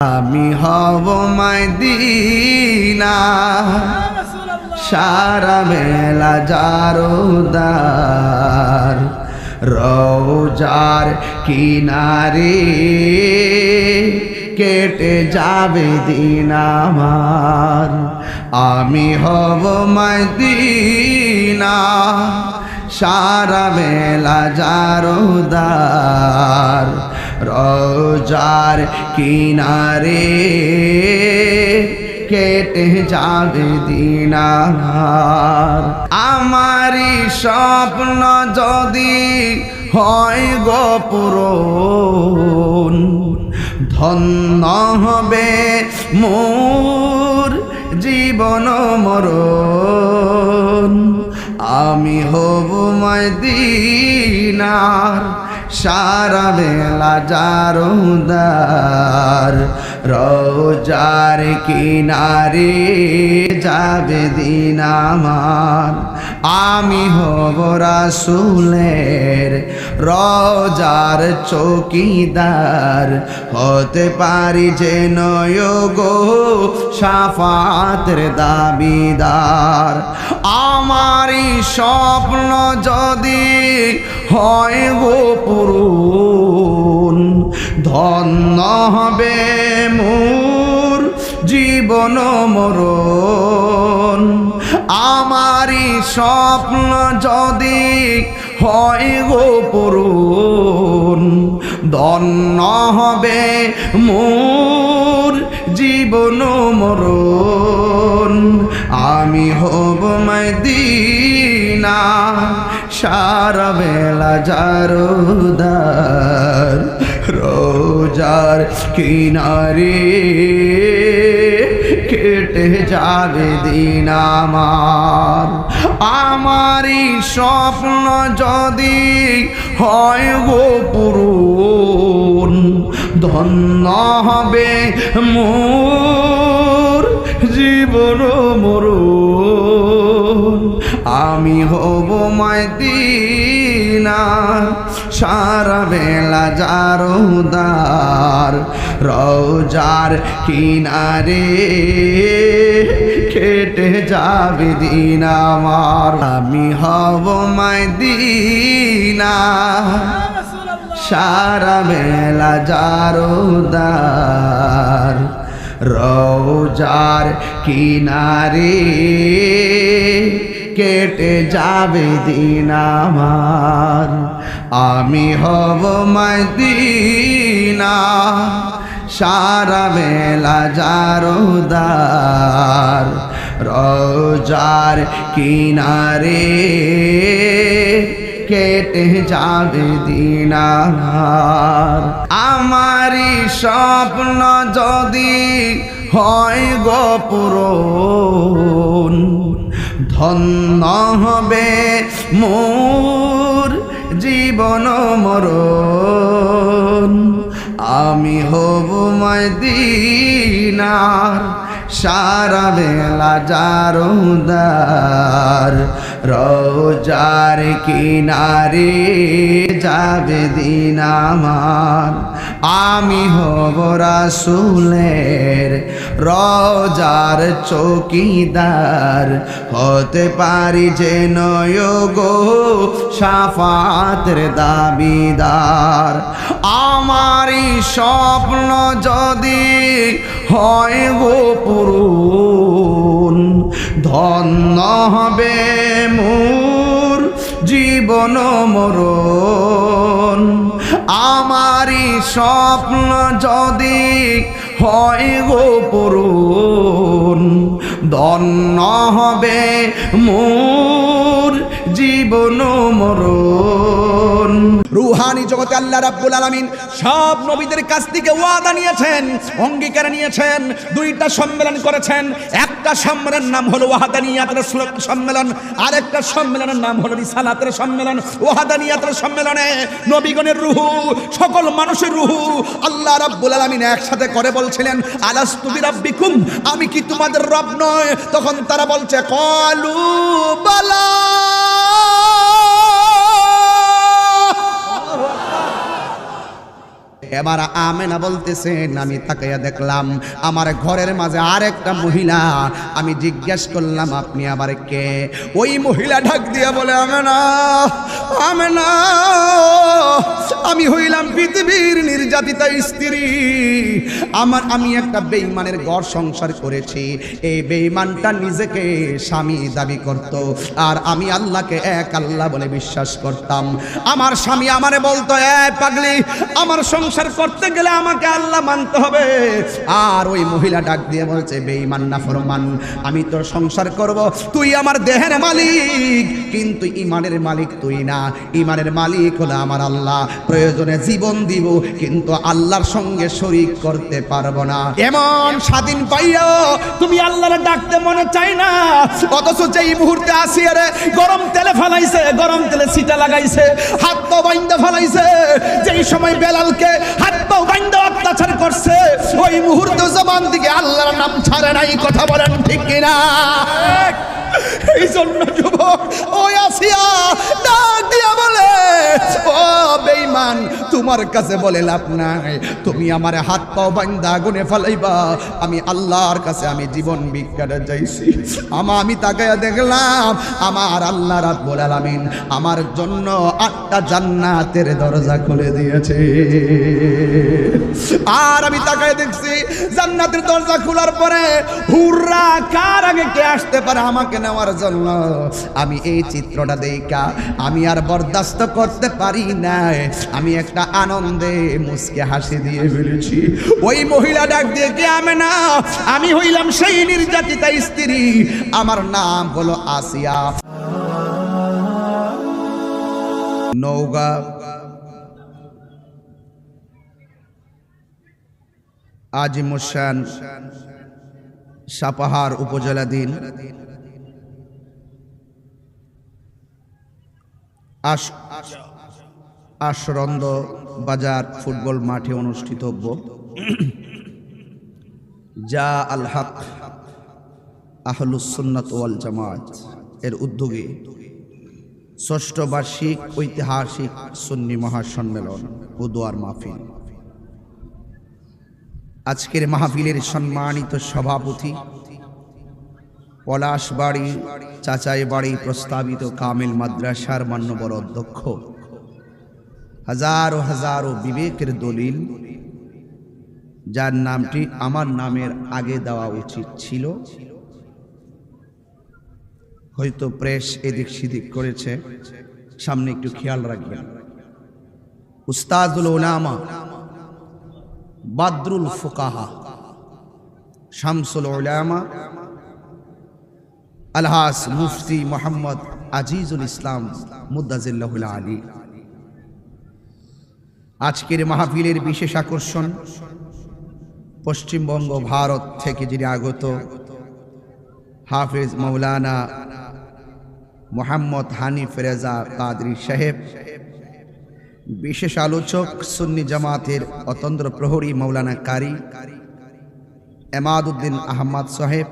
আমি হব মদিনা সারা বেলা জারদার রওজার কিনারে কেটে যাবে দিন আমার। আমি হব মদিনা সারা বেলা জারদার রওজার কিনারে কেটে যাবে দিন আমার। আমারই স্বপ্ন যদি হয় গো পূরণ, ধন্য হবে মোর জীবন মরণ। আমি হব মদিনার সারা বেলা জারদার রওজার কিনারে যাবে দিন আমার। আমি হব রাসূলের রওজার চৌকিদার, হতে পারি যেন গো শাফাতের দাবিদার। আমারই স্বপ্ন যদি হয় গো পূরণ, ধন্য হবে মোর জীবন মরণ। আমারই স্বপ্ন যদি হয় গো পূরণ, ধন্য হবে মোর জীবন মরণ। আমি হব মদিনা সারা বেলা জারদার রওজার কিনারে কেটে যাবে দিন আমার। আমারই স্বপ্ন যদি হয় গো পূরণ, ধন্য হবে মোর জীবন মরণ। আমি হব মদিনা সারা বেলা জারদার রওজার কিনারে কেটে যাবে দিন আমার। আমি হব মদিনা সারা বেলা জারদার রওজার কিনারে কেটে যাবে দিন আমার। আমি হব মদিনা সারা বেলা জারদার রওজার কিনারে কেটে যাবে দিন আমার। আমারই স্বপ্ন যদি হয় গো পূরণ, ধন্য হবে মোর জীবন মরণ। আমি হব মদিনার সারা বেলা জারদার রওজার কিনারে যাবে দিন আমার। আমি হব রাসূলের রওজার চৌকিদার, হতে পারি যেন গো শাফাতের দাবিদার। আমারই স্বপ্ন যদি হয় গো পূরণ, ধন্য হবে মোর জীবন মরণ। আমারই স্বপ্ন যদি হয় গো পূরণ, ধন্য হবে মোর জীবন মরণ। রুহানি জগতে আল্লাহ রাব্বুল আলামিন সব নবীদের কাছ থেকে ওয়াদা নিয়েছেন, অঙ্গীকার নিয়েছেন। দুইটা সম্মেলন করেছেন। একটা সম্মেলনের নাম হলো ওয়াহাদানিয়াতের সম্মেলন, আরেকটা সম্মেলনের নাম হলো রিসালাতের সম্মেলন। ওয়াহাদানিয়াতের সম্মেলনে নবীগণের রূহ, সকল মানুষের রূহ আল্লাহ রাব্বুল আলামিন একসাথে করে বলছিলেন, আলাস্তু বিরাব্বিকুম, আমি কি তোমাদের রব নয়? তখন তারা বলছে ক্বালু বালা। এবার আমেনা বলতেছেন, আমি তাকাইয়া দেখলাম আমার ঘরের মাঝে আরেকটা মহিলা। আমি জিজ্ঞেস করলাম, আপনি আবার কে? ওই মহিলা ডাক দিয়া বলে, আমেনা, আমেনা, আমি হইলাম পৃথিবীর নির্যাতিতা স্ত্রী। আমি একটা বেঈমানের ঘর সংসার করেছি। এই বেঈমানটা নিজেকে স্বামী দাবি করত, আর আমি আল্লাহকে এক আল্লাহ বলে বিশ্বাস করতাম। আমার স্বামী আমারে বলতো, এই পাগলি, আমার সংসার করতে গেলে আমাকে আল্লাহ মানতে হবে। আর ওই মহিলা ডাক দিয়ে বলছে, বেঈমান নাফরমান, আমি তোর সংসার করব, তুই আমার দেহের মালিক, কিন্তু ইমানের মালিক তুই না। ইমানের মালিক হলো আমার আল্লাহ। প্রয়োজনে জীবন দিব, কিন্তু আল্লাহর সঙ্গে শরীক করতে পারবো না। এমন স্বাধীন পাইও তুমি আল্লাহরে ডাকতে মনে চাই না, অথচ যেই মুহূর্তে আসিয়ারে গরম তেলে ফেলাইছে, গরম তেলে সিটা লাগাইছে, হাত পা বাইন্দা ফেলাইছে, যেই সময় বেলালকে হাত পা বাইন্দা অত্যাচার করছে, ওই মুহূর্তে জবান থেকে আল্লাহর নাম ছাড়ে নাই। কথা বলেন ঠিক কিনা? এই জন্য যুবক ওই আসিয়া ডাক দিয়া বলে, ও বেঈমান, তোমার কাছে বলে লাভ নাই, তুমি আমার হাত পাও বান্দা আগুনে ফেলাইবা, আমি আল্লাহর কাছে আমি জীবন ভিক্ষাটা চাইছি। আমি তাকায়া দেখলাম আমার আল্লাহ রাব্বুল আলামিন আমার জন্য 8টা জান্নাতের দরজা খুলে দিয়েছে। আর আমি তাকায় দেখছি জান্নাতের দরজা খোলার পরে হুররা কার আগে কে আসতে পারে আমাকে নেওয়ার জন্য। আমি এই চিত্রটা দেখা আমি আর বরদাস্ত করতে পারি না, আমি একটা আনন্দে মুচকে হাসি দিয়ে ফেলেছি। ওই মহিলা ডাক দিয়ে, কে? আমেনা, আমি হইলাম সেই নির্যাতিতা স্ত্রী, আমার নাম হলো আসিয়া। নওগাঁ আজিমুসান সাপাহার উপজেলাধীন আশরন্দ বাজার ফুটবল মাঠে অনুষ্ঠিত যা আল হক আহলুস সুন্নাত ওয়াল জামাত এর উদ্যোগে ৬ষ্ঠ বার্ষিক ঐতিহাসিক সুন্নি মহাসম্মেলন ও দোয়ার মাহফিল। আজকের মাহফিলের সম্মানিত সভাপতি, পলাশবাড়ি চাচাই বাড়ি প্রস্তাবিত কামিল মাদ্রাসার মান্যবর অধ্যক্ষ, হাজারো হাজারো বিবেকের দলিল, যার নামটি আমার নামের আগে দেওয়া উচিত ছিল, হয়তো প্রেস এদিক সেদিক করেছে, সামনে একটু খেয়াল রাখবেন। উস্তাদুল উলামা, বাদরুল ফুকাহা, শামসুল উলামা, আলহাস মুফতি মোহাম্মদ আজিজুল ইসলাম মুদ্দাজিল্লাহুল আলী। আজকের মাহফিলের বিশেষ আকর্ষণ, পশ্চিমবঙ্গ ভারত থেকে যিনি আগত হাফেজ মৌলানা মোহাম্মদ হানিফ রেজা কাদরি সাহেব, বিশেষ আলোচক সুন্নি জামাতের অতন্দ্র প্রহরী মৌলানা কারি এমাদউদ্দিন আহমদ সাহেব,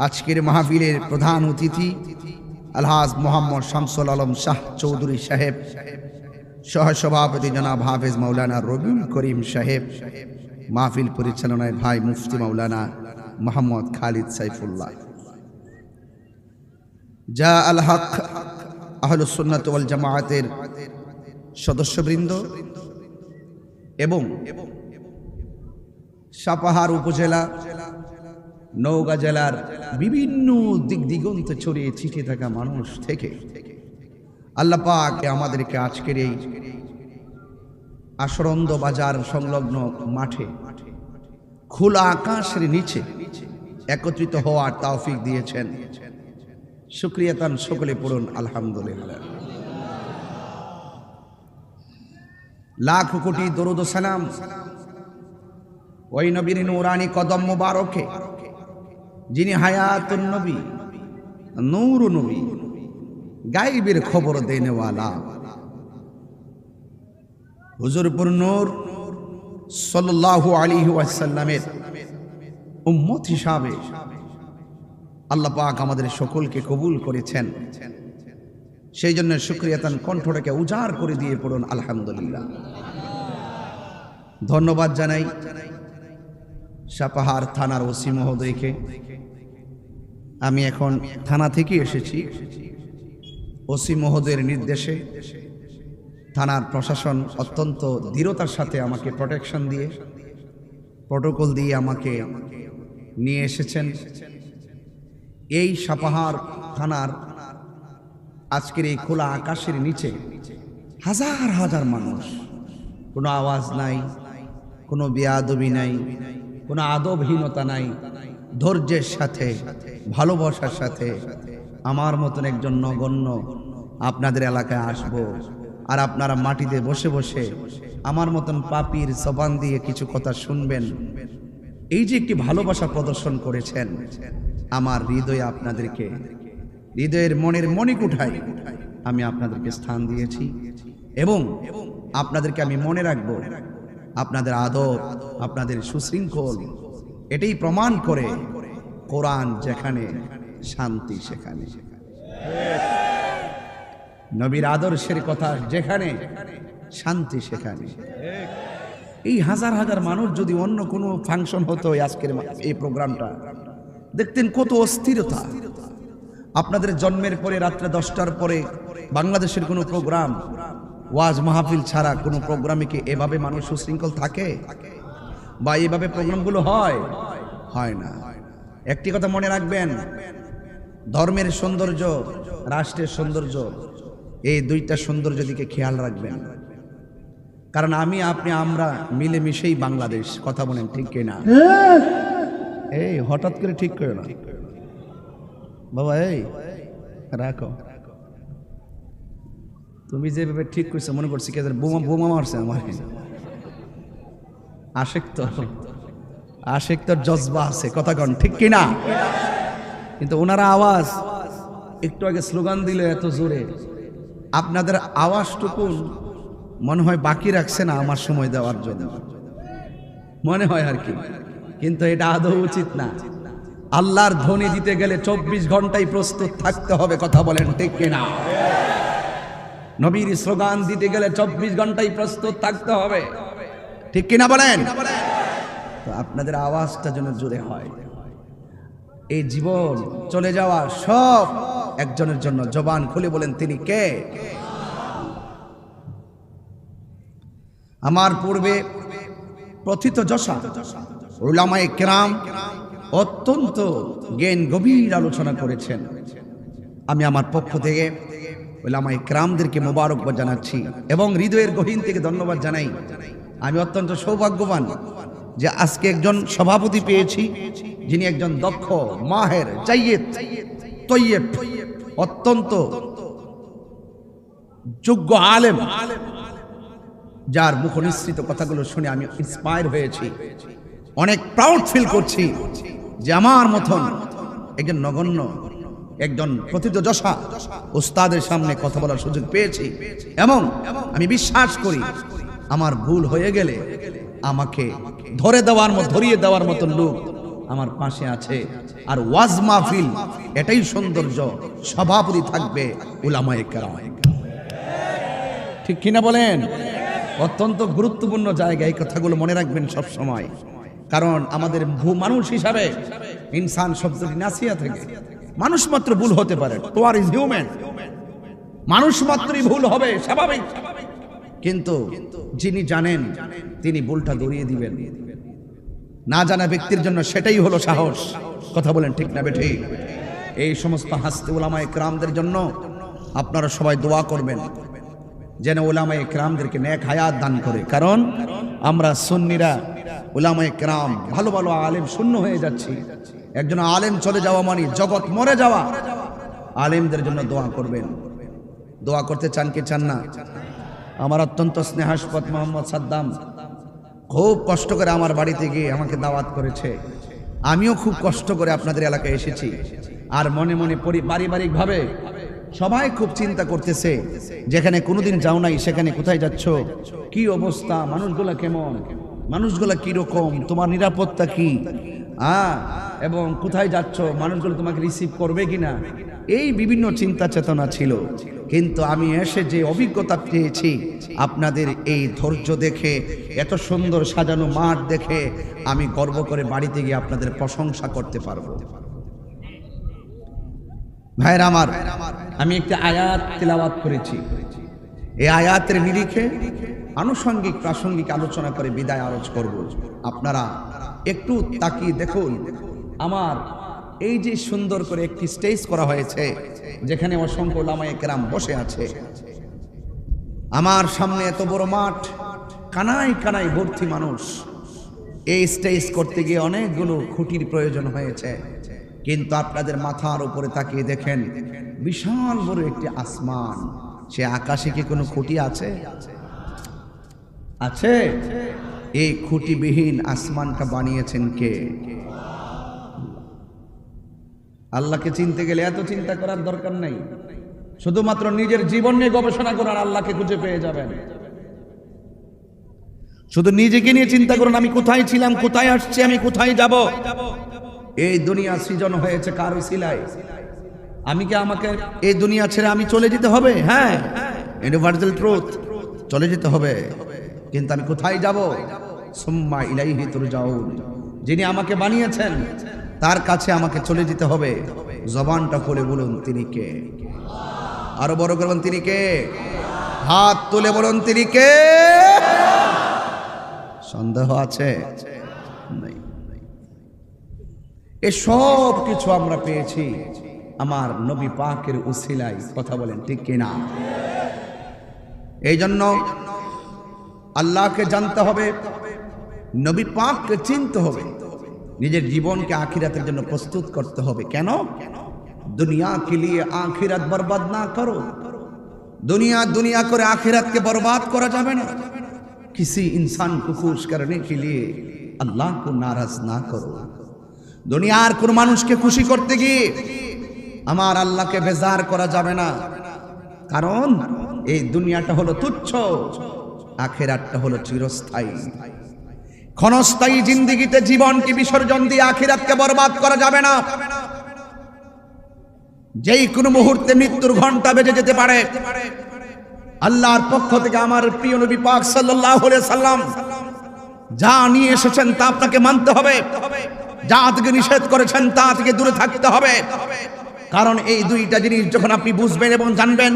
আজকের মাহফিলের প্রধান অতিথি আলহাজ মোহাম্মদ শামসুল আলম শাহ চৌধুরী সাহেব, সহসভাপতি জনাব হাফেজ মৌলানা রবিউল করিম সাহেব, মাহফিল পরিচালনায় ভাই মুফতি মৌলানা মোহাম্মদ খালিদ সাইফুল্লাহ, যা আল হক আহলুস সুন্নাত ওয়াল জামায়াতের সদস্যবৃন্দ এবং সাপাহার উপজেলা, নওগাঁ জেলার বিভিন্ন দিক দিগন্তে ছড়িয়ে ছিটিয়ে থাকা মানুষ থেকে আল্লাহ পাক আমাদেরকে আজকের এই আশরন্দ বাজার সংলগ্ন মাঠে খোলা আকাশের নিচে একত্রিত হওয়ার তৌফিক দিয়েছেন। শুকরিয়া তান সকলে পড়ুন আলহামদুলিল্লাহ। লাখ কোটি দরুদ ও সালাম ওই নবীর নূরানি কদম মুবারকে, যিনি হায়াতুন নবী, নূর নবী, গায়বের খবর দেনেওয়ালা, হুজুরপুর নূর সাল্লাল্লাহু আলাইহি ওয়াসাল্লামের উম্মত হিসাবে আল্লাহ পাক আমাদের সকলকে কবুল করেছেন। সেই জন্য শুকরিয়া তান কণ্ঠটাকে উজাড় করে দিয়ে পড়ুন আলহামদুলিল্লাহ। ধন্যবাদ জানাই সাপাহার থানার ওসি মহোদয়কে। আমি এখন থানা থেকে এসেছি। ওসি মহোদয়ের নির্দেশে থানার প্রশাসন অত্যন্ত দৃঢ়তার সাথে আমাকে প্রোটেকশন দিয়ে, প্রোটোকল দিয়ে আমাকে নিয়ে এসেছেন। এই সাপাহার থানার আজকের এই খোলা আকাশের নিচে হাজার হাজার মানুষ, কোনো আওয়াজ নাই, কোনো বেয়াদবি নাই, কোনো আদবহীনতা নাই, ধৈর্যের সাথে ভালোবাসার সাথে আমার মতন একজন নগণ্য আপনাদের এলাকায় আসব, আর আপনারা মাটিতে বসে বসে আমার মতন পাপির জবান দিয়ে কিছু কথা শুনবেন। এই যে একটি ভালোবাসা প্রদর্শন করেছেন, আমার হৃদয়ে আপনাদেরকে, হৃদয়ের মনের মণিকুঠায় আমি আপনাদেরকে স্থান দিয়েছি এবং আপনাদেরকে আমি মনে রাখবো। আপনাদের আদব, আপনাদের সুশৃঙ্খল, এটাই প্রমাণ করে কোরআন যেখানে শান্তি সেখানে, নবীর আদর্শের কথা যেখানে শান্তি সেখানে। এই হাজার হাজার মানুষ যদি অন্য কোনো ফাংশন হতো, আজকের এই প্রোগ্রামটা দেখতেন কত অস্থিরতা। আপনাদের জন্মের পরে রাত্রে 10টার পরে বাংলাদেশের কোনো প্রোগ্রাম, ওয়াজ মাহফিল ছাড়া কোনো প্রোগ্রামে কি এভাবে মানুষ সুশৃঙ্খল থাকে বা এইভাবে প্রোগ্রামগুলো হয়? হয় না। একটি কথা মনে রাখবেন, ধর্মের সৌন্দর্য, রাষ্ট্রের সৌন্দর্য, এই দুইটা সৌন্দর্য দিকে খেয়াল রাখবেন। কারণ আমি, আপনি, আমরা মিলেমিশেই বাংলাদেশ। কথা বলেন ঠিক কিনা? এই হঠাৎ করে ঠিক করে না বাবা, এই রাখো। তুমি যেভাবে ঠিক করছো মনে করছি কে বোমা বোমা মারছে আমার। আশেক তোর জজবা আছে, কথা কন ঠিক কিনা? কিন্তু ওনারা আওয়াজ একটু আগে স্লোগান দিল এত জোরে, আপনাদের আওয়াজটুকু মনে হয় বাকি রাখছে না আমার সময় দেওয়ার জন্য, মনে হয় আর কি। কিন্তু এটা আদৌ উচিত না। আল্লাহর ধ্বনি দিতে গেলে 24 ঘন্টাই প্রস্তুত থাকতে হবে। কথা বলেন ঠিক কিনা? নবীর স্লোগান দিতে গেলে 24 ঘন্টাই প্রস্তুত থাকতে হবে, ঠিক কিনা বলেন? তো আপনাদের আওয়াজটা যেন জোরে হয়। এই জীবন চলে যাওয়া সব একজনের জন্য। জবান খুলে বলেন তিনি কে? আমার পূর্বে প্রথিতযশা উলামায়ে কেরাম অত্যন্ত জ্ঞান গভীর আলোচনা করেছেন। আমি আমার পক্ষ থেকে উলামায়ে কেরামদেরকে মোবারকবাদ জানাচ্ছি এবং হৃদয়ের গহীন থেকে ধন্যবাদ জানাই। আমি অত্যন্ত সৌভাগ্যবান যে আজকে একজন সভাপতি পেয়েছি যিনি একজন দক্ষ, মাহের, জাইয়েদ, তৈয়েব, অত্যন্ত যোগ্য আলেম, যার মুখনিসৃত কথাগুলো শুনে আমি ইন্সপায়ার হয়েছি। অনেক প্রাউড ফিল করছি যে আমার মতন একজন নগণ্য, একজন প্রথিতযশা উস্তাদের সামনে কথা বলার সুযোগ পেয়েছি এবং আমি বিশ্বাস করি আমার ভুল হয়ে গেলে আমাকে ধরিয়ে দেওয়ার মতো লোক আমার পাশে আছে। আর ওয়াজ মাহফিল এটাই সৌন্দর্য, সভাপতি থাকবে উলামায়ে কেরাম, ঠিক কিনা বলেন? অত্যন্ত গুরুত্বপূর্ণ জায়গা, এই কথাগুলো মনে রাখবেন সব সময়। কারণ আমাদের মানুষ হিসাবে ইনসান শব্দটি নাসিয়া থেকে, মানুষ মাত্র ভুল হতে পারে, তোয়ার ইজ হিউম্যান, মানুষ মাত্রই ভুল হবে, স্বাভাবিক। কিন্তু যিনি জানেন তিনি ভুলটা ধরিয়ে দিবেন। না জানা ব্যক্তির জন্য সেটাই হলো সাহস। কথা বলেন ঠিক না বেঠিক? এই সমস্ত হাসতে উলামায়ে কেরামদের জন্য আপনারা সবাই দোয়া করবেন যেন উলামায়ে কেরামদেরকে নেক হায়াত দান করে। কারণ আমরা সুন্নিরা উলামায়ে কেরাম ভালো ভালো আলেম শূন্য হয়ে যাচ্ছি। একজন আলেম চলে যাওয়া মানে জগৎ মরে যাওয়া। আলেমদের জন্য দোয়া করবেন। দোয়া করতে চান কি চান না? আমার অত্যন্ত স্নেহাস্পদ মোহাম্মদ সাদ্দাম খুব কষ্ট করে আমার বাড়িতে গিয়ে আমাকে দাওয়াত করেছে। আমিও খুব কষ্ট করে আপনাদের এলাকায় এসেছি। আর মনে মনে পারিবারিকভাবে সবাই খুব চিন্তা করতেছে, যেখানে কোনোদিন যাও নাই সেখানে কোথায় যাচ্ছ, কি অবস্থা, মানুষগুলা কেমন, মানুষগুলা কি রকম, তোমার নিরাপত্তা কি, এবং কোথায় যাচ্ছ, মানুষগুলো তোমাকে রিসিভ করবে কিনা, এই বিভিন্ন চিন্তা চেতনা ছিল। কিন্তু আমি এসে যে অভিজ্ঞতা পেয়েছি আপনাদের এই ধৈর্য দেখে, এত সুন্দর সাজানো মাঠ দেখে আমি গর্ব করে বাড়িতে গিয়ে আপনাদের প্রশংসা করতে পারবো। ভাইরা আমার, আমি একটি আয়াত তিলাওয়াত করেছি। এই আয়াতের নিরিখে আনুষঙ্গিক প্রাসঙ্গিক আলোচনা করে বিদায় আরজ করব। আপনারা একটু তাকিয়ে দেখুন, আমার এই যে সুন্দর করে একটি স্টেজ করা হয়েছে, যেখানে অসংখ্য উলামায়ে কেরাম বসে আছে। আমার সামনে এত বড় মাঠ, কানায় কানায় ভর্তি মানুষ। এই স্টেজ করতে গিয়ে অনেকগুলো খুঁটির প্রয়োজন হয়েছে, কিন্তু আপনাদের মাথার উপরে তাকিয়ে দেখেন বিশাল বড় একটি আসমান। সে আকাশে কি কোনো খুঁটি আছে? আছে? এই খুঁটিবিহীন আসমানটা বানিয়েছেন কে? আল্লাহকে চিনতে গেলে এত চিন্তা করার দরকার নেই, শুধুমাত্র নিজের জীবন নিয়ে গবেষণা করার আল্লাহকে খুঁজে পেয়ে যাবেন। শুধু নিজেকে নিয়ে চিন্তা করুন, আমি কোথায় ছিলাম, কোথায় আসছি, আমি কোথায় যাব। এই দুনিয়া সৃজন হয়েছে কার উসিলায়? আমি কি আমাকে এই দুনিয়া ছেড়ে আমি চলে যেতে হবে? হ্যাঁ, ইউনিভার্সাল ট্রুথ, চলে যেতে হবে, কিন্তু আমি কোথায় যাব? সুম্মা ইলাইহি তুরজাউন, যিনি আমাকে বানিয়েছেন তার কাছে আমাকে চলে যেতে হবে। জবানটা খুলে বলুন তিনি কে? আরো বড় করুন তিনি কে? হাত তুলে বলুন তিনি কে? সন্দেহ আছে? নাই। এ সব কিছু আমরা পেয়েছি আমার নবী পাকের উসিলায়। কথা বলেন ঠিক কিনা? এই জন্য আল্লাহকে জানতে হবে, নবী পাককে চিনতে হবে, নিজের জীবনকে আখিরাতের জন্য প্রস্তুত করতে হবে। কেন? দুনিয়া কে লিয়ে আখিরাত বরবাদ না করো। দুনিয়া দুনিয়া করে আখিরাতকে বরবাদ করা যাবে না। किसी इंसान को खुश करने के लिए अल्लाह को नाराज ना करो। দুনিয়ার কোন মানুষকে খুশি করতে গিয়ে আমার আল্লাহকে বেজার করা যাবে না, কারণ এই দুনিয়াটা হলো তুচ্ছ, আখিরাতটা হলো চিরস্থায়ী। ক্ষণস্থায়ী জিন্দেগিতে জীবনকে বিসর্জন দিয়ে আখিরাতকে বরবাদ করা যাবে না। যেই কোনো মুহূর্তে মৃত্যুর ঘন্টা বেজে যেতে পারে। আল্লাহর পক্ষ থেকে আমার প্রিয় নবী পাক সাল্লাল্লাহু আলাইহি সাল্লাম যা নিয়ে এসেছেন তা আপনাকে মানতে হবে, যা থেকে নিষেধ করেছেন তা থেকে দূরে থাকতে হবে। কারণ এই দুইটা জিনিস যখন আপনি বুঝবেন এবং জানবেন,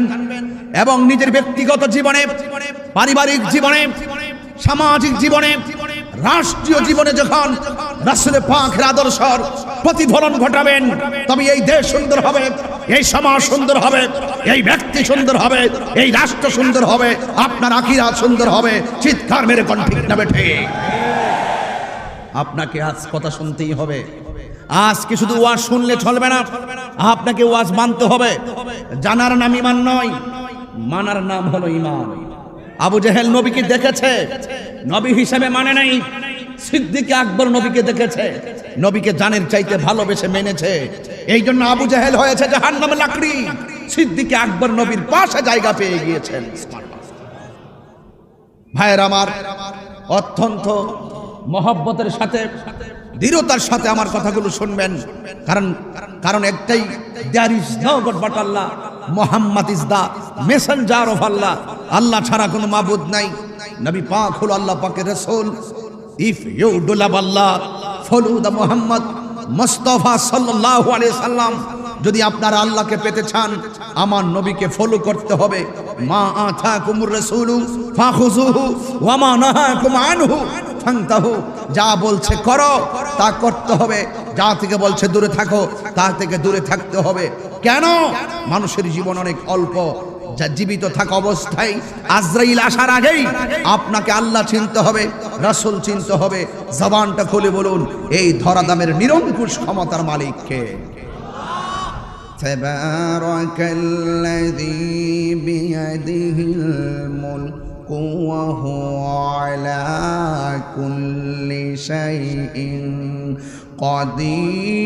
এবং নিজের ব্যক্তিগত জীবনে, পারিবারিক জীবনে, সামাজিক জীবনে, রাষ্ট্রীয় জীবনে যখন রাসূল পাকের আদর্শের প্রতিফলন ঘটাবেন, তবে এই দেশ সুন্দর হবে, এই সমাজ সুন্দর হবে, এই ব্যক্তি সুন্দর হবে, এই রাষ্ট্র সুন্দর হবে, আপনার আখিরাত সুন্দর হবে। চিৎকার মেরে কোন ঠিক না বেঠে? আপনাকে আজ কথা শুনতেই হবে। আজকে শুধু ওয়াজ শুনলে চলবে না, আপনাকে ওয়াজ মানতে হবে। জানার নাম ঈমান নয়, মানার নাম হলো ঈমান। আবু জেহেল নবীকে দেখেছে, নবী হিসেবে মানে নাই। সিদ্দিক আকবর নবীকে দেখেছে, নবীকে জানের চাইতে ভালোবেসে মেনেছে। এই জন্য আবু জেহেল হয়েছে জাহান্নামের লাকড়ি, সিদ্দিক আকবর নবীর পাশে জায়গা পেয়ে গিয়েছেন। ভাইয়ের আমার, অত্যন্ত মহব্বতের সাথে, দৃঢ়তার সাথে আমার কথাগুলো শুনবেন। কারণ একটাই, there is no God but Allah, Muhammad is the messenger of Allah. আল্লাহ ছাড়া কোনো মাবুদ নাই, নবী পাক হলো আল্লাহ পাকের রাসূল। If you do love Allah follow the Muhammad Mustafa সাল্লাল্লাহু আলাইহি সাল্লাম। যদি আপনারা আল্লাহকে পেতে চান, আমার নবীকে ফলো করতে হবে। মা আতাকুমুর রাসূলু ফাখুযুহু ওয়া মা নাহাকুম আনহু ফান্তাহু। যা বলছে করো তা করতে হবে, যা থেকে বলছে দূরে থাকো তা থেকে দূরে থাকতে হবে। কেন? মানুষের জীবন অনেক অল্প। যা জীবিত থাকা অবস্থায় আজরাইল আসার আগেই আপনাকে আল্লাহ চিনতে হবে, রাসূল চিনতে হবে। জবানটা খুলে বলুন, এই ধরাধামের নিরঙ্কুশ ক্ষমতার মালিক কে? তাবারাকাল্লাযী বিয়াদিহিল মুলকু ওয়া হুয়া আলা কুল্লি শাইইন কাদির।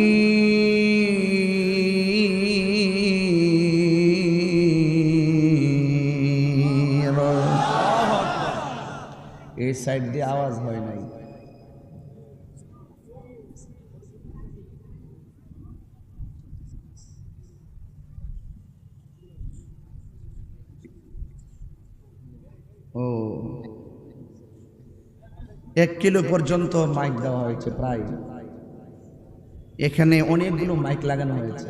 এই সাইড দিয়ে আওয়াজ হয় নাই। 1 কিলো পর্যন্ত মাইক দেওয়া হয়েছে প্রায়। এখানে অনেকগুলো মাইক লাগানো হয়েছে।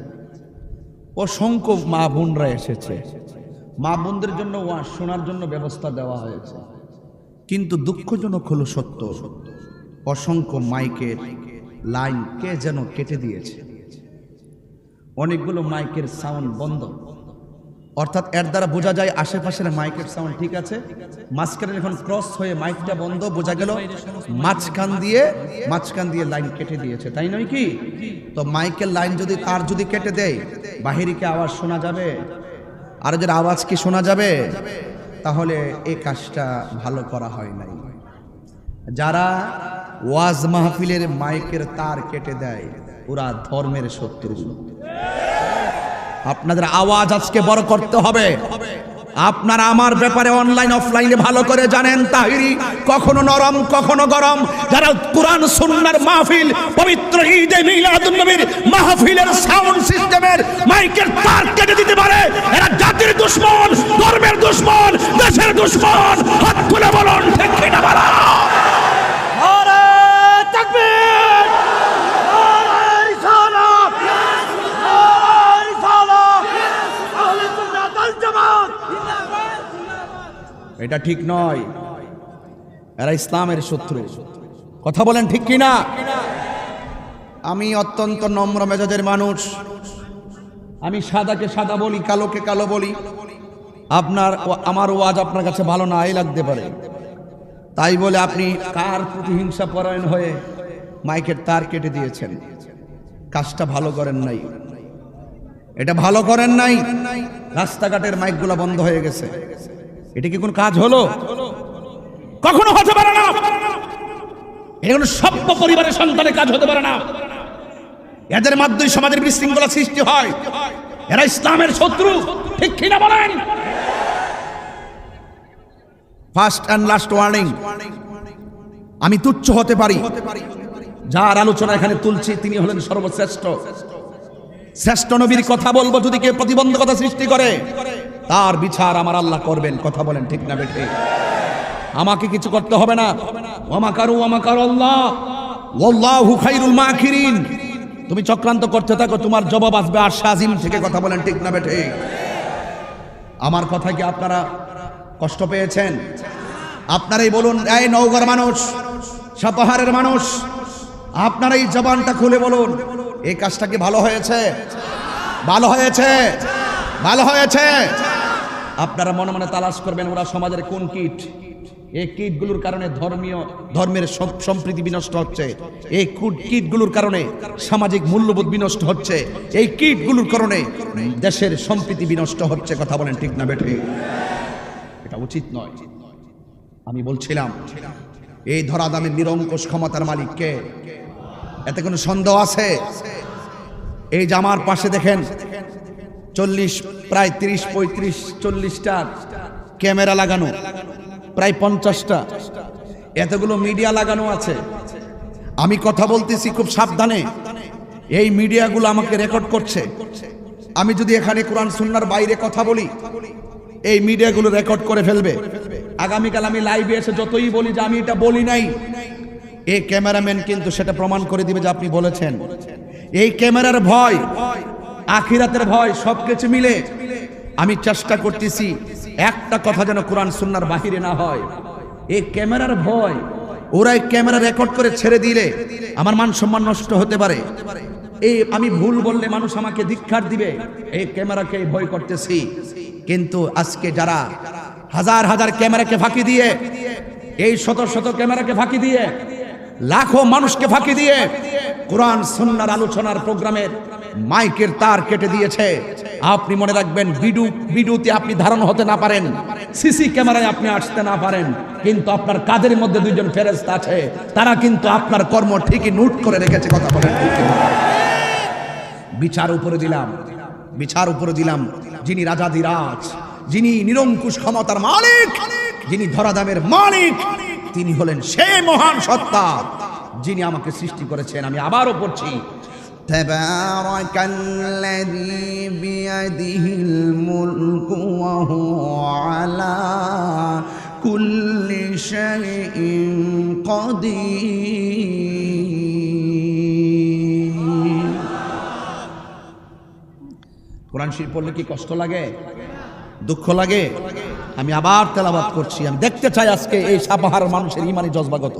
অসংখ্য মা বোনরা এসেছে, মা বোনদের জন্য ওয়াজ শোনার জন্য ব্যবস্থা দেওয়া হয়েছে। কিন্তু দুঃখজনক হলো সত্য, অসংখ্য মাইকের লাইন কে যেন কেটে দিয়েছে। অনেকগুলো মাইকের সাউন্ড বন্ধ, অর্থাৎ এর দ্বারা বোঝা যায় আশেপাশের মাইকের সাউন্ড ঠিক আছে, মাঝখানে যখন ক্রস হয়ে মাইকটা বন্ধ, বোঝা গেল মাঝখান দিয়ে লাইন কেটে দিয়েছে, তাই নয় কি? তো মাইকের লাইন যদি তার যদি কেটে দেয়, বাহিরে কি আওয়াজ শোনা যাবে? আর যদি আওয়াজ কি শোনা যাবে? তাহলে এই কাজটা ভালো করা হয় নাই। যারা ওয়াজ মাহফিলের মাইকের তার কেটে দেয় ওরা ধর্মের শত্রু। আপনাদের আওয়াজ আজকে বড় করতে হবে। আপনারা আমার ব্যাপারে অনলাইন অফলাইনে ভালো করে জানেন, তাহিরি কখনো নরম কখনো গরম। যারা কুরআন সুন্নাহর মাহফিল, পবিত্র ঈদে মিলাদুন নবীর মাহফিলের সাউন্ড সিস্টেমের মাইকের তার কেটে দিতে পারে, এরা জাতির দুশমন, ধর্মের দুশমন, দেশের দুশমন। হাত তুলে বলুন ঠিক কি না বলা? নারে তাকবীর, নারে রিসালাত, নারে রিসালাত, আহলে সুন্নাত ওয়াল জামাত। এটা ঠিক নয়, এরা ইসলামের শত্রু। কথা বলেন ঠিক কি না? আমি অত্যন্ত নম্র মেজাজের মানুষ, আমি সাদাকে সাদা বলি, কালোকে কালো বলি। আমার ওয়াজ আপনার কাছে ভালো নাই লাগতে পারে, তাই বলে আপনি কার প্রতিহিংসা পরায়ণ হয়ে মাইকের তার কেটে দিয়েছেন। কাজটা ভালো করেন নাই, এটা ভালো করেন নাই। রাস্তাঘাটের মাইকগুলো বন্ধ হয়ে গেছে, এটা কি কোন কাজ হলো? কখনো হতে পারে না। এটা কোন সভ্য পরিবারের সন্তানের কাজ হতে পারে না। এদের মাধ্যমে সমাজের বিশৃঙ্খলা সৃষ্টি হয়। এরা ইসলামের শত্রু, ঠিক কিনা বলেন? ফার্স্ট এন্ড লাস্ট ওয়ার্নিং, আমি তুচ্ছ হতে পারি, যার আলোচনা এখানে তুলছি তিনি হলেন সর্বশ্রেষ্ঠ। শ্রেষ্ঠ নবীর কথা বলবো, যদি কেউ প্রতিবন্ধকতা সৃষ্টি করে তার বিচার আমার আল্লাহ করবেন। কথা বলেন ঠিক না বেঠে? আমাকে কিছু করতে হবে না। ওয়া কারু আল্লাহ ওয়াল্লাহু খায়রুল মাকিরিন। তুমি চক্রান্ত করতে থাকো, তোমার জবাব আসবে আরশ আজিম থেকে। কথা বলেন ঠিক না বেঠে? আমার কথা কি আপনারা কষ্ট পেয়েছেন? আপনারাই বলুন, এই নওগাঁর মানুষ, সাপাহারের মানুষ, আপনারাই জবানটা খুলে বলুন, এই কাজটা কি ভালো হয়েছে? ভালো হয়েছে? ভালো হয়েছে? আপনারা মনে মনে তালাশ করবেন ওরা সমাজের কোন কীট। এই কীটগুলোর কারণে ধর্মের সম্প্রীতি বিনষ্ট হচ্ছে, এই কীটগুলোর কারণে সামাজিক মূল্যবোধ বিনষ্ট হচ্ছে, এই কীটগুলোর কারণে দেশের সম্প্রীতি বিনষ্ট হচ্ছে। কথা বলেন ঠিক না বেঠে? এটা উচিত নয়। আমি বলছিলাম, এই ধরাধামের নিরঙ্কুশ ক্ষমতার মালিক কে? এতে কোনো সন্দেহ আছে? এই যে আমার পাশে দেখেন 40 প্রায় 30 35 40টা ক্যামেরা লাগানো, প্রায় 50টা, এতগুলো মিডিয়া লাগানো আছে। আমি কথা বলতেছি খুব সাবধানে, এই মিডিয়াগুলো আমাকে রেকর্ড করছে। আমি যদি এখানে কোরআন সুন্নাহর বাইরে কথা বলি, এই মিডিয়াগুলো রেকর্ড করে ফেলবে। আগামীকাল আমি লাইভে এসে যতই বলি যে আমি এটা বলি নাই, এই ক্যামেরাম্যান কিন্তু সেটা প্রমাণ করে দিবে যে আপনি বলেছেন। এই ক্যামেরার ভয়, আখিরাতের ভয়, সবকিছু মিলে আমি চেষ্টা করতেছি একটা কথা যেন কোরআন সুন্নাহর বাহিরে না হয়। এই ক্যামেরার ভয়, ওরা এই ক্যামেরা রেকর্ড করে ছেড়ে দিলে আমার মান সম্মান নষ্ট হতে পারে। এই আমি ভুল বললে মানুষ আমাকে ধিক্কার দিবে, এই ক্যামেরাকে ভয় করতেছি। কিন্তু আজকে যারা হাজার হাজার ক্যামেরাকে ফাঁকি দিয়ে, এই শত শত ক্যামেরাকে ফাঁকি দিয়ে, লাখো মানুষকে ফাঁকি দিয়ে কোরআন সুন্নাহর আলোচনার প্রোগ্রামের মাইকের তার কেটে দিয়েছে, আপনি মনে রাখবেন, ভিডিওতে আপনি ধারণ হতে না পারেন, সিসি ক্যামেরায় আপনি আসতে না পারেন, কিন্তু আপনার কাদের মধ্যে দুইজন ফেরেশতা আছে, তারা কিন্তু আপনার কর্ম ঠিকই নোট করে রেখেছে। কথা বলেন ঠিক না? বিচার উপরে দিলাম যিনি রাজাধিরাজ, যিনি নিরঙ্কুশ ক্ষমতার মালিক, যিনি ধরাধামের মালিক, তিনি হলেন সেই মহান সত্তা যিনি আমাকে সৃষ্টি করেছেন। আমি আবারও পড়ছি, তাবারাকাল্লাযী বিয়াদিহিল মুলকু ওয়া হুয়া আলা কুল্লি শাইইন قدير কোরআন শরীফ পড়লে কি কষ্ট লাগে, দুঃখ লাগে? আমি আবার তেলাওয়াত করছি, আমি দেখতে চাই আজকে এই সাপাহার মানুষের ইমানি জজবাগত।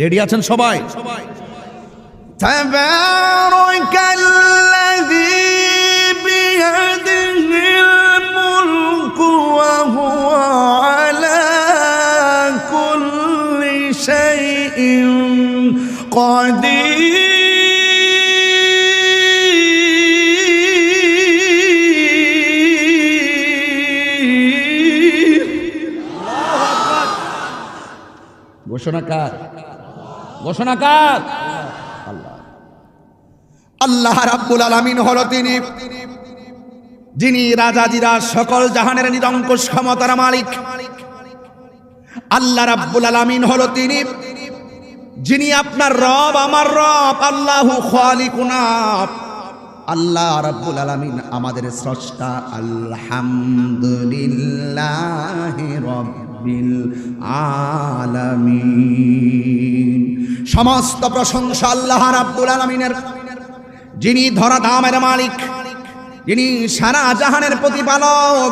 রেডি আছেন সবাই? তাবারাকাল্লাযী বিয়াদিহিল মুলকু ওয়া হুয়া আলা কুল্লি শাইইন কাদির। ঘোষণাকার, ঘোষণাকার আল্লাহ। আল্লাহ রাব্বুল আলামিন হলো তিনি যিনি রাজাজিরা সকল জাহানের নিরঙ্কুশ ক্ষমতার মালিক। আল্লাহ রাব্বুল আলামিন হলো তিনি যিনি আপনার রব, আমার রব। আল্লাহু খালিকুনা, আল্লাহ রাব্বুল আলামিন আমাদের স্রষ্টা। আলহামদুলিল্লাহি রাব্বিল আলামিন। সমস্ত প্রশংসা আল্লাহ রাব্বুল আলামিনের, যিনি ধরাধামের মালিক, যিনি সারা জাহানের প্রতিপালক।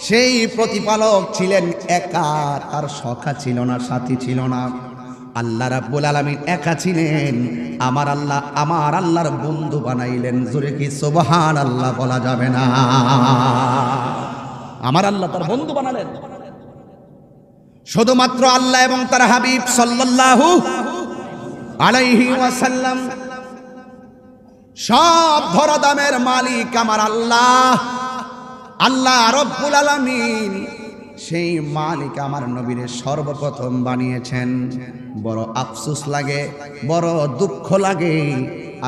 সেই প্রতিপালক ছিলেন একা, তার সখা ছিল না, সাথী ছিল না। আল্লাহ রাব্বুল আলামিন একা ছিলেন, আমার আল্লাহর বন্ধু বানাইলেন। জোরে কি সুবহানাল্লাহ বলা যাবে না? আমার আল্লাহ তার বন্ধু বানালেন। শুধুমাত্র আল্লাহ এবং তার হাবিব সাল্লাল্লাহু আলাইহি ওয়াসাল্লাম। সব ধরাধামের মালিক আমার আল্লাহ, আল্লাহ রাব্বুল আলামিন। সেই মালিক আমার নবীরে সর্বপ্রথম বানিয়েছেন। বড় আফসোস লাগে, বড় দুঃখ লাগে,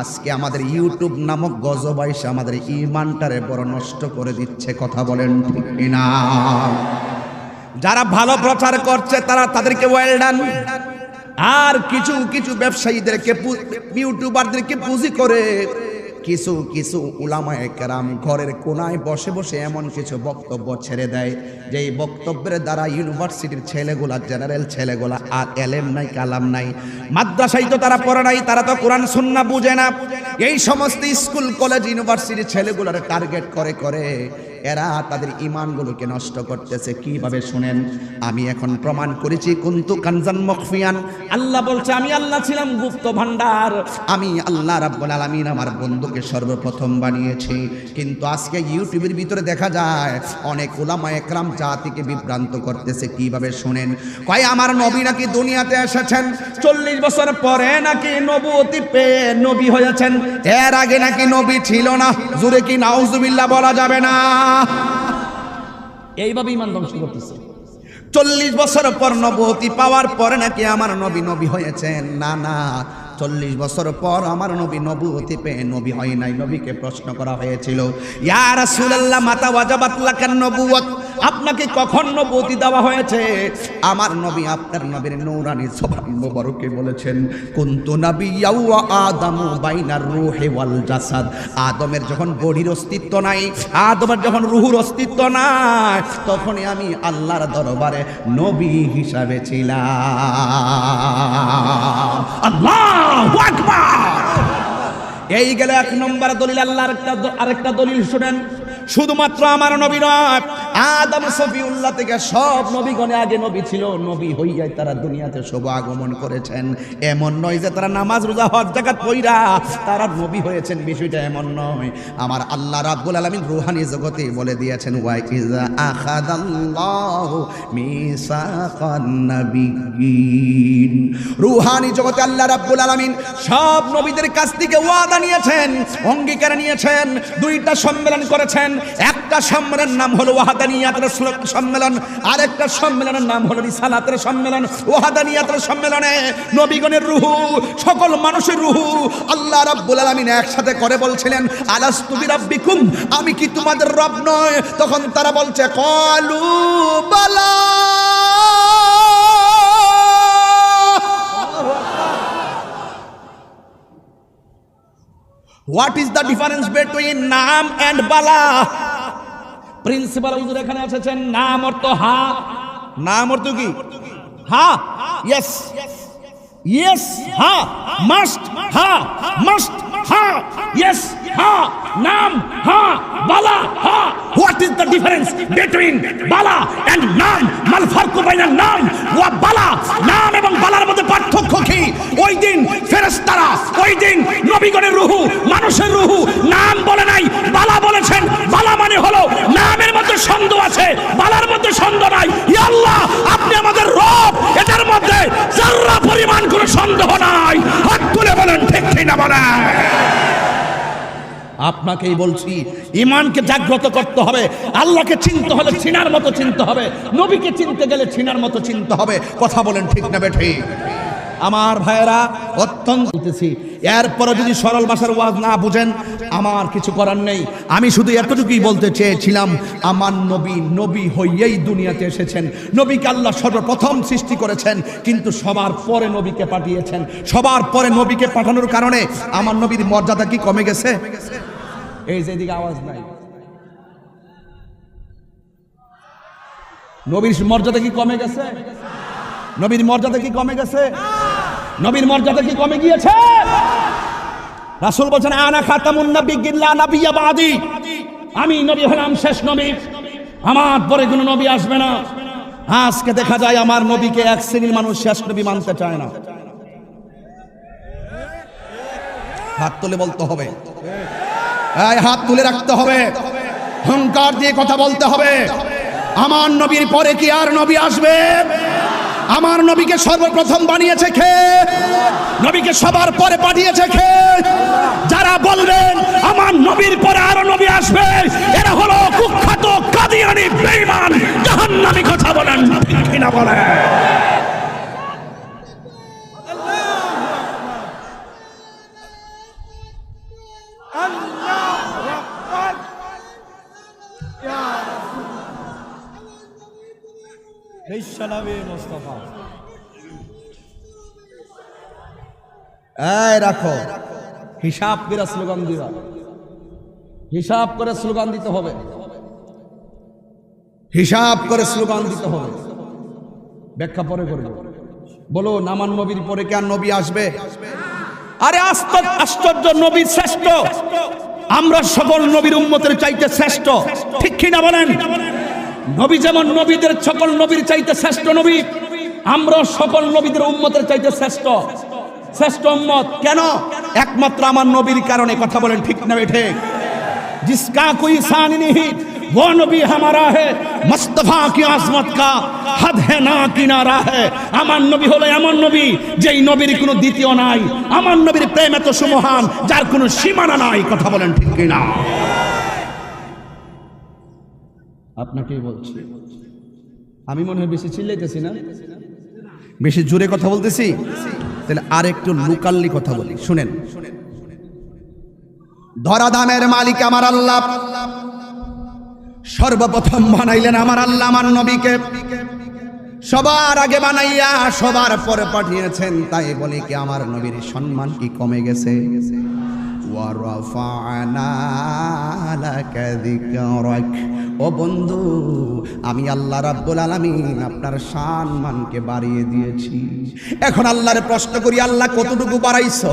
আজকে আমাদের ইউটিউব নামক গজব এসে আমাদের ঈমানটারে বড় নষ্ট করে দিচ্ছে। কথা বলেন ঠিক কিনা? যারা ভালো প্রচার করছে তাদেরকে ওয়েল ডান। আর কিছু কিছু ব্যবসায়ীদেরকে, ইউটিউবারদেরকে পুঁজি করে কিছু কিছু উলামায়ে কেরাম ঘরের কোনায় বসে বসে এমন কিছু বক্তব্য ছেড়ে দেয়, যেই বক্তব্যের দ্বারা ইউনিভার্সিটির ছেলেগুলা, জেনারেল ছেলেগুলা আর এলেম নাই, কালাম নাই, মাদ্রাসায় তো তারা পড়ে নাই, তারা তো কোরআন সুন্নাহ বুঝে না। এই সমস্ত স্কুল কলেজ ইউনিভার্সিটির ছেলেগুলার টার্গেট করে করে এরা তাদের ঈমানগুলোকে নষ্ট করতেছে। কিভাবে শুনেন? আমি এখন প্রমাণ করেছি কুনতু কানজান মখফিয়ান। আল্লাহ বলছে আমি আল্লাহ ছিলাম গুপ্ত ভান্ডার। আমি আল্লাহ রাব্বুল আলামিন আমার বন্ধুকে সর্বপ্রথম বানিয়েছি। কিন্তু আজকে ইউটিউবের ভিতরে দেখা যায় অনেক উলামায়ে কেরাম জাতিকে বিভ্রান্ত করতেছে। কিভাবে শুনেন? কয় আমার নবী নাকি দুনিয়াতে এসেছেন 40 বছর পরে, নাকি নবুয়তি পেয়ে নবী হয়েছেন, এর আগে নাকি নবী ছিল না। জোরে কি নাউজুবিল্লাহ বলা যাবে না? এইভাবে ঈমান ধ্বংস করতেছে। 40 বছর পর নবুয়তি পাওয়ার পরে নাকি আমার নবী হয়েছেন। না না, 40 বছর পর আমার নবী নবুয়তি পেয়ে নবী হয় নাই। নবীকে প্রশ্ন করা হয়েছিল, ইয়া রাসূলুল্লাহ মাতা ওয়াজাবাত লাকান নবুয়ত, আপনাকে কখন নবুয়তি দেওয়া হয়েছে? আমার নবী, আপনার নবীর নূরানি জবান মোবারকে বলেছেন, কুনতু নাবিয়্যা ওয়া আদামু বাইনার রূহি ওয়াল জাসাদ। আদমের যখন বডির অস্তিত্ব নাই, আদমের যখন রূহুর অস্তিত্ব নাই, তখনই আমি আল্লাহর দরবারে নবী হিসাবে ছিলাম। আল্লাহু আকবার। এই গেল 1 নম্বর দলিল। আল্লাহর আরেকটা দলিল শুনেন। শুধুমাত্র আমার নবী নয়, আদম সফিউল্লাহ থেকে সব নবীগণে আগে নবী ছিল। নবী হইয়াই তারা দুনিয়াতে শুভ আগমন করেছেন। এমন নয় যে তারা নামাজ রোজা হজ যাকাত পয়রা তারা নবী হয়েছেন, বিষয়টা এমন নয়। আমার আল্লাহ রাব্বুল আলামিন রূহানি জগতে বলে দিয়েছেন, ওয়া ইযা আখাযাল্লাহু মিসাকান নাবিয়্যিন। রূহানি জগতে আল্লাহ রাব্বুল আলামিন সব নবীদের কাছ থেকে ওয়াদা নিয়েছেন, অঙ্গীকার নিয়েছেন। 2টা সম্মেলন করেছেন। একটা সম্মেলনের নাম হলো ওয়াহাদানিয়াতের সম্মেলন, আরেকটা সম্মেলনের নাম হলো রিসালাতের সম্মেলন। ওয়াহাদানিয়াতের সম্মেলনে নবীগণের রূহু, সকল মানুষের রূহু আল্লাহ রাব্বুল আলামিন একসাথে করে বলছিলেন, আলাস্তু বিরাব্বিকুম, আমি কি তোমাদের রব নয়? তখন তারা বলছে, ক্বালু বালা। What is the difference between নাম and বালা? প্রিন্সিপাল হুজুর এখানে এসেছেন। নাম অর্থ হা, নাম অর্থ কি? হা। ইয়েস ইয়েস, হা মাস্ট, হা মাস্ট, হা ইয়েস, হা নাম, হা বালা, হা। What is the difference between বালা এন্ড নাম? মাল ফারকু বাইনান নাম ওয়া বালা। নাম এবং বালার মধ্যে পার্থক্য কি? ওই দিন ফেরেশতারা, ওই দিন নবীগণের রূহু, মানুষের রূহু নাম বলে নাই, বালা বলেছেন। বালা মানে হলো নামের মধ্যে সন্দেহ আছে, বালার মধ্যে সন্দেহ নাই। ইয়া আল্লাহ, আপনি আমাদের রব, এটার মধ্যে যারা পরিমাণ কোনো সন্দেহ নাই। হাত তুলে বলেন ঠিক কিনা বলেন। আপনাকেই বলছি, ঈমানকে জাগ্রত করতে হবে। আল্লাহকে চিনতে হলে চিনার মতো চিনতে হবে, নবীকে চিনতে গেলে চিনার মতো চিনতে হবে। কথা বলেন ঠিক না বেঠিক? আমার ভাইয়েরা, অত্যন্ত বলতেছি, এরপরে যদি সরল ভাষার ওয়াজ না বুঝেন আমার কিছু করার নেই। আমি শুধু এতটুকুই বলতে চেয়েছিলাম, আমার নবী নবী হইয়েই দুনিয়াতে এসেছেন। নবীকে আল্লাহ সর্বপ্রথম সৃষ্টি করেছেন, কিন্তু সবার পরে নবীকে পাঠিয়েছেন। সবার পরে নবীকে পাঠানোর কারণে আমার নবীর মর্যাদা কি কমে গেছে? এই যে এদিকে আওয়াজ নাই, নবীর মর্যাদা কি কমে গেছে? নবীর মর্যাদা কি কমে গেছে? নবীর মর্যাদা কি কমে গিয়েছে? রাসূল বলেন, আনা খাতামুন নাবিয়্যিন লা নাবিয়্যা বাদি। আমি নবী হলাম শেষ নবী, আমার পরে কোনো নবী আসবে না। আজকে দেখা যায় আমার নবীকে এক শ্রেণীর মানুষ শেষ নবী মানতে চায় না। হাত তুলে বলতে হবে, এই হাত তুলে রাখতে হবে, হুঙ্কার দিয়ে কথা বলতে হবে। আমার নবীর পরে কি আর নবী আসবে? আমার নবীকে সর্বপ্রথম বানিয়েছে কে? নবীকে সবার পরে পাঠিয়েছে কে? যারা বলবেন আমার নবীর পরে আরো নবী আসবে, এরা হলো কুখ্যাত কাদিয়ানী বেঈমান জাহান্নামী। কথা বলেন ঠিক কিনা বলেন? রাখো হিসাব করে স্লোগান দিবা, হিসাব করে স্লোগান দিতে হবে, হিসাব করে স্লোগান দিতে হবে। ব্যাখ্যা পরে করবো। বলো, আমার নবীর পরে কি আর নবী আসবে? আরে আশ্চর্য, নবী শ্রেষ্ঠ। আমরা সকল নবীর উম্মতের চাইতে শ্রেষ্ঠ, ঠিক কিনা বলেন? নবী যেমন নবীদের সকল নবীর চাইতে শ্রেষ্ঠ নবী, আমরা সকল নবীদের উম্মতের চাইতে শ্রেষ্ঠ, শ্রেষ্ঠ উম্মত। কেন? একমাত্র আমার নবীর কারণে। কথা বলেন ঠিক না ঠিক? जिसका कोई शान नहीं वो नबी हमारा है, मुस्तफा की आजमत का हद है ना किनारा है। আমার নবী হলো এমন নবী যেই নবীর কোনো দ্বিতীয় নাই। আমার নবীর প্রেম এত সুমহান যার কোনো সীমানা নাই। কথা বলেন ঠিক কিনা? আপনাকেই বলছি, আমি মনে হয় বেশি চিল্লাইতেছি না, বেশি জোরে কথা বলতেছি? তাহলে আর একটু লুকাল্লি কথা বলি, শুনেন। ধরাধামের মালিক আমার আল্লাহ সর্বপ্রথম বানাইলেন আমার আল্লাহ আমার নবীকে, সবার আগে বানাইয়া সবার পরে পাঠিয়েছেন। তাই বলি কি আমার নবীর সম্মান কি কমে গেছে? ও বন্ধু, আমি আল্লাহ রাব্বুল আলামিন আপনার সম্মানকে বাড়িয়ে দিয়েছি। এখন আল্লাহরে প্রশ্ন করি, আল্লাহ কতটুকু বাড়াইছো?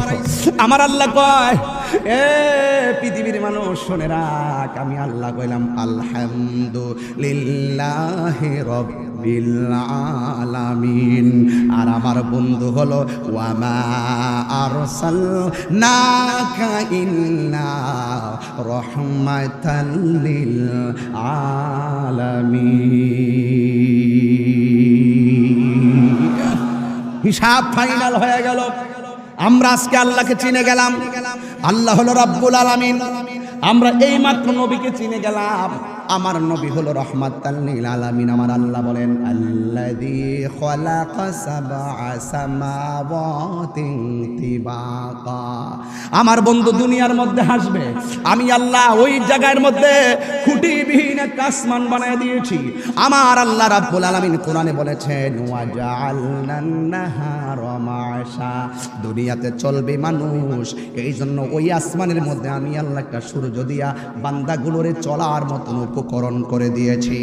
আমার আল্লাহ কয়, এ পৃথিবীর মানুষ শুনে রাখ, আমি আল্লাহ কইলাম আলহামদুলিল্লাহি রাব্বিল আলামিন। আর আমার বন্ধু হলো ওয়ামা আরসালনাকা ইল্লা রাহমাতাল লিল আলামিন। হিসাব ফাইনাল হয়ে গেল। আমরা আজকে আল্লাহকে চিনে গেলাম, আল্লাহ হলো রাব্বুল আলামিন। আমরা এই মাত্র নবীকে চিনে গেলাম, আমার নবী হলো রাহমাতাল লিল আলামিন। আমার আল্লাহ বলেন, আল্লাযী খালাকা সাবআ সামাওয়াতিন তিবাকা। আমার বন্ধু দুনিয়ার মধ্যে হাসবে, আমি আল্লাহ ওই জায়গার মধ্যে খুঁটিবিহীন একটা আসমান বানিয়ে দিয়েছি। আমার আল্লাহ রাব্বুল আলামিন কোরআনে বলেছেন, ওয়া জাআলনান নাহারা মা'শা। দুনিয়াতে চলবে মানুষ, এই জন্য ওই আসমানের মধ্যে আমি আল্লাহ একটা সূর্য দিয়া বান্দাগুলোরে চলার মতন উপকরণ করে দিয়েছি।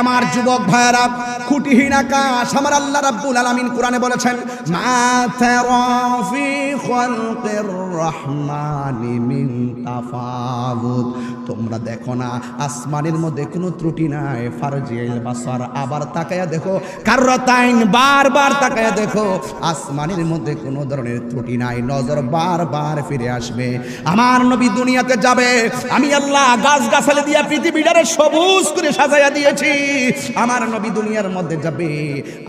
আমার যুবক ভাইরা, খুঁটিহীন আকাশ আমার আল্লাহ রাব্বুল আলামিন কোরআনে বলেছেন, মা তারা ফি খালকির রহমানি মিন তাফাউত। তোমরা দেখো না আসমানের মধ্যে কোনো ত্রুটি নাই, ফারজিল বাসার, আবার তাকায়া দেখো, কাররাতাইন, বারবার তাকায়া দেখো, আসমানের মধ্যে কোনো ধরনের ত্রুটি নাই, নজর বারবার ফিরে আসবে। আমার নবী দুনিয়াতে যাবে, আমি আল্লাহ গাছ গাছালি দিয়া পৃথিবীটারে সবুজ করে সাজাইয়া দিয়েছি। আমার নবী দুনিয়ার মধ্যে যাবে,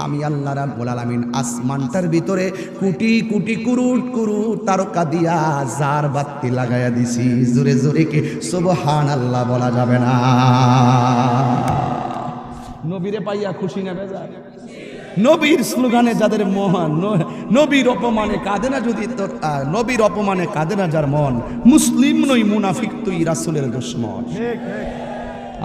আমি আল্লাহ রাব্বুল আলামিন আসমানটার ভিতরে কোটি কোটি কুরুট কুরুট তারকা দিয়া জার বাতি লাগাইয়া দিছি। জোরে জোরে কি সুবহানাল্লাহ বলা যাবে না? নবীরে পাইয়া খুশি না বেজার? নবীর স্লোগানে যাদের মহান, নবীর অপমানে কাঁদে না যদি তোর, নবীর অপমানে কাঁদে না যার মন, মুসলিম নই মুনাফিক তুই রাসূলের দুশমন।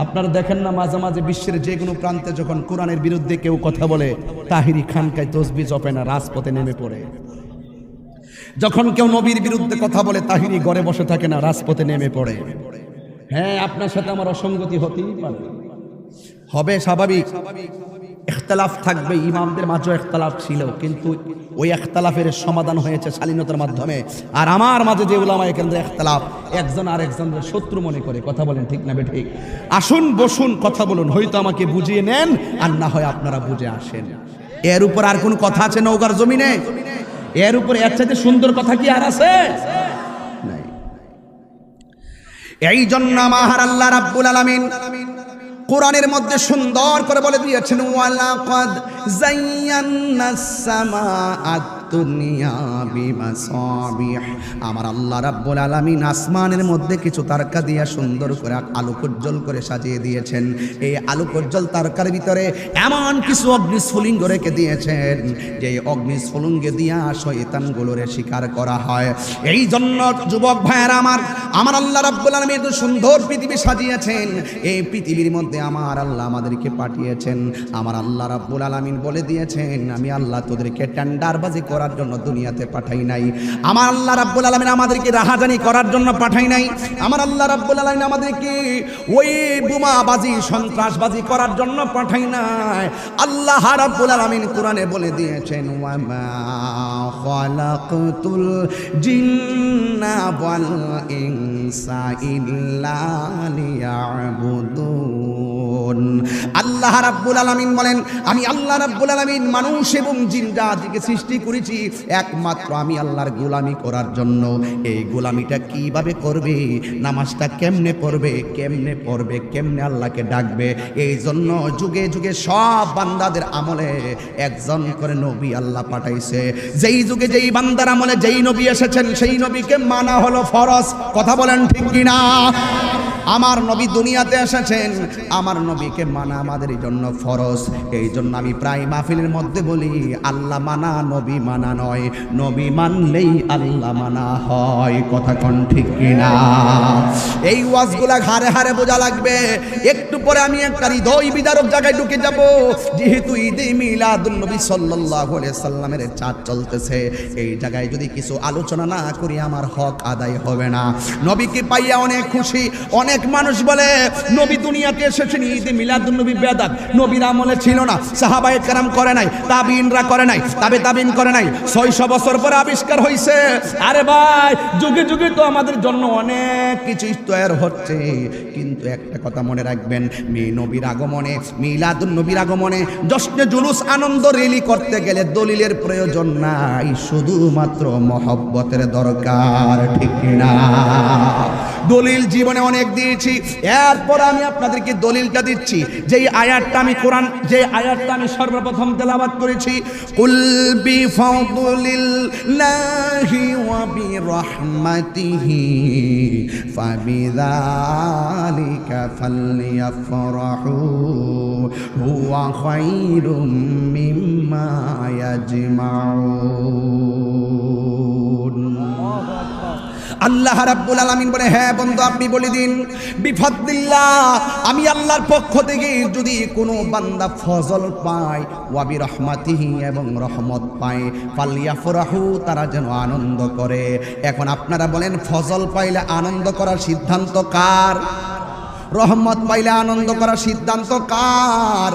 আপনারা দেখেন না মাঝে মাঝে বিশ্বের যে কোনো প্রান্তে যখন কোরআনের বিরুদ্ধে কেউ কথা বলে, তাহিরি খানকায় তসবিহ জপে না, রাজপথে নেমে পড়ে। যখন কেউ নবীর বিরুদ্ধে কথা বলে, তাহিরি ঘরে বসে থাকে না, রাজপথে নেমে পড়ে। হ্যাঁ, আপনার সাথে আমার অসঙ্গতি হতেই পারে, হবে, স্বাভাবিক। ইখতিলাফ থাকবে, ইমামদের মাঝেও ইখতিলাফ ছিল, কিন্তু ওই ইখতিলাফের সমাধান হয়েছে শালীনতার মাধ্যমে। আর আমার মাঝে যে উলামায়ে কেরামদের ইখতিলাফ, একজন আর একজনের শত্রু মনে করে। কথা বলেন ঠিক না বেঠিক? আসুন বসুন, কথা বলুন, হয়তো আমাকে বুঝিয়ে নেন, আর না হয় আপনারা বুঝে আসেন। এর উপর আর কোন কথা আছে নওগাঁর জমিনে? এর উপর এর চাইতে সুন্দর কথা কি আর আছে? নাই। এই জন্য আমার আল্লাহ রাব্বুল আলামিন কোরআনের মধ্যে সুন্দর করে বলে দিয়েছেন, ওয়ালাকাদ যায়্যানাস সামাআত দুনিয়া বিমাসাবিহ। আমার আল্লাহ রাব্বুল আলামিন আসমানের মধ্যে কিছু তারকা দিয়া সুন্দর করে আলোক উজ্জ্বল করে সাজিয়ে দিয়েছেন। এই আলোক উজ্জ্বল তারকার ভিতরে এমন কিছু অগ্নিস্ফুলিঙ্গ রেখে দিয়েছেন, যে অগ্নিস্ফুলিঙ্গে দিয়া শয়তানগুলোরে শিকার করা হয়। এই জন্য যুবক ভাইয়েরা আমার আল্লাহ রাব্বুল আলামিন এত সুন্দর পৃথিবী সাজিয়েছেন। এই পৃথিবীর মধ্যে আমার আল্লাহ আমাদেরকে পাঠিয়েছেন। আমার আল্লাহ রাব্বুল আলামিন বলে দিয়েছেন, আমি আল্লাহ তোদেরকে টেন্ডারবাজি করার জন্য দুনিয়াতে পাঠাই নাই। আমার আল্লাহ রাব্বুল আলামিন আমাদেরকে রাহাজানি করার জন্য পাঠাই নাই। আমার আল্লাহ রাব্বুল আলামিন আমাদেরকে ওই বোমাবাজি সন্ত্রাসবাজি করার জন্য পাঠাই নাই। আল্লাহ রাব্বুল আলামিন কোরআনে বলে দিয়েছেন, ওয়া মা খালাকতুল জিন্না ওয়াল ইনসা ইল্লা লিয়াবুদুন। আল্লাহ রাব্বুল আলামিন বলেন, আমি আল্লাহ রাব্বুল আলামিন মানুষ এবং জিন জাতিকে সৃষ্টি করেছি একমাত্র আমি আল্লাহর গোলামি করার জন্য। এই গোলামিটা কিভাবে করবে, নামাজটা কেমনে পড়বে, কেমনে আল্লাহকে ডাকবে, এই জন্য যুগে যুগে সব বান্দাদের আমলে একজন করে নবী আল্লাহ পাঠাইছে। যেই যুগে যেই বান্দার আমলে যেই নবী এসেছেন, সেই নবীকে মানা হলো ফরজ। কথা বলেন ঠিক কিনা? আমার নবী দুনিয়াতে এসেছেন, আমার নবীকে মানা আমাদের জন্য ফরজ। এই জন্য আমি প্রায় মাহফিলের মধ্যে বলি, আল্লাহ মানা নবী মানা নয়, নবী মানলেই আল্লাহ মানা হয়। কথা কোন ঠিক কিনা? এই ওয়াজগুলা হারে হারে বোঝা লাগবে। একটু পরে আমি একটা হৃদয় বিদারক জায়গায় ঢুকে যাব। যেহেতু ঈদে মিলাদুন নবী সাল্লাল্লাহু আলাইহি সাল্লামের চাঁদ চলতেছে, এই জায়গায় যদি কিছু আলোচনা না করি আমার হক আদায় হবে না। নবীকে পাইয়া অনেক খুশি। অনেক মানুষ বলে নবী দুনিয়াতে এসেছেন, ঈদে মিলাদুন নবী বেদাত, নবীর আমলে ছিল না, সাহাবায়ে কেরাম করে নাই, তাবিইনরা করে নাই, তাবিন করে নাই, 600 বছর পরে আবিষ্কার হইছে। আরে ভাই, যুগে যুগে তো আমাদের জন্য অনেক কিছু তৈরি হচ্ছে, কিন্তু একটা কথা মনে রাখবেন, নবীর আগমনে, মিলাদুন নবীর আগমনে জশ্নে জুলুস আনন্দ রেলি করতে গেলে দলিলের প্রয়োজন নাই, শুধুমাত্র মহব্বতের দরকার। ঠিক না? দলিল জীবনে অনেক দিয়েছি, এরপর আমি আপনাদেরকে দলিলটা দিচ্ছি। যেই আয়াতটা আমি কোরআন, যে আয়াতটা আমি সর্বপ্রথম তেলাওয়াত করেছি, কুল বিফাদলিল্লাহি ওয়া বিরহমাতিহি ফাবিযালিকা ফালইফরাহু হুয়া খায়রুম মিম্মা ইয়াজমাউন। আল্লাহ রাব্বুল আলামিন বলে, হ্যাঁ বন্ধু আপনি বলে দিন, বিফাদলিল্লাহ, আমি আল্লাহর পক্ষ থেকে যদি কোনো বান্দা ফজল পায়, ওয়া বিরহমাতিহি, এবং রহমত পায়, ফালইফরাহু, তারা যেন আনন্দ করে। এখন আপনারা বলেন, ফজল পাইলে আনন্দ করার সিদ্ধান্ত কার? রহমত পাইলে আনন্দ করার সিদ্ধান্ত কার?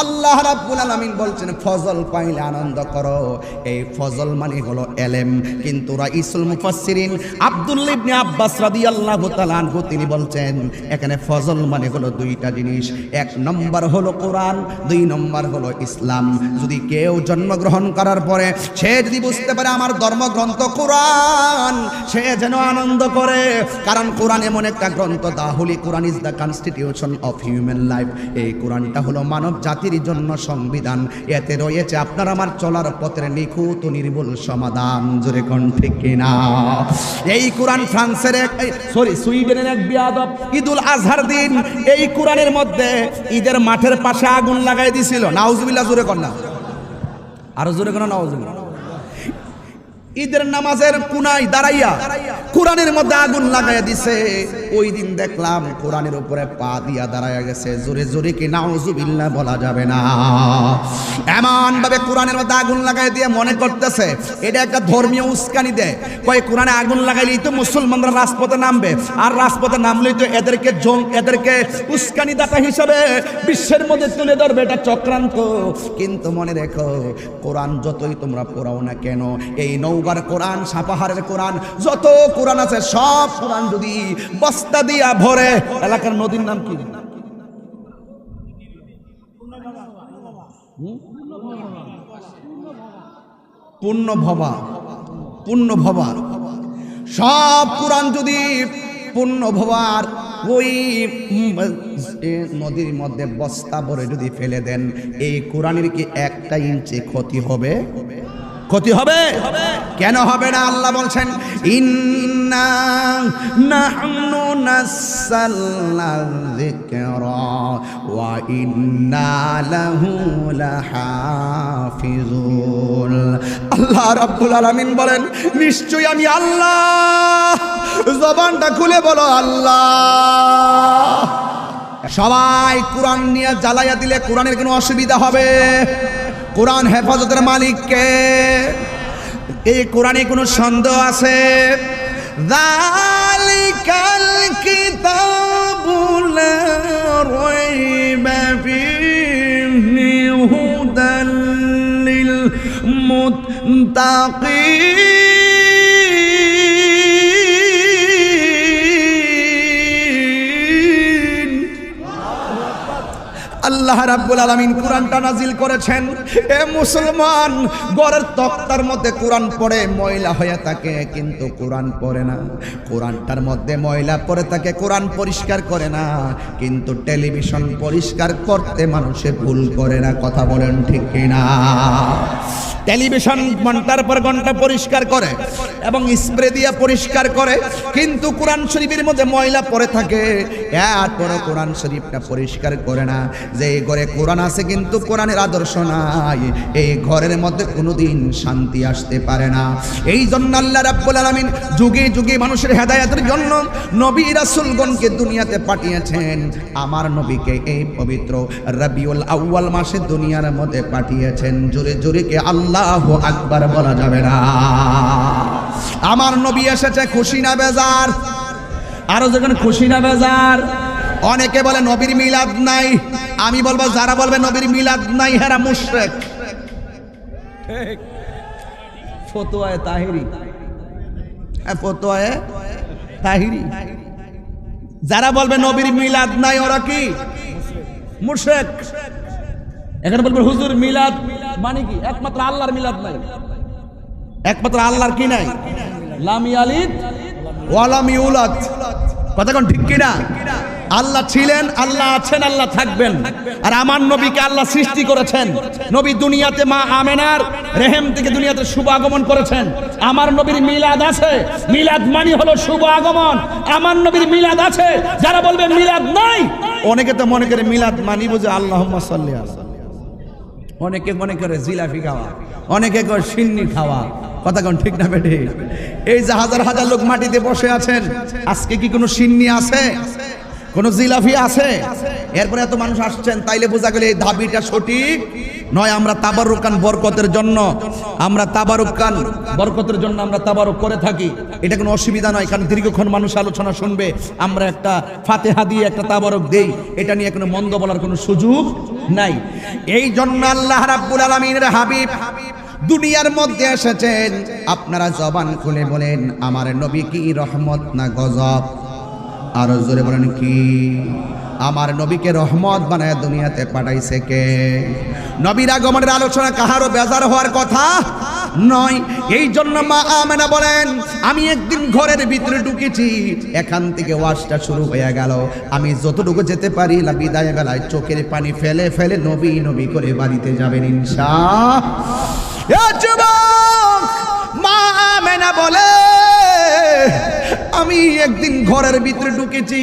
আল্লাহ রাব্বুল আলামিন বলছেন ফজল পাইলে আনন্দ করো। এই ফজল মানে হলো এলেম। কিন্তু রাইসুল মুফাসসিরিন আব্দুল্লাহ ইবনে আব্বাস রাদিয়াল্লাহু তাআলা আনহু তিনি বলছেন এখানে ফজল মানে হলো দুইটা জিনিস, এক নম্বর হলো কোরআন, দুই নম্বর হলো ইসলাম। যদি কেউ জন্মগ্রহণ করার পরে সে যদি বুঝতে পারে আমার ধর্মগ্রন্থ কোরআন, সে যেন আনন্দ করে, কারণ কোরআন এমন একটা গ্রন্থ, the holy Quran is the constitution of human life. এই কোরআনটা হলো মানব জাতির জন্য সংবিধান। এতে রয়েছে আপনার আমার চলার পথের নিখুঁত ও নির্ভুল সমাধান। জোরে কোন ঠিক কিনা? এই কোরআন ফ্রান্সের সুইডেনের এক বিয়াদব ঈদুল আজহার দিন এই কোরআনের মধ্যে ঈদের মাঠের পাশে আগুন লাগাই দিছিল। নাউজুবিল্লাহ, জোরে কর না, আরো জোরে কর না, নাউজুবিল্লাহ। ঈদের নামাজের কোনায় দাঁড়াইয়া কোরআনের মধ্যে আগুন লাগাইয়া দিছে। ওই দিন দেখলাম কোরআনের উপরে পা দিয়া দাঁড়াইয়া গেছে। জোরে জোরে কি নাউজুবিল্লাহ বলা যাবে না। এমন ভাবে কোরআনের মধ্যে আগুন লাগাই দিয়ে মনে করতেছে এটা একটা ধর্মীয় উস্কানি দেয়। কয় কোরআনে আগুন লাগাইলেই তো মুসলমানরা রাজপথে নামবে, আর রাজপথে নামলেই তো এদেরকে উস্কানি দাতা হিসাবে বিশ্বের মধ্যে তুলে ধরবে। এটা চক্রান্ত। কিন্তু মনে রেখো, কোরআন যতই তোমরা পড়াও না কেন, এই নওগাঁর কোরআন, সাপাহারের কোরআন, যত কোরআন আছে সব কোরআন যদি বস্তা দিয়া ভরে, এলাকার নদীর নাম কি? পূর্ণভবা। সব কোরআন যদি পূর্ণভবার ওই নদীর মধ্যে বস্তা ভরে যদি ফেলে দেন, এই কোরআনের কি একটা ইঞ্চি ক্ষতি হবে? ক্ষতি হবে? কেন হবে না? আল্লাহ বলছেন ইন্না নাহনু নাযালনা যিকরা ওয়া ইন্না লাহু লাহাফিজুন। আল্লাহ রাব্বুল আলামিন বলেন নিশ্চয়ই আমি আল্লাহ। জবানটা খুলে বলো আল্লাহ। সবাই কোরআন নিয়ে জ্বালাইয়া দিলে কোরআনের কোনো অসুবিধা হবে? কোরআন হেফাজতের মালিক কে? এই কোরআনে কোনো সন্দেহ আছে? যালিকাল কিতাবু লা রাইবা ফীহি হুদাল লিল মুত্তাকিন। আল্লাহ রাব্বুল আলামিন কোরআনটা নাজিল করেছেন। এ মুসলমান, ঘরের তক্তার মধ্যে কোরআন পড়ে ময়লা হয়ে থাকে, কিন্তু কোরআন পড়ে না। কোরআনটার মধ্যে ময়লা পড়ে থাকে, কোরআন পরিষ্কার করে না। কিন্তু টেলিভিশন পরিষ্কার করতে মানুষে ভুল করে না। কথা বলেন ঠিক কিনা? টেলিভিশন ঘন্টার পর ঘন্টা পরিষ্কার করে এবং স্প্রে দিয়ে পরিষ্কার করে, কিন্তু কোরআন শরীফের মধ্যে ময়লা পড়ে থাকে। এরপরও কোরআন শরীফটা পরিষ্কার করে না। যে ঘরে কোরআন আছে কিন্তু কোরআনের আদর্শ নাই, এই ঘরের মধ্যে কোনোদিন শান্তি আসতে পারে না। এই জন্য আল্লাহ রাব্বুল আলামিন যুগে যুগে মানুষের হেদায়েতের জন্য নবী রাসূলগণকে দুনিয়াতে পাঠিয়েছেন। আমার নবীকে এই পবিত্র রবিউল আউয়াল মাসে দুনিয়ার মধ্যে পাঠিয়েছেন। জোরে জোরে কে আল্লাহু আকবার বলা যাবে না? আমার নবী এসেছে খুশি না বেজার? আরো যখন খুশি না বেজার? অনেকে বলে নবীর মিলাদ নাই। আমি বলবো যারা বলবে নবীর মিলাদ নাই হেরা মুশরিক। ঠিক। ফতোয়ায়ে তাহিরি, ফতোয়ায়ে তাহিরি। যারা বলবে নবীর মিলাদ নাই ওরা কি? মুশরিক। এখানে বলবে হুজুর মিলাদ মানে কি? একমাত্র আল্লাহর মিলাদ নাই। একমাত্র আল্লাহর কি নাই? লাম ইয়ালিদ ওয়া লাম ইউলাদ। কথা কোন ঠিক কিনা? আল্লাহ ছিলেন, আল্লাহ আছেন, আল্লাহ থাকবেন। আর আমার নবীকে আল্লাহ সৃষ্টি করেছেন। নবী দুনিয়াতে মা আমেনার রেহেম থেকে দুনিয়াতে শুভ আগমন করেছেন। আমার নবীর মিলাদ আছে। মিলাদ মানে হলো শুভ আগমন। আমার নবীর মিলাদ আছে। যারা বলবে মিলাদ নাই, অনেকে তো মনে করে মিলাদ মানি বুঝে আল্লাহুম্মা সাল্লি আলা। অনেকে মনে করে জিলাপি খাওয়া, অনেকে করে সিন্নি খাওয়া। কথা কোন ঠিক না বেঠে? এই যে হাজার হাজার লোক মাটিতে বসে আছেন, আজকে কি কোনো সিন্নি আছে? কোন জিলাপি আছে? এরপরে এত মানুষ আসছেন, তাইলে বোঝা গেল এই দাবিটা সঠিক নয়। আমরা তাবারুকান বরকতের জন্য, আমরা তাবারুকান বরকতের জন্য আমরা তাবারুক করে থাকি, এটা কোনো অসুবিধা নয়, কারণ দীর্ঘক্ষণ মানুষ আলোচনা শুনবে, আমরা একটা ফাতিহা দিয়ে একটা তাবারুক দেই, এটা নিয়ে কোনো মন্দ বলার কোনো সুযোগ নাই। এই জন্য আল্লাহ রাব্বুল আলামিনের হাবিব দুনিয়ার মধ্যে এসেছেন। আপনারা জবান খুলে বলেন, আমার নবী কি রহমত না গজব? আরো জোরে বলেন কি? আমার নবীকে রহমত বানায় দুনিয়াতে পাঠাইছে কে? নবীর আগমনের আলোচনা কাহারও বেজার হওয়ার কথা নয়। এই জন্য মা আমেনা বলেন, আমি একদিন ঘরের ভিতরে ঢুকেছি, এখান থেকে ওয়াজটা শুরু হয়ে গেল, আমি যতটুকু যেতে পারি বিদায় বেলায় চোখের পানি ফেলে ফেলে নবী নবী করে বাড়িতে যাবেন ইনশাআল্লাহ। যুবক মা আমেনা বলে, আমি একদিন ঘরের ভিতরে ঢুকেছি,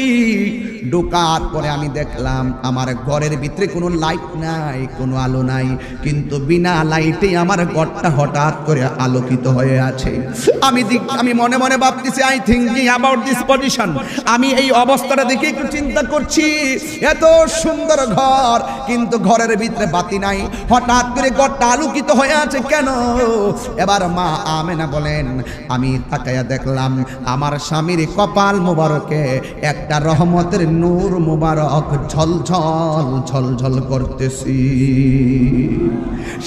ঢোকার পরে আমি দেখলাম আমার ঘরের ভিতরে কোনো লাইট নাই, কোনো আলো নাই, কিন্তু বিনা লাইটে আমার ঘরটা হঠাৎ করে আলোকিত হয়ে আছে। আমি মনে মনে ভাবতেছি, I thinking about this position, আমি এই অবস্থাটা দেখে একটু চিন্তা করছি, এত সুন্দর ঘর কিন্তু ঘরের ভিতরে বাতি নাই, হঠাৎ করে ঘরটা আলোকিত হয়ে আছে কেন? এবার মা আমেনা বলেন, আমি তাকায়া দেখলাম আমার স্বামীর কপাল মোবারকে একটা রহমতের নূর মুবারক ঝলঝল ঝলঝল করতেছি।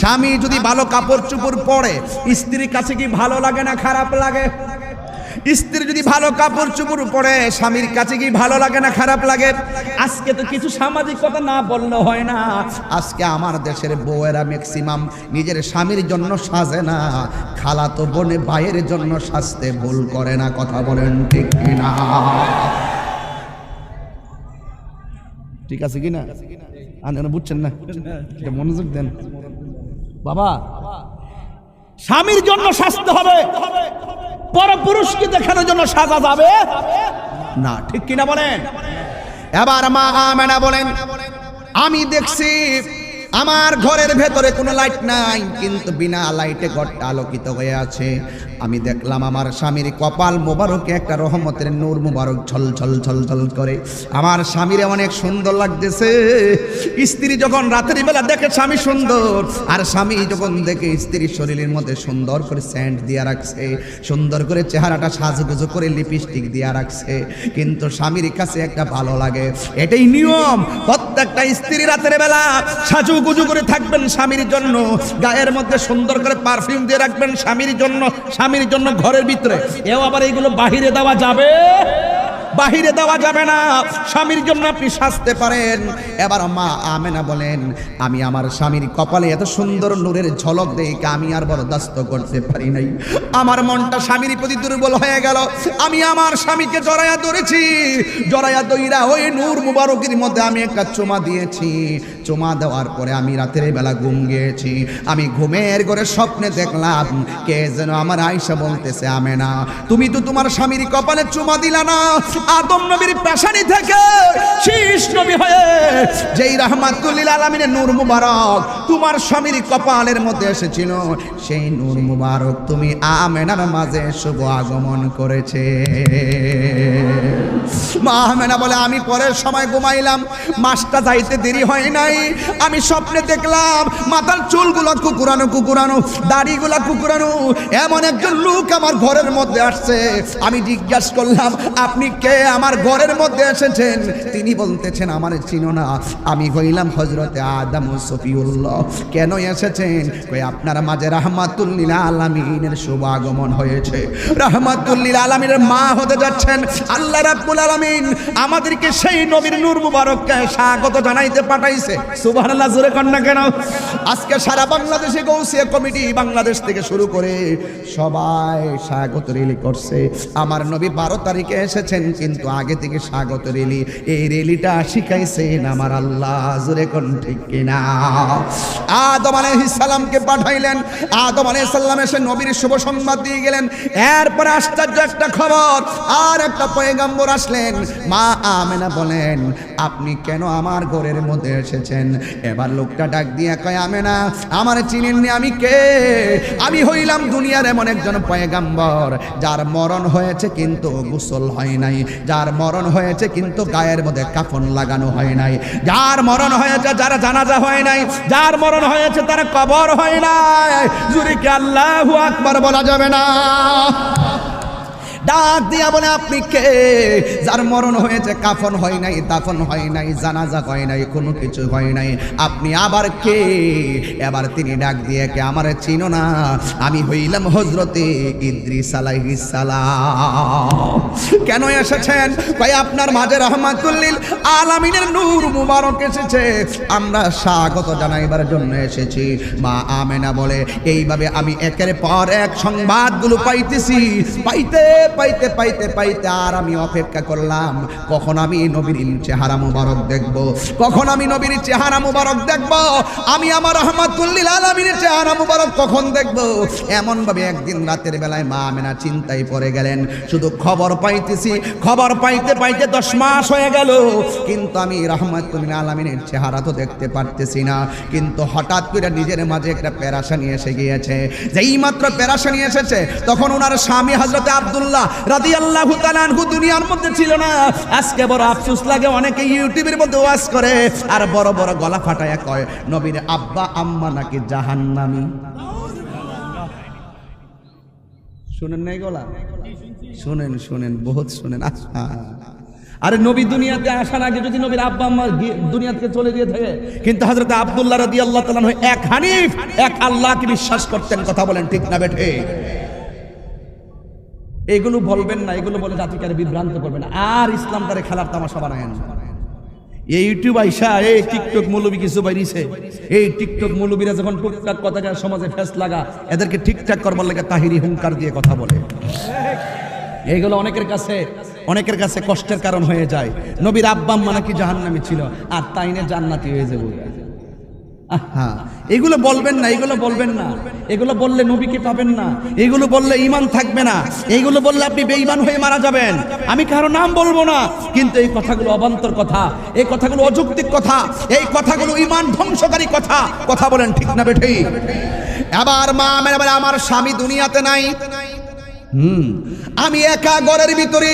স্বামী যদি ভালো কাপড় চোপড় পরে, স্ত্রীর কাছে কি ভালো লাগে না খারাপ লাগে? স্ত্রী যদি ভালো কাপড় চোপড় পরে, স্বামীর কাছে কি ভালো লাগে না খারাপ লাগে? আজকে তো কিছু সামাজিক কথা না বললে হয় না, আজকে আমার দেশের বউয়েরা ম্যাক্সিমাম নিজের স্বামীর জন্য সাজে না, খালাতো বোনে ভাইয়ের জন্য সাজতে ভুল করে না। কথা বলেন ঠিক কিনা? ঠিক আছে কিনা? বুঝছেন না? মনোযোগ দেন বাবা। স্বামীর জন্য সাজতে হবে, পরপুরুষকে দেখানোর জন্য সাজা যাবে না। ঠিক কিনা বলেন? এবার মা আমেনা বলেন, আমি দেখছি আমার ঘরের ভেতরে কোনো লাইট নাই, কিন্তু বিনা লাইটে ঘরটা আলোকিত হয়ে আছে। আমি দেখলাম আমার স্বামীর কপাল মোবারকে একটা রহমতের নূর মোবারক ঝলঝল ঝলঝল করে। আমার স্বামীর অনেক সুন্দর লাগতেছে। স্ত্রী যখন রাতের বেলা দেখে স্বামী সুন্দর, আর স্বামী যখন দেখে স্ত্রীর শরীরের মধ্যে সুন্দর করে সেন্ট দিয়া রাখছে, সুন্দর করে চেহারাটা সাজুগুজু করে লিপস্টিক দিয়া রাখছে, কিন্তু স্বামীর কাছে একটা ভালো লাগে। এটাই নিয়ম, প্রত্যেকটা স্ত্রী রাতের বেলা সাজু গুজু করে থাকবেন স্বামীর জন্য, গায়ের মধ্যে সুন্দর করে পারফিউম দিয়ে রাখবেন স্বামীর জন্য, স্বামীর জন্য ঘরের ভিতরে। এও আবার এইগুলো বাহিরে দেওয়া যাবে? বাহিরে দেওয়া যাবে না, স্বামীর জন্য আপনি সাজতে পারেন। এবার মা আমেনা বলেন, আমি আমার স্বামীর কপালে এত সুন্দর নূরের ঝলক দেখে আমি আর বরদাস্ত করতে পারি নাই। আমার মনটা স্বামীর প্রতি দুর্বল হয়ে গেল। আমি আমার স্বামীকে জড়াইয়া ধরেছি, জড়াইয়া দইরা ওই নূর মুবারকের মধ্যে আমি একটা চুমা দিয়েছি। চুমা দেওয়ার পরে আমি রাতের বেলা ঘুম গিয়েছি। আমি ঘুমের ঘরে স্বপ্নে দেখলাম কে যেন আমার আয়েশা বলতেছে, আমেনা তুমি তো তোমার স্বামীর কপালে চুমা দিলা না, আদম নবীর পেশানি থেকে শীষ নবী হয়ে যেই রাহমাতুল লিল আলামিনের নূর মুবারক তোমার স্বামীর কপালের মধ্যে এসেছিল, সেই নূর মুবারক তুমি আমেনার মাঝে শুভ আগমন করেছে। মা আমেনা বলে, আমি পরের সময় ঘুমাইলাম, মাসটা যাইতে দেরি হয় নাই। আমি স্বপ্নে দেখলাম মাথার চুলগুলো কুকুরানো কুকুরানো, দাড়িগুলো কুকুরানো, এমন একজন লোক আমার ঘরের মধ্যে আসছে। আমি জিজ্ঞাসা করলাম, আপনি কে, আমার ঘরের মধ্যে এসেছেন? তিনি বলতেছেন, আমার চিনো না, আমি হইলাম হযরতে আদম সফিউল্লাহ। কেন এসেছেন? কই আপনার মাঝে রাহমাতুল লিল আলামিনের শুভ আগমন হয়েছে, রাহমাতুল লিল আলামিনের মা হতে যাচ্ছেন। আল্লাহ রাব্বুল আলামিন আমাদেরকে সেই নবীর নূর মুবারককে স্বাগত জানাইতে পাঠাইছে। সুবহানাল্লাহ, জোরে কর না কেন? আজকে সারা বাংলাদেশে গৌসিয়া কমিটি বাংলাদেশ থেকে শুরু করে সবাই স্বাগত রেলি করছে। আমার নবী 12 তারিখে এসেছেন, কিন্তু আগে থেকে স্বাগত রেলি, এই রেলিটা শিখাইছেন আমার আল্লাহ। জোরে কোন ঠিক কিনা? আদম আলাইহিস সালামকে পাঠাইলেন, আদম আলাইহিস সালাম এসে নবীর শুভ সংবাদ দিয়ে গেলেন। এরপর আশ্চর্য একটা খবর, আর একটা পয়গম্বর আসলেন। মা আমেনা বলেন, আপনি কেন আমার ঘরের মধ্যে এসেছেন? এসেছেন। এবার লোকটা ডাক দিয়ে কয়, আমেনা আমার চিনেননি, আমি কে? আমি হইলাম দুনিয়ার এমন একজন পয়গাম্বর যার মরণ হয়েছে কিন্তু গোসল হয় নাই, যার মরণ হয়েছে কিন্তু গায়ের মধ্যে কাফন লাগানো হয় নাই, যার মরণ হয়েছে যার জানাজা হয় নাই, যার মরণ হয়েছে তার কবর হয় নাই। জুরে কি আল্লাহু আকবার বলা যাবে না? ডাক দিয়া বলে, আপনি কে? যার মরণ হয়েছে, কাফন হয় নাই, দাফন হয় নাই, জানাজা হয় নাই, কোনো কিছু হয় নাই, আপনি আবার কে? এবার তিনি ডাক দিয়ে কে, আমারে চিনো না? আমি হইলাম হযরতে ইদ্রিস আলাইহিস সালাম। কেন এসেছেন? ভাই আপনার মাঝে রাহমাতুল লিল আলামিনের নূর মুবারক এসেছে, আমরা স্বাগত জানাইবার জন্য এসেছি। মা আমেনা বলে, এইভাবে আমি একের পর এক সংবাদগুলো পাইতেছি, পাইতে পাইতে পাইতে পাইতে আর আমি অপেক্ষা করলাম কখন আমি নবীর চেহারা মুবারক দেখব, কখন আমি নবীর চেহারা মুবারক দেখব, আমি আমার রাহমাতুল লিল আলামিনের চেহারা মুবারক কখন দেখব। এমন ভাবে একদিন রাতের বেলায় মা আমেনা চিন্তায় পড়ে গেলেন, শুধু খবর পাইতেছি, খবর পাইতে পাইতে 10 মাস হয়ে গেল, কিন্তু আমি রাহমাতুল লিল আলামিনের চেহারা তো দেখতে পারতেছি না। কিন্তু হঠাৎ করে নিজের মাঝে একটা পেরেশানি এসে গিয়েছে। যেই মাত্র পেরেশানি এসেছে তখন ওনার স্বামী হযরতে আব্দুল্লাহ রাদিয়াল্লাহু তাআলা আনহু দুনিয়ার মধ্যে ছিল না। আজকে বড় আফসোস লাগে, অনেকে ইউটিউবের মধ্যে ওয়াজ করে আর বড় বড় গলা ফাটায়া কয় নবীর আব্বা আম্মা নাকি জাহান্নামী। শুনেন নাই গলা? শুনেন শুনেন, বহুত শুনেন। আচ্ছা, আরে নবী দুনিয়াতে আসার আগে যদি নবীর আব্বা আম্মা দুনিয়া থেকে চলে গিয়ে থাকে, কিন্তু হযরত আব্দুল্লাহ রাদিয়াল্লাহু তাআলা আনহু এক হানিফ, এক আল্লাহকে বিশ্বাস করতেন। কথা বলেন ঠিক না বেঠে? এগুলো বলবেন না, এগুলো বলে জাতিকে বিভ্রান্ত করবেন না, আর ইসলামটারে খেলার তামাশা বানায়েন। এই ইউটিউব আইসা এই টিকটক মৌলবী কিছু বাইরিছে, এই টিকটক মৌলবীরা যখন টুকটাক কথা সমাজে ফেস লাগা, এদেরকে ঠিকঠাক করবার লাগে তাহিরি হুঙ্কার দিয়ে কথা বলে। এইগুলো অনেকের কাছে কষ্টের কারণ হয়ে যায়। নবীর আব্বা আম্মা নাকি জাহান্নামী ছিল, আর তাইনে জান্নাতি হয়ে যাবে। হ্যাঁ, এগুলো বলবেন না, এগুলো বলবেন না, এগুলো বললে নবীকে পাবেন না, এগুলো বললে ঈমান থাকবে না, এইগুলো বললে আপনি বেঈমান হয়ে মারা যাবেন। আমি কারো নাম বলবো না, কিন্তু এই কথাগুলো অবান্তর কথা, এই কথাগুলো অযৌক্তিক কথা, এই কথাগুলো ঈমান ধ্বংসকারী কথা। কথা বলেন ঠিক না বেঠি? আবার মা আমেনা বলে, আমার স্বামী দুনিয়াতে নাই, আমি একা ঘরের ভিতরে।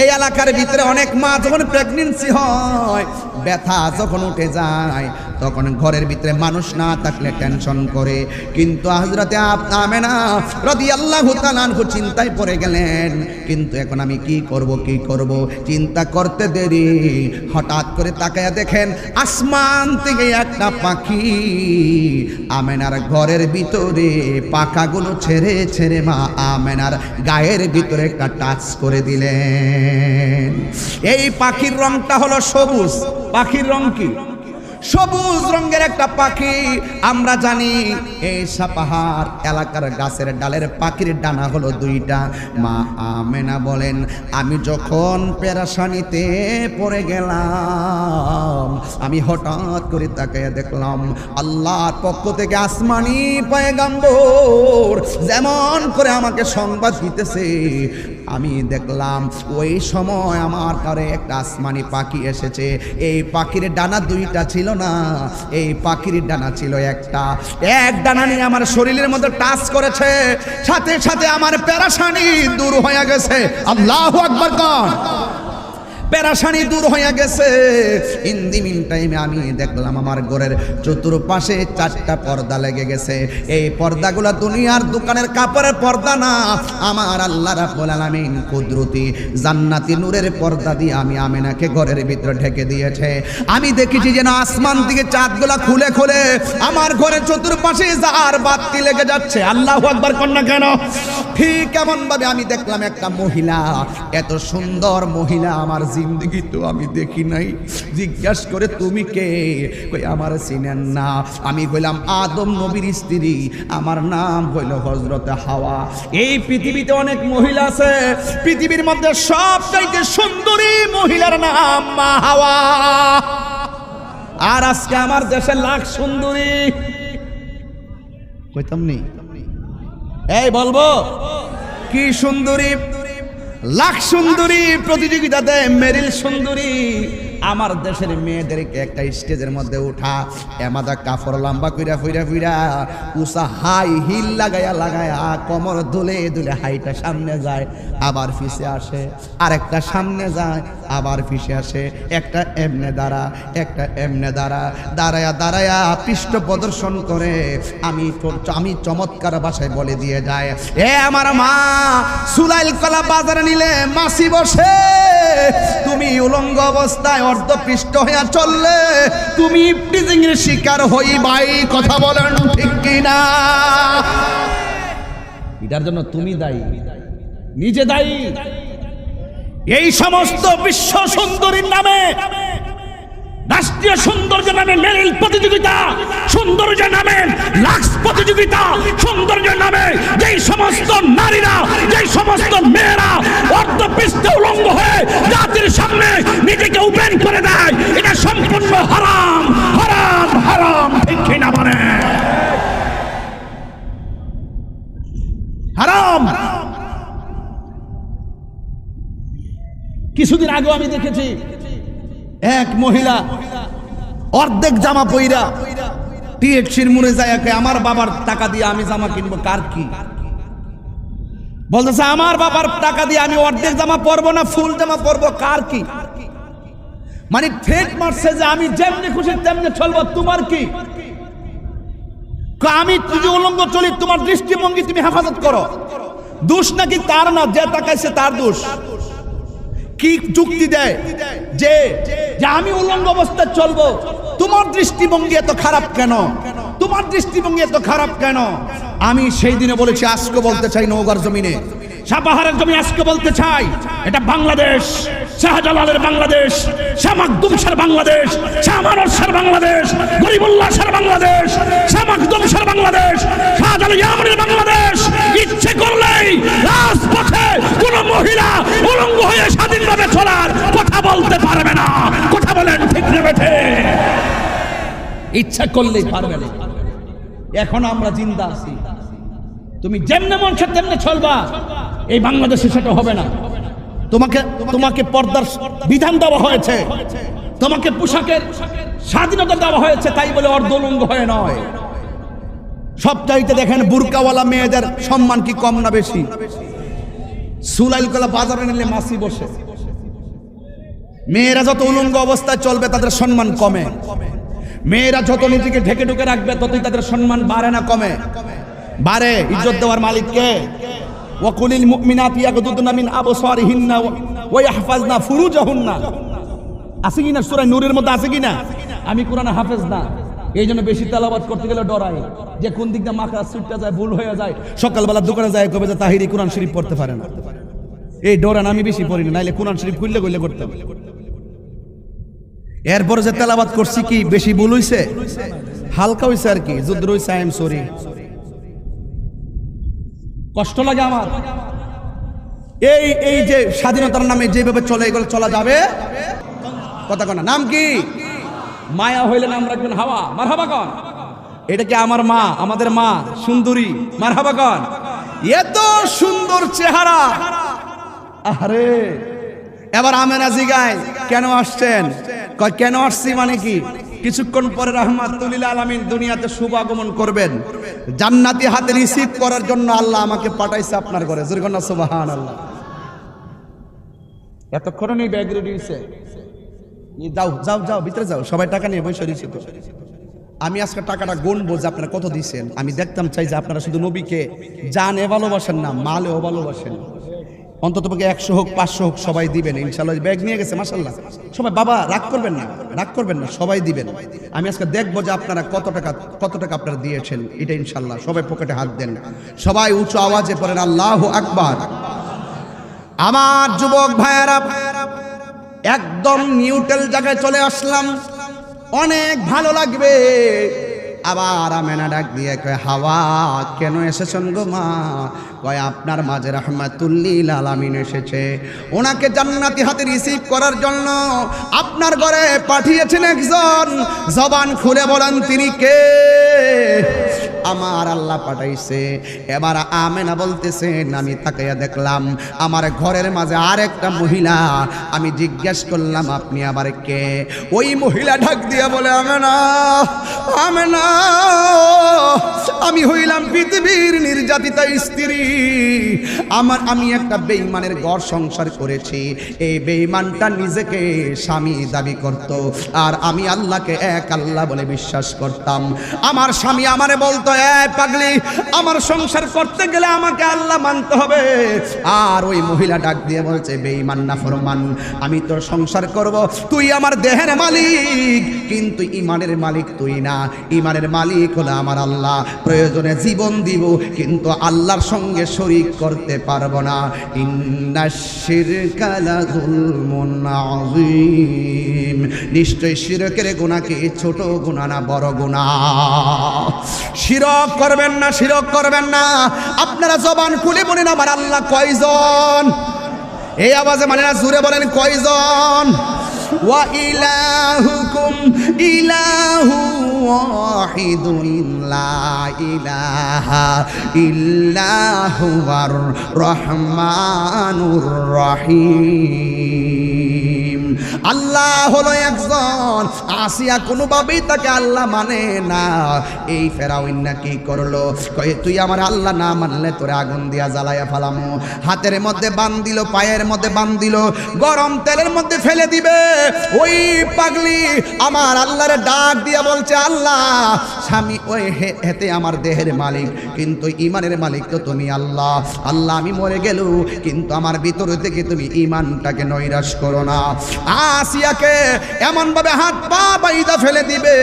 এই এলাকার ভিতরে অনেক মা যখন প্রেগন্যান্সি হয়, ব্যথা যখন উঠে যায়, তখন ঘরের ভিতরে মানুষ না থাকলে টেনশন করে। কিন্তু হযরতে আমেনা রাদিয়াল্লাহু তাআলা আনহু চিন্তায় পড়ে গেলেন, কিন্তু এখন আমি কি করব। চিন্তা করতে দেরি, হঠাৎ করে তাকায়া দেখেন আসমান থেকে একটা পাখি আমেনার ঘরের ভিতরে পাখাগুলো ছেড়ে ছেড়ে মা আমেনার গায়ের ভিতরে একটা টাচ করে দিলেন। এই পাখির রংটা হলো সবুজ। পাখির রং কি? সবুজ রঙের একটা পাখি। আমরা জানি এই সাপাহার এলাকার গাছের ডালের পাখির ডানা হলো 2টা। মা আমেনা বলেন, আমি যখন পেরেশানিতে পড়ে গেলাম, আমি হঠাৎ করে তাকায়া দেখলাম আল্লাহর পক্ষ থেকে আসমানি পয়গম্বর যেমন করে আমাকে সংবাদ দিতেছে, আমি দেখলাম ওই সময় আমার ঘরে একটা আসমানি পাখি এসেছে। এই পাখির ডানা 2টা ছিল না, এই পাখির ডানা ছিল একটা। এক ডানা নিয়ে আমার শরীরের মধ্যে টাচ করেছে, সাথে সাথে আমার পেরেশানি দূর হয়ে গেছে। আল্লাহু আকবার কোন? পেরেশানি দূর হয়ে গেছে। ইন দি মিন টাইমে আমি দেখলাম আমার ঘরের চতুর্পাশে 4টা পর্দা লেগে গেছে। এই পর্দাগুলো দুনিয়ার দোকানের কাপড়ের পর্দা না, আমার আল্লাহ রাব্বুল আলামিন কুদরতি জান্নাতি নূরের পর্দা দিয়ে আমি আমেনাকে ঘরের ভিতরে ঢেকে দিয়েছে। আমি দেখেছি যেন আসমান থেকে চাঁদগুলা খুলে খুলে আমার ঘরের চতুর্পাশে যার বাতি লেগে যাচ্ছে। আল্লাহু আকবার কোন না কেন? ঠিক এমন ভাবে আমি দেখলাম একটা মহিলা, এত সুন্দর মহিলা আমার জিন্দগি তো আমি দেখি নাই। জিজ্ঞাসা করে তুমি কে? কই আমার চিনেন না, আমি হইলাম আদম নবীর স্ত্রী, আমার নাম হইল হযরতে হাওয়া। এই পৃথিবীতে অনেক মহিলা আছে, পৃথিবীর মধ্যে সবচাইতে সুন্দরী মহিলার নাম মা হাওয়া। আর আজকে আমার দেশে লাখ সুন্দরী কইতাম নি, এই বলবো কি সুন্দরী, লাখ সুন্দরী প্রতিযোগিতাতে মেরিল সুন্দরী আমার দেশের মেয়েদেরকে একটা স্টেজের মধ্যে উঠা এমাদা কাপড় লম্বা কইরা ফিরা উষা হাই হিল লাগায়া কোমর দুলে দুলে হাইটা সামনে যায় আবার পিছে আসে, আরেকটা সামনে যায় আবার পিছে আসে, একটা এমনে দাঁড়া একটা এমনে দাঁড়ায়া পৃষ্ঠ প্রদর্শন করে। আমি চমৎকার ভাষায় বলে দিয়ে যায়, এ আমার মা সুলাইল কলা বাজারে নিলে মাসি বসে, তুমি উলঙ্গ অবস্থায় অর্ধপৃষ্ঠ হইয়া চললে তুমি ইফটিজিং এর শিকার হইবাই। কথা বলেন ঠিক কিনা? এটার জন্য তুমি দায়ী, নিজে দায়ী। এই সমস্ত বিশ্ব সুন্দরীর নামে, রাষ্ট্রীয় সৌন্দর্যের নামে মেরিল প্রতিযোগিতা, সৌন্দর্যের নামে লাক্স প্রতিযোগিতা, সৌন্দর্যের নামে যেই সমস্ত নারীরা, যেই সমস্ত মেয়েরা অর্ধপৃষ্ঠ উলঙ্গ হয়ে জাতির সামনে নিজেকে ওপেন করে দেয়, এটা সম্পূর্ণ হারাম হারাম হারাম। ঠিক কিনা বলে? হারাম। কিছুদিন আগেও আমি দেখেছি এক মহিলা অর্ধেক জামা পইরা টিএক্সির মুড়ে যায়, আমার বাবার টাকা দিয়ে আমি জামা কিনবো। কার কি বলতেছে? আমার বাবার টাকা দিয়ে আমি অর্ধেক জামা পরবো না ফুল জামা পরবো। কার কি? মানে ঠেট মারছে যে আমি যেমনি খুশি তেমনি চলবো। তোমার কি? আমি যদি উলঙ্গ চলি তোমার দৃষ্টিভঙ্গি তুমি হেফাজত করো। দোষ নাকি তার না, যে তাকাইছে তার দোষ। কি যুক্তি দেয় যে আমি উলঙ্গ অবস্থায় চলবো, তোমার দৃষ্টিভঙ্গি এত খারাপ কেন? তোমার দৃষ্টিভঙ্গি এত খারাপ কেন? আমি সেই দিনে বলেছি, আজকে বলতে চাই, নওগাঁর জমিনে, সাপাহারের জমি আজকে বলতে চাই, এটা বাংলাদেশ, শাহজালালের বাংলাদেশ, শাহ মাকদুম শাহর বাংলাদেশ, শাহ মানস শাহর বাংলাদেশ, গরিবুল্লাহ শাহর বাংলাদেশ, শাহ মাকদুম শাহর বাংলাদেশ, শাহজালাল ইয়ামানের বাংলাদেশ। ইচ্ছে করলেই রাজপথে কোন মহিলা উলঙ্গ হয়ে স্বাধীনভাবে চলার কথা বলতে পারবে না। কথা বলেন ঠিক না বেঠে? ইচ্ছা করলেই পারবে না। এখন আমরা জিন্দা আছি, তুমি যেমনে মন চায় তেমনে চলবা। এই বাংলাদেশে সেটা হবে না। তোমাকে পর্দার বিধান দেওয়া হয়েছে, তোমাকে পোশাকের স্বাধীনতা দেওয়া হয়েছে, তাই বলে অর্ধউলঙ্গ হয়ে নয়। সব চাইতে দেখেন বুরকাওয়ালা মেয়েদের সম্মান কি কম না বেশি? সুলাইল কলা বাজারে নিলে মাসি বসে। মেয়েরা যত উলঙ্গ অবস্থায় চলবে তাদের সম্মান কমে। মেয়েরা যত নিজেকে ঢেকে ঢুকে রাখবে ততই তাদের সম্মান বাড়ে না কমে? বাড়ে। ইজ্জত দেওয়ার মালিক কে? ওয়াকুলিল মুমিনাতি ইয়াগদুদনা মিন আবসারিহিন্না ওয়া ইয়াহফাজনা ফুরুজাহুন্না। আছে কিনা সূরা নূরের মধ্যে? আছে কিনা? আমি কোরআনে হাফেজ না, এই জন্য বেশি তেলাওয়াত করতে গেলে ডরাই যে কোন দিক দিয়ে মাখা ছুটতে যায়, ভুল হয়ে যায়। সকালবেলা দোকানে যায় কবে যে তাহিরি কোরআন শরীফ পড়তে পারে না, এই ডরান আমি বেশি পড়ি না, নাইলে কোরআন শরীফ খুললে কইলে করতাম। এরপরে যে তেলাওয়াত করছি কি বেশি ভুল হইছে? হালকা হইছে আর কি, যুদ্ধ হইছে। I am sorry. কষ্ট লাগে আমার। এই যে স্বাধীনতার নামে যেভাবে চলে, এগুলো চলা যাবে? কথা কন। নাম কি? মায়া হইলে নাম রাখবেন হাওয়া। মারহাবা কন। এটা কি আমার মা, আমাদের মা সুন্দরী? মারহাবা কন। এত সুন্দর চেহারা। আরে এবার আমেনা জিগায় কেন আসছেন? কয় কেন আসছি মানে কি? কিছুক্ষণ পরে রাহমাতুল লিল আলামিন দুনিয়াতে শুভ আগমন করবেন, জান্নাতি হাতে রিসিভ করার জন্য আল্লাহ আমাকে পাঠাইছে আপনার ঘরে। জোরে কন্যা সুবহানাল্লাহ। এতক্ষণ নেই ব্যাগ রেডি হইছে, যাও যাও যাও ভিতরে যাও, সবাই টাকা নিয়ে বসে রয়েছে। তো আমি আজকে টাকাটা গুনবো যে আপনারা কত দিয়েছেন। আমি দেখতাম চাই যে আপনারা শুধু নবীকে জানে ভালোবাসেন না, মালেও ভালোবাসেন। অন্তত পক্ষে 100 হোক 500 হোক সবাই দিবেন ইনশাআল্লাহ। ব্যাগ নিয়ে গেছে মাশাআল্লাহ সবাই। বাবা রাগ করবেন না, রাগ করবেন না, সবাই দিবেন। আমি আজকে দেখবো যে আপনারা কত টাকা আপনারা দিয়েছেন, এটা ইনশাআল্লাহ। সবাই পকেটে হাত দেন, সবাই উঁচু আওয়াজে পড়েন আল্লাহু আকবার। আমার যুবক ভাইয়েরা, একদম নিউট্রাল জায়গায় চলে আসলাম, অনেক ভালো লাগবে। আবার আমেনা ডাক দিয়ে কয়, হাওয়া কেন এসেছেন গো মা? কয় আপনার মাঝে রাহমাতুল লিল আলামিন এসেছে, ওনাকে জান্নাতি হাতে রিসিভ করার জন্য আপনার ঘরে পাঠিয়েছেন একজন। জবান খুলে বলেন তিনি কে? আমার আল্লাহ পাঠাইছে। এবার আমেনা বলতেছেন, আমি তাকাইয়া দেখলাম আমার ঘরের মাঝে আরেকটা মহিলা। আমি জিজ্ঞেস করলাম, আপনি আবার কে? ওই মহিলা ডাক দিয়া বলে, আমেনা, আমেনা, আমি হইলাম পৃথিবীর নির্যাতিতা স্ত্রী। আমি একটা বেঈমানের ঘর সংসার করেছি। এই বেঈমানটা নিজেকে স্বামী দাবি করত, আর আমি আল্লাহকে এক আল্লাহ বলে বিশ্বাস করতাম। আমার স্বামী আমারে বলতো, পাগলি, আমার সংসার করতে গেলে আমাকে আল্লাহ মানতে হবে। আর ওই মহিলা ডাক দিয়ে বলছে, বেঈমান নাফরমান, আমি তোর সংসার করব, তুই আমার দেহের মালিক, কিন্তু ইমানের মালিক তুই না। ইমানের মালিক হলো আমার আল্লাহ। প্রয়োজনে জীবন দিব, কিন্তু আল্লাহর সঙ্গে শরীক করতে পারবো না। ইন্নাশ শিরকা লাযুলমুন আযীম, নিশ্চয় শিরকের গুনাহ কি ছোট গুনাহ না বড় গুনাহ। শিরক করবেন না, শিরক করবেন না। আপনারা জবান খুলে বলেন, আমার আল্লাহ কয়জন? এই আওয়াজে মানে না, জোরে বলেন কয়জন? ওয়া ইলাহুকুম ইলাহু ওয়াহিদুন লা ইলাহা ইল্লা হুয়ার রহমানুর রহিম। আল্লাহ হলো একজন। আসিয়া কোনোভাবেই তাকে আল্লাহ মানে না। এই ফেরাউন না কি করলো, কয়ে তুই আমার আল্লাহ না মানলে তোরে আগুন দিয়া জ্বালাইয়া ফালামু। হাতের মধ্যে বান্ধিল, পায়ের মধ্যে বান্ধিল, গরম তেলের মধ্যে ফেলে দিবে। ওই পাগলি আমার আল্লাহরে ডাক দিয়া বলছে, আল্লাহ, স্বামী ওই হেতে আমার দেহের মালিক, কিন্তু ইমানের মালিক তো তুমি আল্লাহ। আল্লাহ, আমি মরে গেল, কিন্তু আমার ভিতর থেকে তুমি ইমানটাকে নৈরাশ করো না। আসিয়াকে এমন ভাবে হাত পা বাইদা ফেলে দিবে।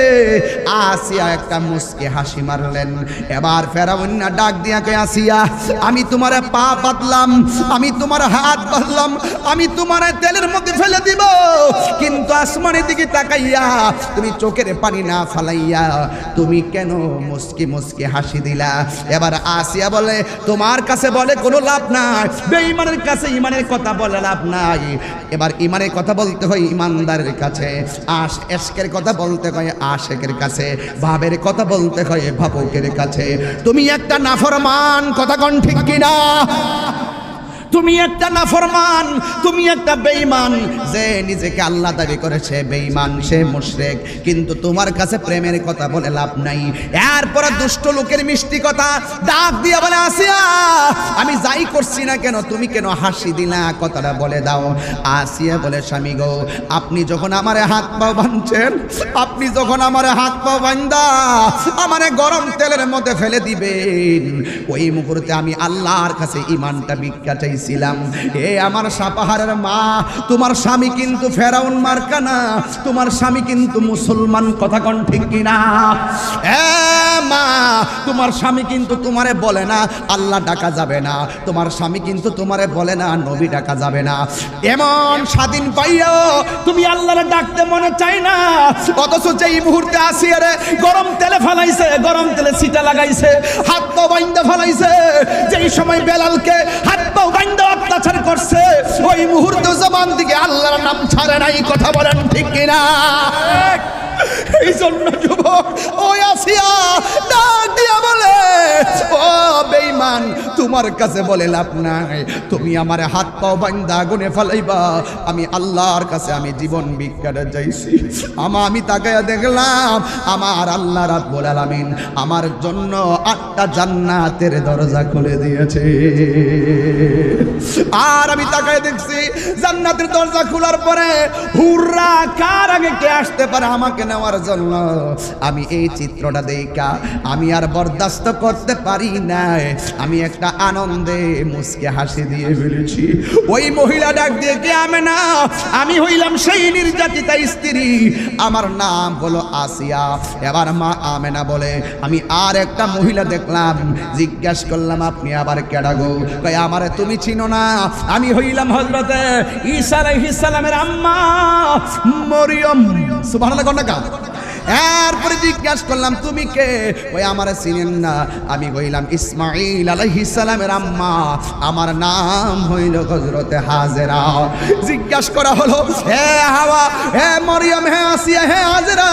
আসিয়া একটা মুস্কি হাসি মারলেন। এবার ফেরাউন না ডাক দিয়া কয়, আসিয়া, আমি তোমার পা পাতলাম, আমি তোমার হাত বাঁধলাম, আমি তোমার তেলের মধ্যে ফেলে দিব, কিন্তু আসমানের দিকে তাকাইয়া তুমি চোখের পানি না ফালাইয়া তুমি কেন মুস্কি মুস্কি হাসি দিলা? এবার আসিয়া বলে, তোমার কাছে বলে কোনো লাভ নাই, বেঈমানের কাছে ইমানের কথা বলে লাভ নাই। এবার ইমানের কথা বলতে হয় ইমানদারের কাছে, এশকের কথা বলতে হয় আশেকের কাছে, ভাবের কথা বলতে হয় ভাবুকের কাছে। তুমি একটা নাফরমান, কথা কোন ঠিক কিনা? তুমি একটা নাফরমান, তুমি একটা বেঈমান। যে নিজেকে আল্লাহ দাবি করেছে বেঈমান, সে মুশরিক। কিন্তু তোমার কাছে প্রেমের কথা বলে লাভ নাই। এরপর দুষ্ট লোকের মিষ্টি কথা ডাক দিয়ে বলে, আসিয়া, আমি যাই করছি না কেন, তুমি কেন হাসি দিলা, কথাটা বলে দাও। আসিয়া বলে, স্বামী গো, আপনি যখন আমারে হাত পা বাঁধছেন, আপনি যখন আমারে হাত পা বাঁধা আমারে গরম তেলের মধ্যে ফেলে দিবেন, ওই মুহূর্তে আমি আল্লাহর কাছে ইমানটা ভিক্ষা চাইছিলাম। এ আমার সাপাহারের মা, তোমার স্বামী কিন্তু ফেরাউন মার্কা না, তোমার স্বামী কিন্তু মুসলমান, কথা কোন ঠিক কিনা? মা, তোমার স্বামী কিন্তু তোমারে বলে না আল্লাহ ডাকা যাবে না, তোমার স্বামী কিন্তু তোমারে বলে না নবী ডাকা যাবে না। এমন স্বাধীন পাইও তুমি আল্লাহরে ডাকতে মনে চাই না, অথচ যেই মুহূর্তে আসিয়া রে গরম তেলে ফালাইছে, গরম তেলে সিটা লাগাইছে, হাত পা বাইন্দা ফালাইছে, যেই সময় বেলালকে হাত পা বাইন্দা অত্যাচার করছে, ওই মুহূর্তে জবান দিকে আল্লাহর নাম ছাড়ে নাই, কথা বলেন ঠিক কিনা? এই জন্য যুবক ওই আসিয়া ডাক দিয়া বলে, ও বেঈমান, তোমার কাছে বলে লাভ নাই, তুমি আমার হাত পাও বান্দা আগুনে ফেলাইবা, আমি আল্লাহর কাছে আমি জীবন ভিক্ষাটা চাইছি। আমি তাকায়া দেখলাম আমার আল্লাহ রাব্বুল আলামিন আমার জন্য 8টা জান্নাতের দরজা খুলে দিয়েছে। আর আমি তাকায় দেখছি জান্নাতের দরজা খোলার পরে হুররা কার আগে কে আসতে পারে আমাকে নেওয়ার জন্য। আমি এই চিত্রটা দেখা আমি আর বরদাস্ত করতে পারি না, আমি একটা আনন্দে মুস্কে হাসি দিয়ে ফেলেছি। ওই মহিলা ডাক দিয়ে, কে? আমেনা, আমি হইলাম সেই নির্যাতিতা স্ত্রী, আমার নাম হলো আসিয়া। এবার মা আমেনা বলে, আমি আর একটা মহিলা দেখলাম, জিজ্ঞাসা করলাম আপনি আবার কেডা গো? কয়, আমারে তুমি চিনো না, আমি হইলাম হযরতে ঈসা আলাইহিস সালামের আম্মা মরিয়ম। সুবহানাল্লাহ। এরপরে জিজ্ঞাসা করলাম তুমি কে? ওই আমার চিনেন না, আমি কইলাম ইসমাঈল আলাইহিস সালামের আম্মা, আমার নাম হইল হযরতে হাজেরা। জিজ্ঞাসা করা হলো, হে হাওয়া, হে মরিয়ম, হে আসিয়া, হে হাজেরা,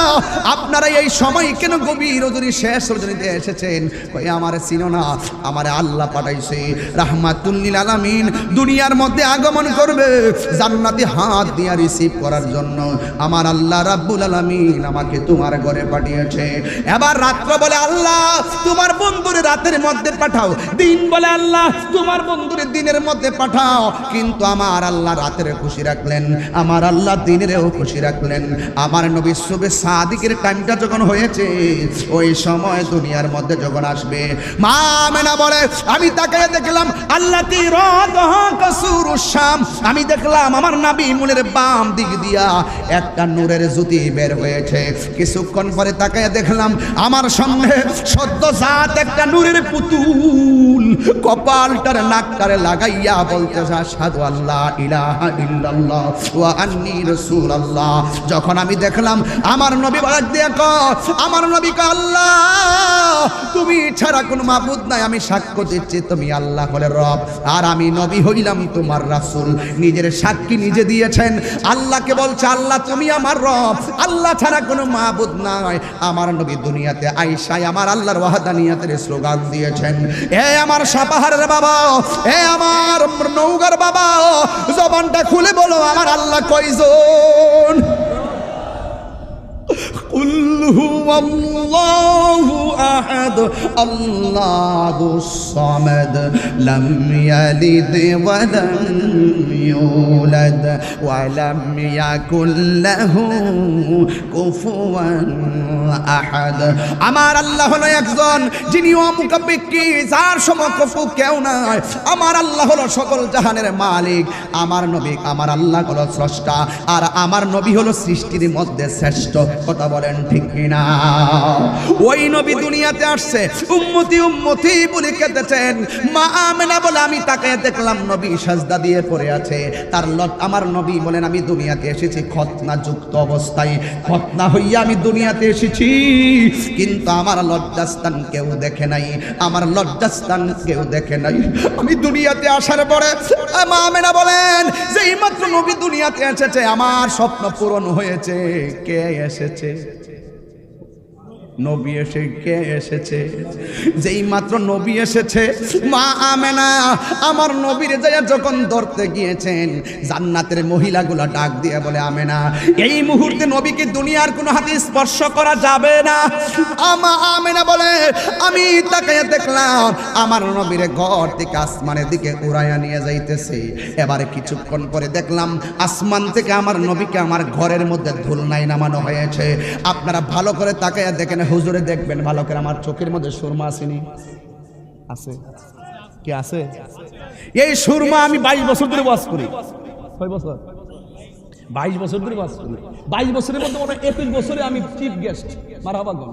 আপনারা এই সময় কেন গভীর রজনী শেষ রজনীতে এসেছেন? কই আমার চিনো না, আমার আল্লাহ পাঠাইছে রাহমাতুল লিল আলামিন দুনিয়ার মধ্যে আগমন করবে জান্নাতি হাত দিয়ে রিসিভ করার জন্য। আমার আল্লাহ রাব্বুল আলামিন আমাকে তোমার ঘরে পাঠিয়েছে। এবার রাত্র বলে আল্লাহ তোমার বন্ধুরে রাতের মধ্যে পাঠাও, দিন বলে আল্লাহ তোমার বন্ধুরে দিনের মধ্যে পাঠাও। কিন্তু আমার আল্লাহ রাতের খুশি রাখলেন, আমার আল্লাহ দিনেরও খুশি রাখলেন। আমার নবী সুবে সাদিকের টাইমটা যখন হয়েছে, ওই সময় দুনিয়ার মধ্যে যখন আসবে, মা আমেনা বলে আমি তাকে দেখলাম আল্লাহ শাম, আমি দেখলাম আমার নবী মুলের বাম দিক দিয়া একটা নূরের জ্যোতি বের হয়েছে। কিছুক্ষণ পরে তাকে দেখলাম আমার সামনে সদ্যজাত একটা নূরের পুতুল কপালটার নাকটারে লাগাইয়া বলতেছে আশহাদু আল্লা ইলাহা ইল্লাল্লাহ ওয়া আন্নী রাসূলুল্লাহ। যখন আমি দেখলাম আমার নবী বলে দেখো, আমার নবীকে আল্লাহ তুমি ছাড়া কোনো মাবুদ নাই, আমি সাক্ষ্য দিচ্ছি তুমি আল্লাহ হলে রব আর আমি নবী হইলাম তোমার রাসূল। নিজের সাক্ষী নিজে দিয়েছেন, আল্লাহকে বলছে আল্লাহ তুমি আমার রব, আল্লাহ ছাড়া কোনো মাবুদ নাই। আমার নবী দুনিয়াতে আইসায় আমার আল্লাহর ওয়াহদানিয়াতের স্লোগান দিয়েছেন। এ আমার সাপাহারের বাবা, এ আমার নৌগার বাবা, জবানটা খুলে বলো আমার আল্লাহ কয়জন? কুল হুয়াল্লাহু আহাদ আল্লাহুস সামাদ লাম ইয়ালিদ ওয়া লাম ইউলাদ ওয়া লাম ইয়াকুল লাহু কুফুয়ান আহাদ। আমার আল্লাহ হলো একজন, যিনি অমুখাপেক্ষী, যার সমকক্ষ কেউ নাই। আমার আল্লাহ হলো সকল জাহানের মালিক। আমার নবী, আমার আল্লাহ হলো স্রষ্টা, আর আমার নবী হলো সৃষ্টির মধ্যে শ্রেষ্ঠ। কথা বলেন ঠিক কিনা? ওই নবী দুনিয়াতে আসছে, উম্মতি উম্মতি বলে কেঁদেছেন। মা আমেনা বলে আমি তাকে দেখলাম নবী সাজদা দিয়ে পড়ে আছে। তার আমার নবী বলেন আমি দুনিয়াতে এসেছি খতনা যুক্ত অবস্থায়, খতনা হইয়া আমি দুনিয়াতে এসেছি, কিন্তু আমার লজ্জাস্থান কেউ দেখে নাই, আমার লজ্জাস্থান কেউ দেখে নাই। আমি দুনিয়াতে আসার পরে মা আমেনা বলেন যেই মাত্র নবী দুনিয়াতে এসেছে আমার স্বপ্ন পূরণ হয়েছে। কে এসেছে? নবী এসে কে এসেছে? যেই মাত্র নবী এসেছে মা আমেনা আমার নবীর যায় যখন ধরতে গিয়েছেন, জান্নাতের মহিলাগুলা ডাক দিয়ে বলে আমেনা এই মুহূর্তে নবীকে দুনিয়ার কোনো হাতে স্পর্শ করা যাবে না। আমেনা বলে আমি তাকে দেখলাম আমার নবীর ঘর থেকে আসমানের দিকে উড়াইয়া নিয়ে যাইতেছে। এবারে কিছুক্ষণ পরে দেখলাম আসমান থেকে আমার নবীকে আমার ঘরের মধ্যে ধুলনায় নামানো হয়েছে। আপনারা ভালো করে তাকে দেখেন, হুজুরে দেখবেন ভালো করে, আমার চোখের মধ্যে সুরমা আসেনি? আছে কি? আছে। এই সুরমা আমি 22 বছর ধরে ওয়াজ করি। কয় বছর? 22 বছর ধরে ওয়াজ করি। 22 বছরের মধ্যে মনে 21 বছরে আমি চিফ গেস্ট। মারহাবা গো।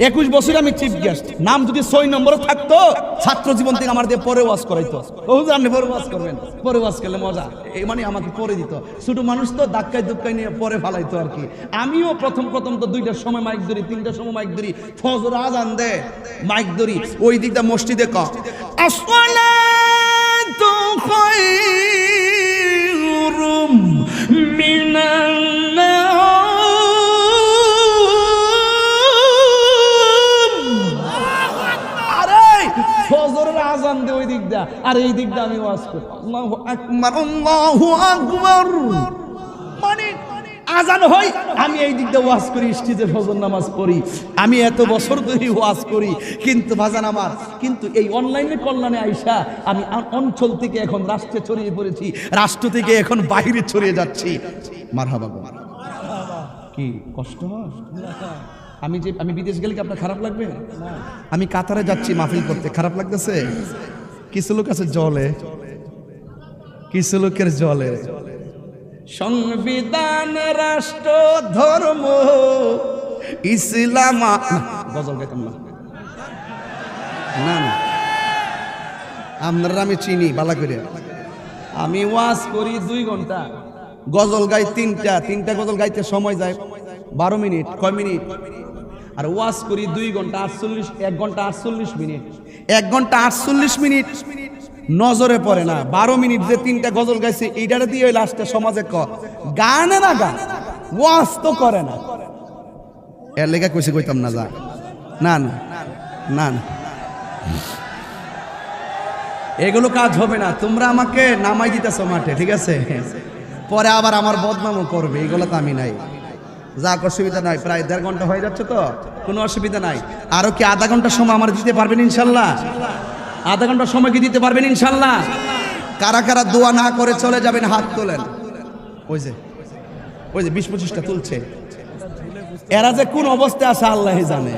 21 বছরে আমি চিফ গেস্ট। নাম যদি 6 নম্বরে থাকতো ছাত্র জীবন থেকে আমার দিয়ে পরে ওয়াজ করাইতো। হুজুর আপনি পরে ওয়াজ করবেন, পরে ওয়াজ করলে মজা, এই মানে আমাকে পরে দিত। ছোট মানুষ তো ধাক্কায় ধুক্কায় নিয়ে পরে ফালাইতো আর কি। আমিও প্রথম তো 2টার সময় মাইক ধরি, 3টার সময় মাইক ধরি, ফজর আজান দে মাইক ধরি, ওই দিকটা মসজিদে ক আসসালাতু খায়রুম মিনান ফজরের আজান দে ওই দিকটা, আর এই দিকটা আমি ওয়াজ করি আল্লাহু আকবার আল্লাহু আকবার। মানে আজান হয় আমি এই দিকটা ওয়াজ করি, স্টেজে ফজর নামাজ পড়ি। আমি এত বছর ধরে ওয়াজ করি, কিন্তু বাজান আমার কিন্তু এই অনলাইনে কল্যাণে আইসা আমি অঞ্চল থেকে এখন রাষ্ট্রে ছড়িয়ে পড়েছি, রাষ্ট্র থেকে এখন বাইরে ছড়িয়ে যাচ্ছি। মারহাবা গো। কি কষ্ট হয়? আমি বিদেশ গেলে কি আপনার খারাপ লাগবে? আমি কাতারে যাচ্ছি মাহফিল করতে, খারাপ লাগতেছে? কিছু লোক আছে জলে, কিছু লোকের জলে। সংবিধান, রাষ্ট্র, ধর্ম, ইসলাম। গজল গাইতাম না, না না, আপনারা আমি চিনি বালা করে। আমি ওয়াজ করি 2 ঘন্টা, গজল গাই 3টা গজল গাইতে সময় যায় 12 মিনিট, কয় মিনিট? আর ওয়াজ করি 2 ঘন্টা 48, 1 ঘন্টা 48 মিনিট, 1 ঘন্টা 48 মিনিট নজরে পড়ে না। 12 মিনিট যে 3টা গজল গাইছে এইটারে দিয়ে লাস্টে সমাজে গানে না গান, ওয়াজ তো করে না। এর লেগে কইছে কইতাম না, যা না না না না, এগুলো কাজ হবে না। তোমরা আমাকে নামাই দিতেছো মাঠে, ঠিক আছে, পরে আবার আমার বদনামও করবে, এগুলো তো আমি নাই। যাক, অসুবিধা নাই, প্রায় 1.5 ঘন্টা হয়ে যাচ্ছে তো, কোনো অসুবিধা নাই। আরো কি আধা ঘন্টা সময় আমার দিতে পারবেন ইনশাল্লাহ? আধা ঘন্টা সময় কি দিতে পারবেন ইনশাল্লাহ? কারা কারা দোয়া না করে চলে যাবেন হাত তোলেন। ওই যে 20-25টা তুলছে, এরা যে কোন অবস্থায় আছে আল্লাহ জানে।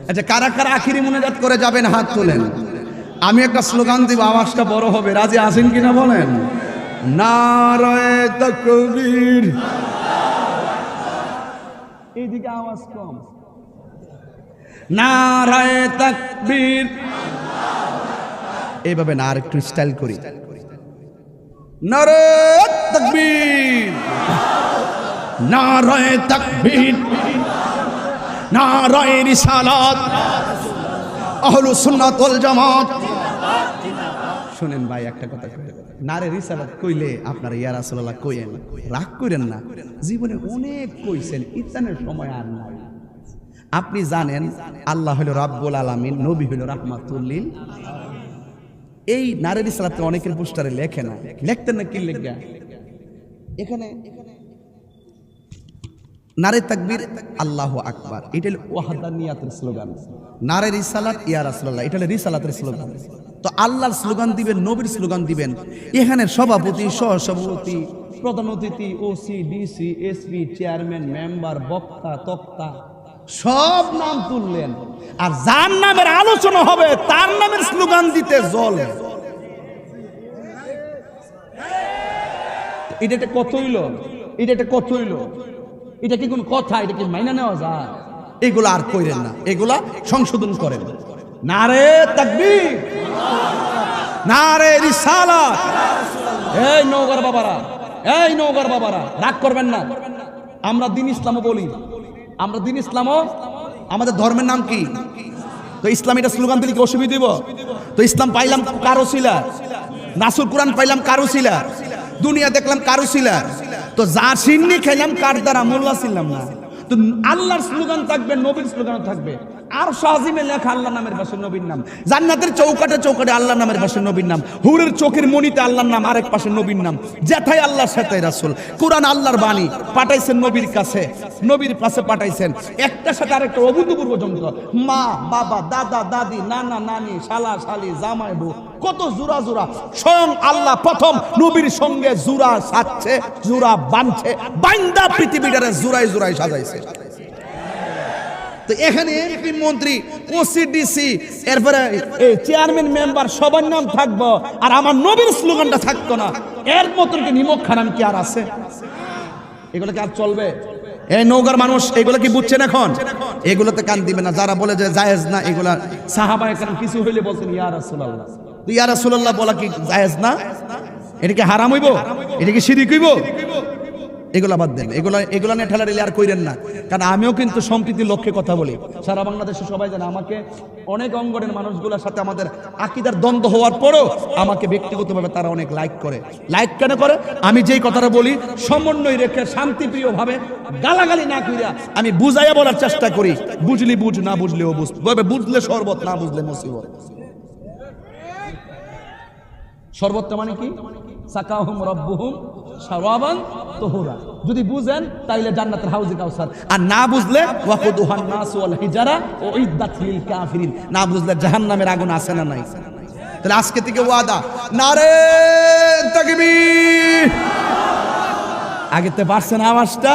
আচ্ছা, কারা কারা আখিরি মুনাজাত করে যাবেন হাত তোলেন। আমি একটা স্লোগান দিব, আওয়াজটা বড় হবে, রাজি আছেন কিনা বলেন? নারায়ে তাকবীর। এইদিকে আওয়াজ কম। নারায়ে তাকবীর। এইভাবে না, আর একটু স্টাইল করি। নারায়ে তাকবীর, নারায়ে তাকবীর, নারায়ে রিসালাত, আহলুস সুন্নাত ওয়াল জামাত। শুনেন ভাই, একটা কথা কই, নারে রিসালাত কইলে আপনারা ইয়া রাসূলুল্লাহ কইেন, রাগ করেন না। জীবনে অনেক কইছেন, ইতানের সময় আর নাই। আপনি জানেন আল্লাহ হলো রাব্বুল আলামিন, নবী হলো রাহমাতুল লিল। এই নারে রিসালাত অনেকের পোস্টারে লেখে না, লিখতেন না কি লেখা? এখানে নারে তাকবীর, আল্লাহু আকবার, এটা হলো ওয়াহদানিয়াতের স্লোগান। নারে রিসালাত, ইয়া রাসূলুল্লাহ, এটা হলো রিসালাতের স্লোগান। তো আল্লাহর স্লোগান দিবেন, নবীর স্লোগান দিবেন। এখানে সভাপতি, সহসভাপতি, প্রধান অতিথি, OC, DC, SP, chairman, member, বক্তা, তক্তা সব নাম তুললেন, আর যার নামের আলোচনা হবে তার নামের স্লোগান দিতে জলে। এটা কত হইল? এটা কত হইল? এটা কি কোন কথা? এটা কি মাইনা নেওয়া যায়? এগুলা আর কইরেন না, এগুলা সংশোধন করেন। নারে তাকবীর, নারে রিসালাত। এই নওগাঁর বাবারা, এই নওগাঁর বাবারা, রাগ করবেন না। আমরা দ্বীন ইসলামও বলি, আমরা দ্বীন ইসলামও, আমাদের ধর্মের নাম কি? তো ইসলাম, এটা স্লোগান দিলে কি অসুবিধা দিব? তো ইসলাম পাইলাম কারো ছিলা, নাসুর কোরআন পাইলাম কারো ছিলা, দুনিয়া দেখলাম কারো ছিলা। তো যা সিন্নি খাইলাম কার দ্বারা? মোল্লা ছিলাম না। তো আল্লাহর স্লোগান থাকবে, নবীর স্লোগান থাকবে। আর শাহিমে লেখা আল্লাহ নামের পাশে নবীর নাম, জান্নাতের চৌকাটে চৌকাটে আল্লাহ নামের পাশে নবীর নাম, হুরের চোখের মনিতে আল্লাহর নাম, আরেক পাশে নবীর নাম। যেথায় আল্লাহ সেথায় রাসূল। কোরআন আল্লাহর বাণী, পাঠাইছেন নবীর কাছে, নবীর কাছে পাঠাইছেন। একটার সাথে আরেকটা অভূতপূর্ব যন্ত্র। মা, বাবা, দাদা, দাদি, নানা, নানি, শালা, শালি, জামাই, বউ, কত জোড়া জোড়া। স্বয়ং আল্লাহ প্রথম নবীর সঙ্গে জোড়া সাজছে, জোড়া বাঁধছে, বাইন্দা পৃথিবীটারে জোড়ায় জোড়ায় সাজাইছে। তো এখানে এমপি, মন্ত্রী, ওসি, ডিসি, এরপরে চেয়ারম্যান, মেম্বার সবার নাম থাকবো, আর আমার নবীর স্লোগানটা থাকতো না। এর মতন কি নিমক খারাম কি আর আছে? এগুলো কি আর চলবে? এই নওগাঁর মানুষ এগুলো কি বুঝছেন এখন? এগুলোতে কান দিবে না। যারা বলে যে জায়েজ না, এগুলা সাহাবায়ে কেরাম কিছু হইলে বলতেন ইয়া রাসূলুল্লাহ। তো ইয়া রাসূলুল্লাহ বলা কি জায়েজ না? এটা কি হারাম হইব? এটা কি শিরক হইব? এগুলা বাদ দেন, এগুলা নিয়ে ঠেলা ঠেলি আর কইরেন না। কারণ আমিও কিন্তু সম্প্রীতির লক্ষ্যে কথা বলি। সারা বাংলাদেশে সবাই জানে আমাকে, অনেক অঙ্গনের মানুষগুলোর সাথে আমাদের আকীদার দ্বন্দ্ব হওয়ার পরও আমাকে ব্যক্তিগতভাবে তারা অনেক লাইক করে। লাইক কেন করে? আমি যেই কথাটা বলি সমন্বয় রেখে শান্তিপ্রিয়ভাবে, গালাগালি না কইরা আমি বুঝাইয়া বলার চেষ্টা করি। বুঝলি বুঝ, না বুঝলেও বুঝ, বুঝলে শরবত, না বুঝলে মুসিবত। শরবতটা মানে কি? সাকাহুম রাব্বুহুম শারাবান তুহুরা। যদি বুঝেন তাইলে জান্নাতের হাউজে কাউসার, আর না বুঝলে ওয়াকুদুহান নাস ওয়াল হিজারা উইদ্দাত লিল কাফিরিন। না বুঝলে জাহান্নামের আগুন আছে না নাই? তাহলে আজকে থেকে ওয়াদা, নারে তাকবীর। আগেতে পারছেন আওয়াজটা?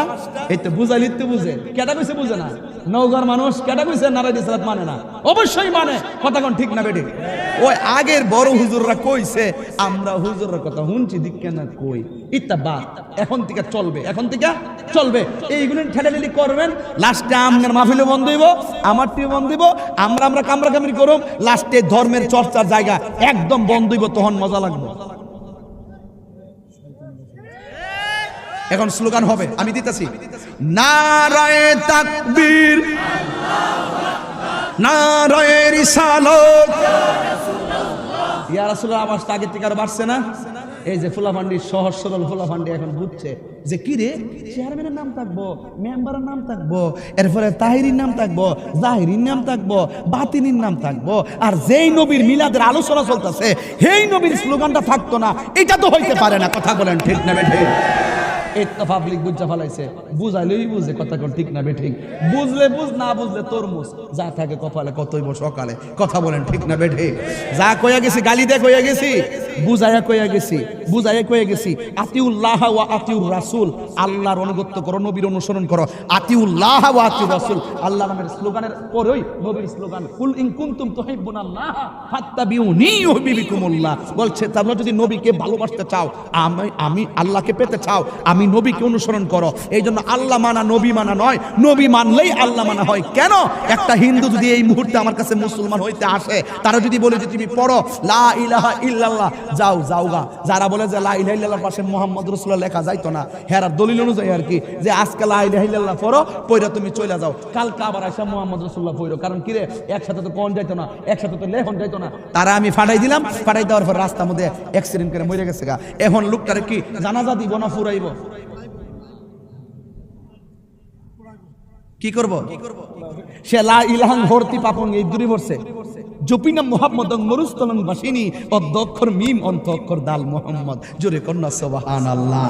এই তো বুঝাইলি তো বুঝে। কেটা কইছে বুঝে না? নওগাঁর মানুষ কেটা কইছে নারে রিসালাত মানে না? অবশ্যই মানে। কথা কোন ঠিক না বেটি? ওই আগের বড় হুজুররা কইছে, আমরা হুজুরের কথা শুনছি, দিকে না কই ইত্তাবা। এখন থেকে চলবে, এখন থেকে চলবে। এইগুলো ঠেলাঠেলি করবেন, লাস্টে আমনের মাহফিলও বন্ধ হইব, আমার টিও বন্ধ হইব, আমরা কামরা কামড়ি করব, লাস্টে ধর্মের চর্চার জায়গা একদম বন্ধ হইব, তখন মজা লাগবে। এখন স্লোগান হবে, আমি দিতেছি, নারায়ে তাকবীর, নারায়ে রিসালাত। ইয়া রাসূলুল্লাহ আওয়াজ আগে থেকে আর বাড়ছে না? এই যে ফুলাফান্ডি, সহজ সরল ফুলাফান্ডি এখন বুঝছে যে কি রে, চেয়ারম্যানের নাম থাকবো, মেম্বারের নাম থাকবো, এরপরে তাহিরির নাম থাকবো, জাহিরির নাম থাকবো, বাতিনির নাম থাকবো, আর যেই নবীর মিলাদের আলোচনা চলতেছে সেই নবীর স্লোগানটা থাকতো না। এটা তো হইতে পারে না, কথা বলেন ঠিক না বেঠিক? এই তো পাবলিক বুঝা ফেলাইছে, বুঝাইলেই বুঝে, কথা কোন ঠিক না বেঠিক? বুঝলে বুঝ, না বুঝলে তরমুজ, যা থাকে কপালে কতইব সকালে, কথা বলেন ঠিক না বেঠিক? যা কইয়া গেছি, গালি দিয়ে কইয়া গেছি, বুঝাইয়া কইয়া গেছি, বুঝাইয়া কইয়া গেছি, আতিউল্লাহ ওয়া আতিউর রাসূল, আল্লাহর অনুগত্য করো, নবীর অনুসরণ করো। আতিউল্লাহ ওয়া আতিউর রাসূল, আল্লাহর নামের স্লোগানের পরেই নবীর স্লোগান, কুল ইন কুনতুম তুহিব্বুনাল্লাহ ফাত্তাবিউনি ইউহিব্বুকুমুল্লাহ। বলছে তোমরা যদি নবীকে ভালোবাসতে চাও, আমি আল্লাহকে পেতে চাও, আমি নবীকে অনুসরণ করো। এই জন্য আল্লাহ মানা নবী মানা নয়, নবী মানলেই আল্লাহ মানা হয়। কেন? একটা হিন্দু যদি এই মুহূর্তে আমার কাছে মুসলমান হইতে আসে, তারা যদি বলে যে তুমি পড়ো লা ইলাহা ইল্লাল্লাহ, যাওগা। যারা বলে যে লা ইলাহা ইল্লাল্লাহর পাশে মুহাম্মদ রাসূলুল্লাহ লেখা যাইতো না, হেরার দলিল অনুযায়ী আর কি, যে আজকে লা ইলাহা ইল্লাল্লাহ পড়ো, পড়া তুমি চলে যাও, কালকে আবার আইসা মুহাম্মদ রাসূলুল্লাহ পড়ো। কারণ কি রে, একসাথে তো কোন যাইতো না, একসাথে তো লেখন যাইতো না। তারা আমি ফাটাই দিলাম, ফাটাই দেওয়ার পর রাস্তার মধ্যে অ্যাক্সিডেন্ট করে মরে গেছে গা। এখন লোকটারে কি জানাজা দিব না ফুরাইব? কি করব? সে লা ইলাহা ভর্তি পাপন এই দূরে পড়ছে, জপিনা মুহাম্মদ মরুস্তলন বাসিনী অধ্যক্ষর মিম অন্ত অক্ষর দাল মুহাম্মদ, জোরে কন্যা সুবহানাল্লাহ।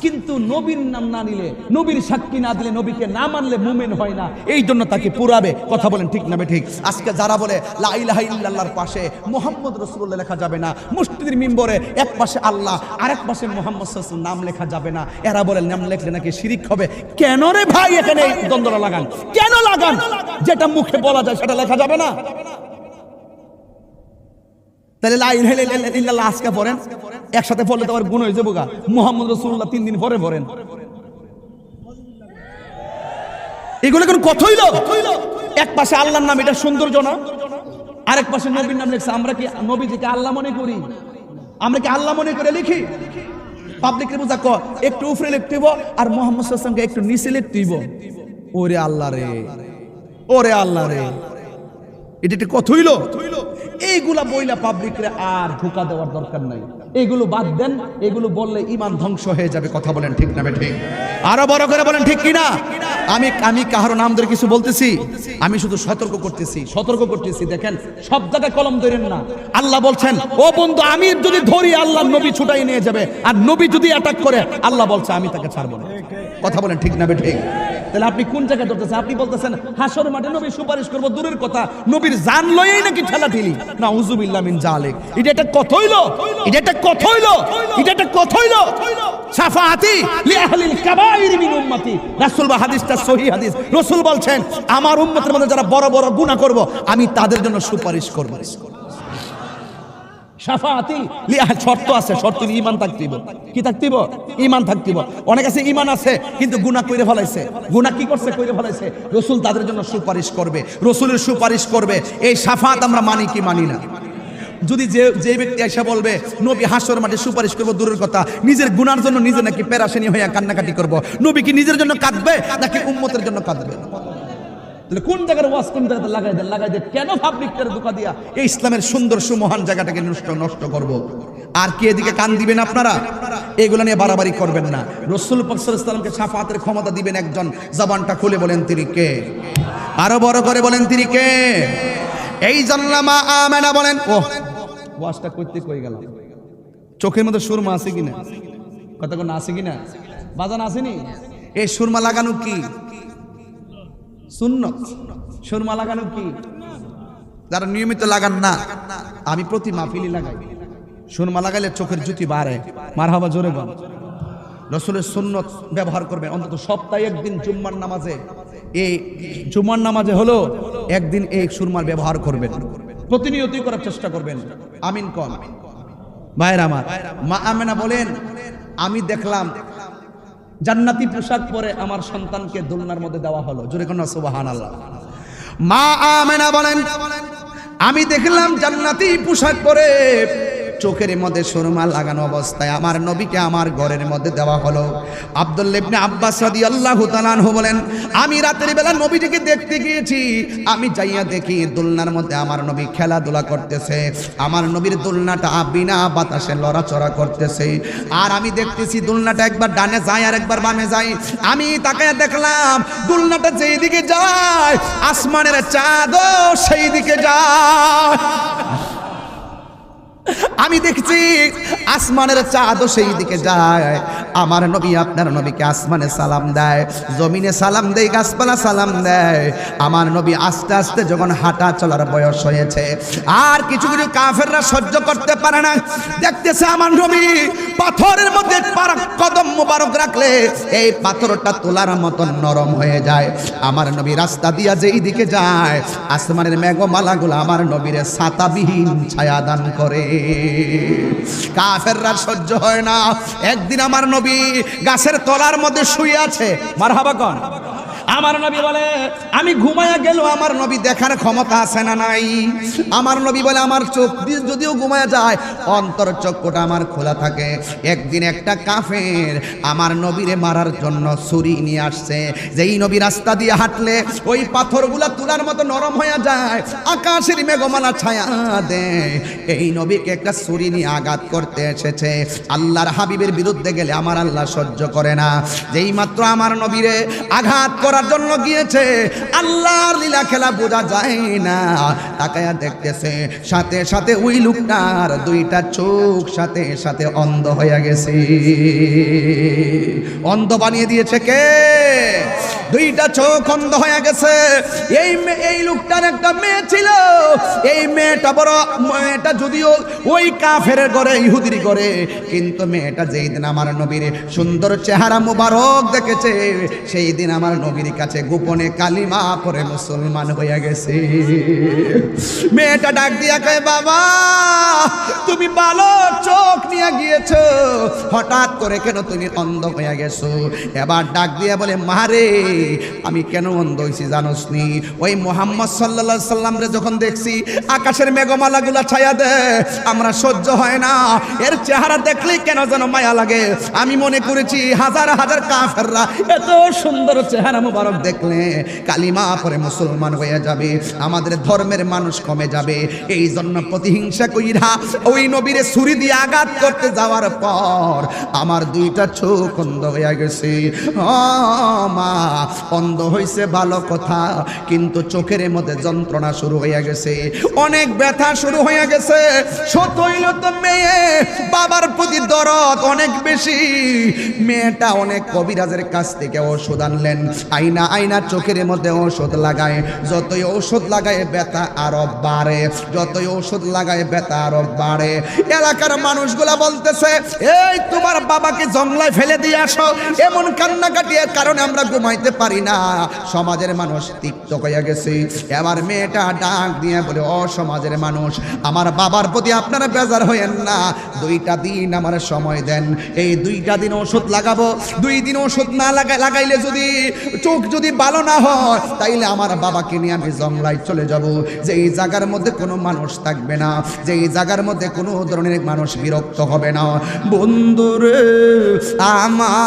কিন্তু নবীর নাম না নিলে, নবীর সাক্ষী না দিলে, নবীকে না মানলে মুমিন হয় না। এই জন্য তাকে পুরাবে, কথা বলেন ঠিক না ঠিক? আজকে যারা বলে লা ইলাহা ইল্লাল্লাহর পাশে মুহাম্মদ রাসূলুল্লাহ লেখা যাবে না, মসজিদের মিম্বরে এক পাশে আল্লাহ আরেক পাশে মুহাম্মদ সাল্লাল্লাহু আলাইহি ওয়াসাল্লাম নাম লেখা যাবে না, এরা বলে নাম লেখলে নাকি শিরিক হবে। কেন রে ভাই এখানে দ্বন্দ্বটা লাগান? কেন লাগান? যেটা মুখে বলা যায় সেটা লেখা যাবে না? তাহলে লা ইলাহা ইল্লাল্লাহ আজকে পড়েন, একসাথে পড়লে তো আবার গুণ হয়ে যাবো গা। মুহাম্মদ রাসূলুল্লাহ 3 দিন পরে পড়েন। এগুলো কোন কথা হইল? এক পাশে আল্লাহর নাম, এটা সৌন্দর্য না? আরেক পাশে নবীর নাম লিখছে। আমরা কি নবীজিকে আল্লাহ মনে করি? আমরা কি আল্লাহ মনে করে লিখি? পাবলিকের বোঝা ক একটু উপরে লিখতে হইব আর মুহাম্মদ সাল্লাল্লাহু আলাইহি ওয়াসাল্লামকে একটু নিচে লিখতে হইব। ওরে আল্লাহ রে, ওরে আল্লাহ রে, এটা একটা কথা হইল? এইগুলা বইলা পাবলিকরে আর ধোঁকা দেওয়ার দরকার নাই। এগুলো বাদ দেন, এগুলো বললে ঈমান ধ্বংস হয়ে যাবে, কথা বলেন ঠিক না ঠিক? আরো বড় করে বলেন ঠিক কিনা? আমি কাহারো নাম ধরে কিছু বলতেছি, আমি শুধু সতর্ক করতেছি। দেখেন সব জায়গায় কলম ধরেন না। আল্লাহ বলছেন, ও বন্ধু আমি যদি ধরি আল্লাহ নবী ছুটাই নিয়ে যাবে, আর নবী যদি অ্যাটাক করে আল্লাহ বলছে আমি তাকে ছাড়বো না, কথা বলেন ঠিক না ঠিক? তাহলে আপনি কোন জায়গায় ধরতেছেন? আপনি বলতেছেন হাসর মাঠে নবী সুপারিশ করবো, দূরের কথা নবীর জান লয়েই নাকি ঠেলা ঠেলি। নাউযুবিল্লাহ মিন জালিক। এটা একটা কথা হইল? এটা একটা কথা হইল? এটা একটা কথা হইল? শাফাআতি লি আহলিল কাবাইর মিন উম্মতি, রাসূল বা হাদিসটা সহিহ হাদিস। রাসূল বলছেন আমার উম্মতের মধ্যে যারা বড় বড় গুনাহ করব আমি তাদের জন্য সুপারিশ করব। শাফাআতি লি আহল, শর্ত আছে, শর্ত ঈমান থাকতিব। কি থাকতিব? ঈমান থাকতিব। অনেক আছে ঈমান আছে কিন্তু গুনাহ কইরে ফলাইছে। গুনাহ কি করছে? কইরে ফলাইছে। রাসূল তাদের জন্য সুপারিশ করবে, রাসূলের সুপারিশ করবে। এই শাফাআত আমরা মানি কি মানি না? যদি যে ব্যক্তি এসে বলবে নবী হাসর মাঠে সুপারিশ করবো, দূরের কথা নিজের গুনার জন্য নিজে নাকি পেরাশানি হইয়া কান্নাকাটি করব, নবী কি নিজের জন্য কাঁদবে নাকি উম্মতের জন্য কাঁদবে? তাহলে কোন জায়গার ওয়াজ কোন জায়গাতে লাগাই দেন? কেন পাবলিকদের ধোঁকা দিয়া এই ইসলামের সুন্দর সুমহান জায়গাটাকে নষ্ট করব? আর কি এদিকে কান দিবেন আপনারা? এগুলো নিয়ে বাড়াবাড়ি করবেন না। রাসূল পাক সাল্লাল্লাহু আলাইহি ওয়াসাল্লামকে শাফাআতের ক্ষমতা দিবেন একজন, জবানটা খুলে বলেন তিনি কে? আরো বড় করে বলেন তিনি কে? এই জান্নামা আমানা বলেন। ও ওয়াজটা করতে কই গেলাম? চোখের মধ্যে সুরমা আছে কিনা? কথা কোন আছে কিনা? বাজান আসেনি? এই সুরমা লাগানো কি সুন্নাত? সুরমা লাগানো কি? যারা নিয়মিত লাগান না, আমি প্রতি মাহফিলি লাগাই। সুরমা লাগাইলে চোখের জ্যোতি বাড়ে। মারহাবা, জোরে বল। রাসূলের সুন্নাত ব্যবহার করবেন অন্তত সপ্তাহে একদিন জুম্মার নামাজে। এই জুম্মার নামাজে হলো একদিন এই সুরমার ব্যবহার করবেন, প্রতিনিয়তই করার চেষ্টা করবেন। আমিন কোন ভাইরা আমার? মা আমেনা বলেন আমি দেখলাম জান্নাতি পোশাক পরে আমার সন্তানকে দোলনার মধ্যে দেওয়া হলো, জোরে কোন সুবহানাল্লাহ। মা আমেনা বলেন আমি দেখলাম জান্নাতি পোশাক পরে চোখের মধ্যে সুরমা লাগানো অবস্থায় আমার নবীকে আমার ঘরের মধ্যে দেওয়া হলো। আব্দুল্লাহ ইবনে আব্বাস রাদিয়াল্লাহু তাআলা আনহু বলেন, আমি রাতের বেলা নবীজিকে দেখতে গিয়েছি। আমি যাইয়া দেখি দোলনার মধ্যে আমার নবী খেলাধুলা করতেছে। আমার নবীর দোলনাটা বিনা বাতাসে লড়াচড়া করতেছে। আর আমি দেখতেছি দোলনাটা একবার ডানে যায় আর একবার বামে যায়। আমি তাকায় দেখলাম দোলনাটা যেই দিকে যায় আসমানের চাঁদও সেই দিকে যায়। আমি দেখছি আসমানের চাঁদও সেই দিকে যায়। আমার নবী আপনার নবীকে আসমানে সালাম দেয়, জমিনে সালাম দেয়, গাছপালা সালাম দেয়। আমার নবী আস্তে আস্তে যখন হাঁটা চলার বয়স হয়েছে, আর কিছু কিছু কাফেররা সহ্য করতে পারে না। দেখতেছে আমার নবী পাথরের মধ্যে কদম মোবারক রাখলে এই পাথরটা তোলার মতো নরম হয়ে যায়। আমার নবী রাস্তা দিয়া যেই দিকে যায় আসমানের মেঘমালাগুলো আমার নবীর ছাতাবিহীন ছায়া দান করে। কাফেররা সহ্য হয় না। একদিন আমার নবী গাছের তলার মধ্যে শুয়ে আছে, মারহাবা কোন। আমার নবী বলে আমি ঘুমায়া গেল, আমার নবী দেখার ক্ষমতা আছে না নাই? আমার নবী বলে আমার চোখ দিয়ে যদিও ঘুমায়া যায় অন্তর চক্ষুটা আমার খোলা থাকে। একদিন একটা কাফের আমার নবীরে মারার জন্য ছুরি নিয়ে আসছে। যেই নবী রাস্তা দিয়ে হাঁটলে ওই পাথরগুলা তুলার মতো নরম হয়ে যায়, আকাশের মেঘমালা ছায়া দেয়। এই নবীকে একটা ছুরি নিয়ে আঘাত করতে এসেছে। আল্লাহর হাবিবের বিরুদ্ধে গেলে আমার আল্লাহ সহ্য করে না। যেই মাত্র আমার নবীরে আঘাত করার জন্য গিয়েছে, আল্লাহর লীলা খেলা বোঝা যায় না। তাকায়া দেখতেছে সাথে সাথে ওই লোকটার দুইটা চোখ সাথে সাথে অন্ধ হয়ে গেছে। অন্ধ বানিয়ে দিয়েছে কে? দুইটা চোখ অন্ধ হয়ে গেছে। এই লোকটার একটা মেয়ে ছিল। এই মেয়েটা যদিও ওই কাফের ঘরে, ইহুদির ঘরে, কিন্তু মেয়েটা যেই দিন আমার নবীর সুন্দর চেহারা মুবারক দেখেছে, সেই দিন আমার নবীর কাছে গোপনে কালিমা পড়ে মুসলমান হয়ে গেছে। মেয়েটা ডাক দিয়া কয়, বাবা তুমি ভালো চোখ নিয়ে গিয়েছো, হঠাৎ করে কেন তুমি অন্ধ হয়ে গেছো? এবার ডাক দিয়া বলে, মারে আমি কেন অন্ধ হয়েছি জানোস নি? ওই মুহাম্মদ সাল্লাল্লাহু আলাইহি সাল্লাম রে যখন দেখছি আকাশের মেঘমালাগুলা ছায়া দেয়, আমরা সহ্য হয় না। এর চেহারা দেখলেই কেন যেন মায়া লাগে। আমি মনে করেছি হাজার হাজার কাফেররা এত সুন্দর চেহারা মুবারক দেখলে কালিমা পড়ে মুসলমান হয়ে যাবে, আমাদের ধর্মের মানুষ কমে যাবে। এই জন্য প্রতিহিংসা কইরা ওই নবীরে ছুরি দিয়ে আঘাত করতে যাওয়ার পর আমার দুইটা চোখ অন্ধ হয়ে গেছে। মা অন্ধ হইছে ভালো কথা, কিন্তু চোখের মধ্যে যন্ত্রণা শুরু হয়ে গেছে, অনেক ব্যথা শুরু হয়ে গেছে। সত হইল তো মেয়ে, বাবার প্রতি দরদ অনেক বেশি। মেয়েটা অনেক কবিরাজের কাছ থেকে ওষুধ আনলেন, আইনা আইনা চোখের মধ্যে ওষুধ লাগায়। যতই ওষুধ লাগায় ব্যথা আরো বাড়ে, যতই ওষুধ লাগায় ব্যথা আরো বাড়ে। এলাকার মানুষগুলা বলতেছে, এই তোমার বাবাকে জঙ্গলায় ফেলে দিয়ে আসো, এমন কান্নাকাটির কারণে আমরা ঘুমাইতে পারি না। সমাজের মানুষ তিক্ত হয়ে গেছে। এবার মেয়েটা ডাক দিয়ে বলে, ও সমাজের মানুষ, আমার বাবার প্রতি আপনারা বেজার হয়েন না, 2টা দিন আমার সময় দেন। এই 2টা দিন ওষুধ লাগাবো। 2 দিন ওষুধ না লাগাইলে যদি চোখ যদি ভালো না হয়, তাইলে আমার বাবাকে নিয়ে আমি জঙ্গলায় চলে যাব, যে এই জায়গার মধ্যে কোনো মানুষ থাকবে না, যে এই জায়গার মধ্যে কোনো ধরনের মানুষ বিরক্ত হবে না। বন্ধুরে আমার,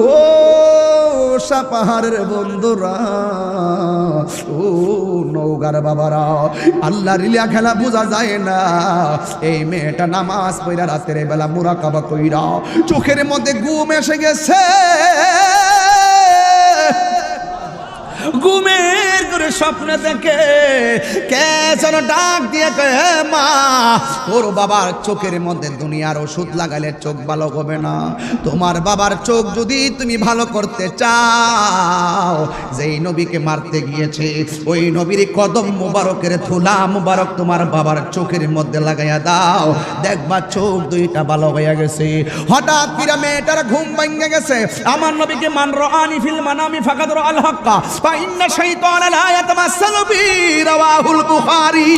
ও পাহাড়ের বন্ধুরা, ও নৌকার বাবারা, আল্লাহর লীলা খেলা বোঝা যায় না। এই মেয়েটা নামাজ পড়া রাতের বেলা মুরাকাবা কইরা চোখের মধ্যে ঘুম এসে গেছে। ঘুমের করে স্বপ্ন দেখে কে যেন ডাক দিয়ে কয়ে, মা তোর বাবার চোখের মধ্যে দুনিয়ার ওষুধ লাগালে চোখ ভালো হবে না। তোমার বাবার চোখ যদি তুমি ভালো করতে চাও, যেই নবীকে মারতে গিয়েছে ওই নবীর কদম মুবারকের থুলা মুবারক তোমার বাবার চোখের মধ্যে লাগাইয়া দাও, দেখবা চোখ 2টা ভালো হয়ে গেছে। হঠাৎ করে মেয়েটার ঘুম ভেঙে গেছে। আমার নবীকে মান রাআনি ফিল মানামি ফাকাদ রাআল হাক্কা ফা ইন্না শাইতানা লা ইয়াতামাসসালু বি, রাওয়াহুল বুখারী।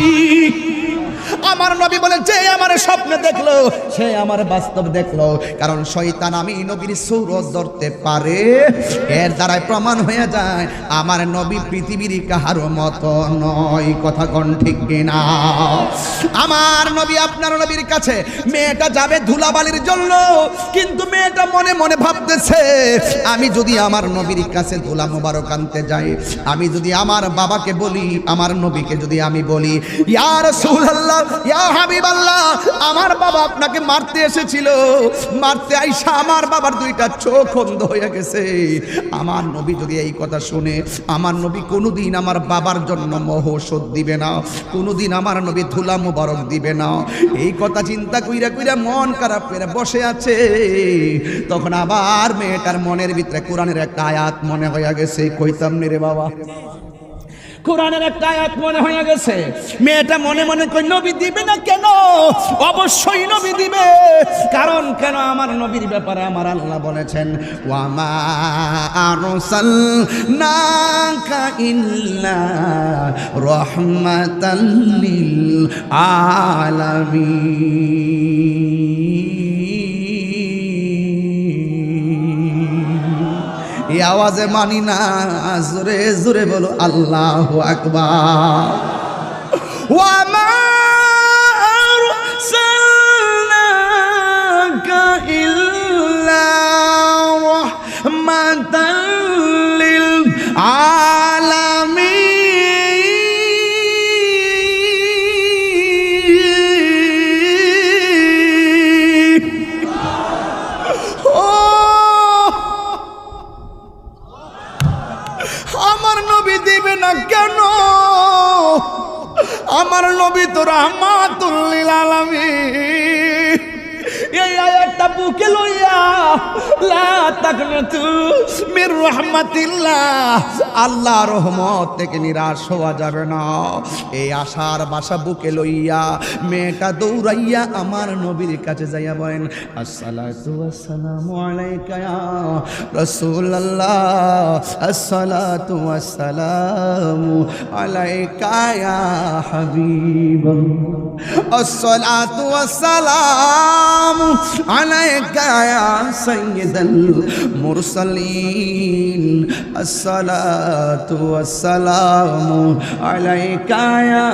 আমার নবী বলেন যে আমার স্বপ্নে দেখলো সে আমার বাস্তব দেখলো, কারণ শয়তান আমি নবীর সূরত ধরতে পারে। এর দ্বারাই প্রমাণ হয়ে যায় আমার নবী পৃথিবীর কাহার মতো নয়। কথা কোন ঠিক কিনা? আমার নবী আপনার নবীর কাছে মেয়েটা যাবে ধুলাবালির জন্য, কিন্তু মেয়েটা মনে মনে ভাবতেছে আমি যদি আমার নবীর কাছে ধুলা মোবারক আনতে যাই, আমি যদি আমার বাবাকে বলি, আমার নবীকে যদি আমি বলি ইয়া রাসূলুল্লাহ ইয়া হাবিবাল্লাহ আমার বাবা আপনাকে মারতে এসেছিল, মারতে আইসা আমার বাবার দুইটা চোখ অন্ধ হয়ে গেছে, আমার নবী যদি এই কথা শুনে, আমার নবী কোনোদিন আমার বাবার জন্য মহৌষধ দিবে না, কোনোদিন আমার নবী ধুলা মোবারক দিবে না। এই কথা চিন্তা কইরা কইরা মন খারাপ করে বসে আছে। তখন আবার মেয়েটার মনের ভিতরে কোরআনের একটা আয়াত মনে হয়ে গেছে। কইতাম নি রে বাবা, কোরআনের একটা আয়াত মনে হয়ে গেছে। মেয়েটা মনে মনে কই নবী দিবে না কেন? অবশ্যই নবী দিবে, কারণ কেন আমার নবীর ব্যাপারে আমার আল্লাহ বলেছেন ওয়ামা আরসালনাকা ইল্লা রাহমাতাল লিল আলামিন। এই আওয়াজে মানি না, জোরে জোরে বলো আল্লাহু আকবার। ওয়ামা আরসালনাকা ইল্লা রাহমাতাল লিল আলামিন। আমার নবী দিবে না কেন? আমার নবী তো রাহমাতুল লিল আলামিন। এই আয়াতটা বুকে লইয়া লা তাকনাতু মির রাহমাতিল্লাহ, আল্লাহ রহমত থেকে নিরাশ হওয়া যাবে না, এই আশার বাসা বুকে লইয়া মেয়েটা দৌড়াইয়া আমার নবীর কাছে যাইয়া বলেন আসসালাতু ওয়াসসালামু আলাইকা ইয়া রাসূলুল্লাহ, আসসালাতু ওয়াসসালামু আলাইকা ইয়া হাবিবাল্লাহ, আসসালাতু ওয়াসসালামু আলাইকা ইয়া সাইয়্যিদাল মুরসালিন, আসসালাতু ওয়াসসালামু আলাইকা ইয়া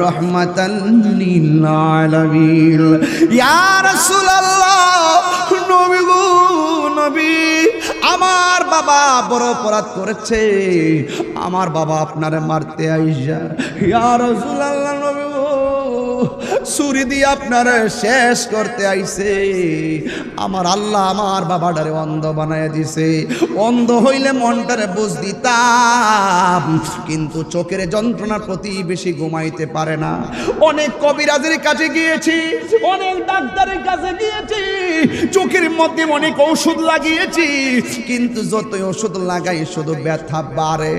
রাহমাতাল লিল আলামিন। ইয়া রাসূলুল্লাহ, নবী গো নবী, আমার বাবা বড় অপরাধ করেছে, আমার বাবা আপনারে মারতে আইসা ইয়া রাসূলুল্লাহ নবী গো ছুরি দিয়ে আপনারে শেষ করতে আইছে, আমার আল্লাহ আমার বাবাটারে অন্ধ বানায় দিছে। অন্ধ হইলে মনটারে বুঝ দিতাম, কিন্তু চোখের যন্ত্রণার প্রতি বেশি ঘুমাইতে পারে না। অনেক কবিরাজের কাছে গিয়েছি, অনেক ডাক্তারের কাছে গিয়েছি, চোখের মধ্যে অনেক ওষুধ লাগিয়েছি, কিন্তু যতই ওষুধ লাগাই শুধু ব্যথা বাড়ে।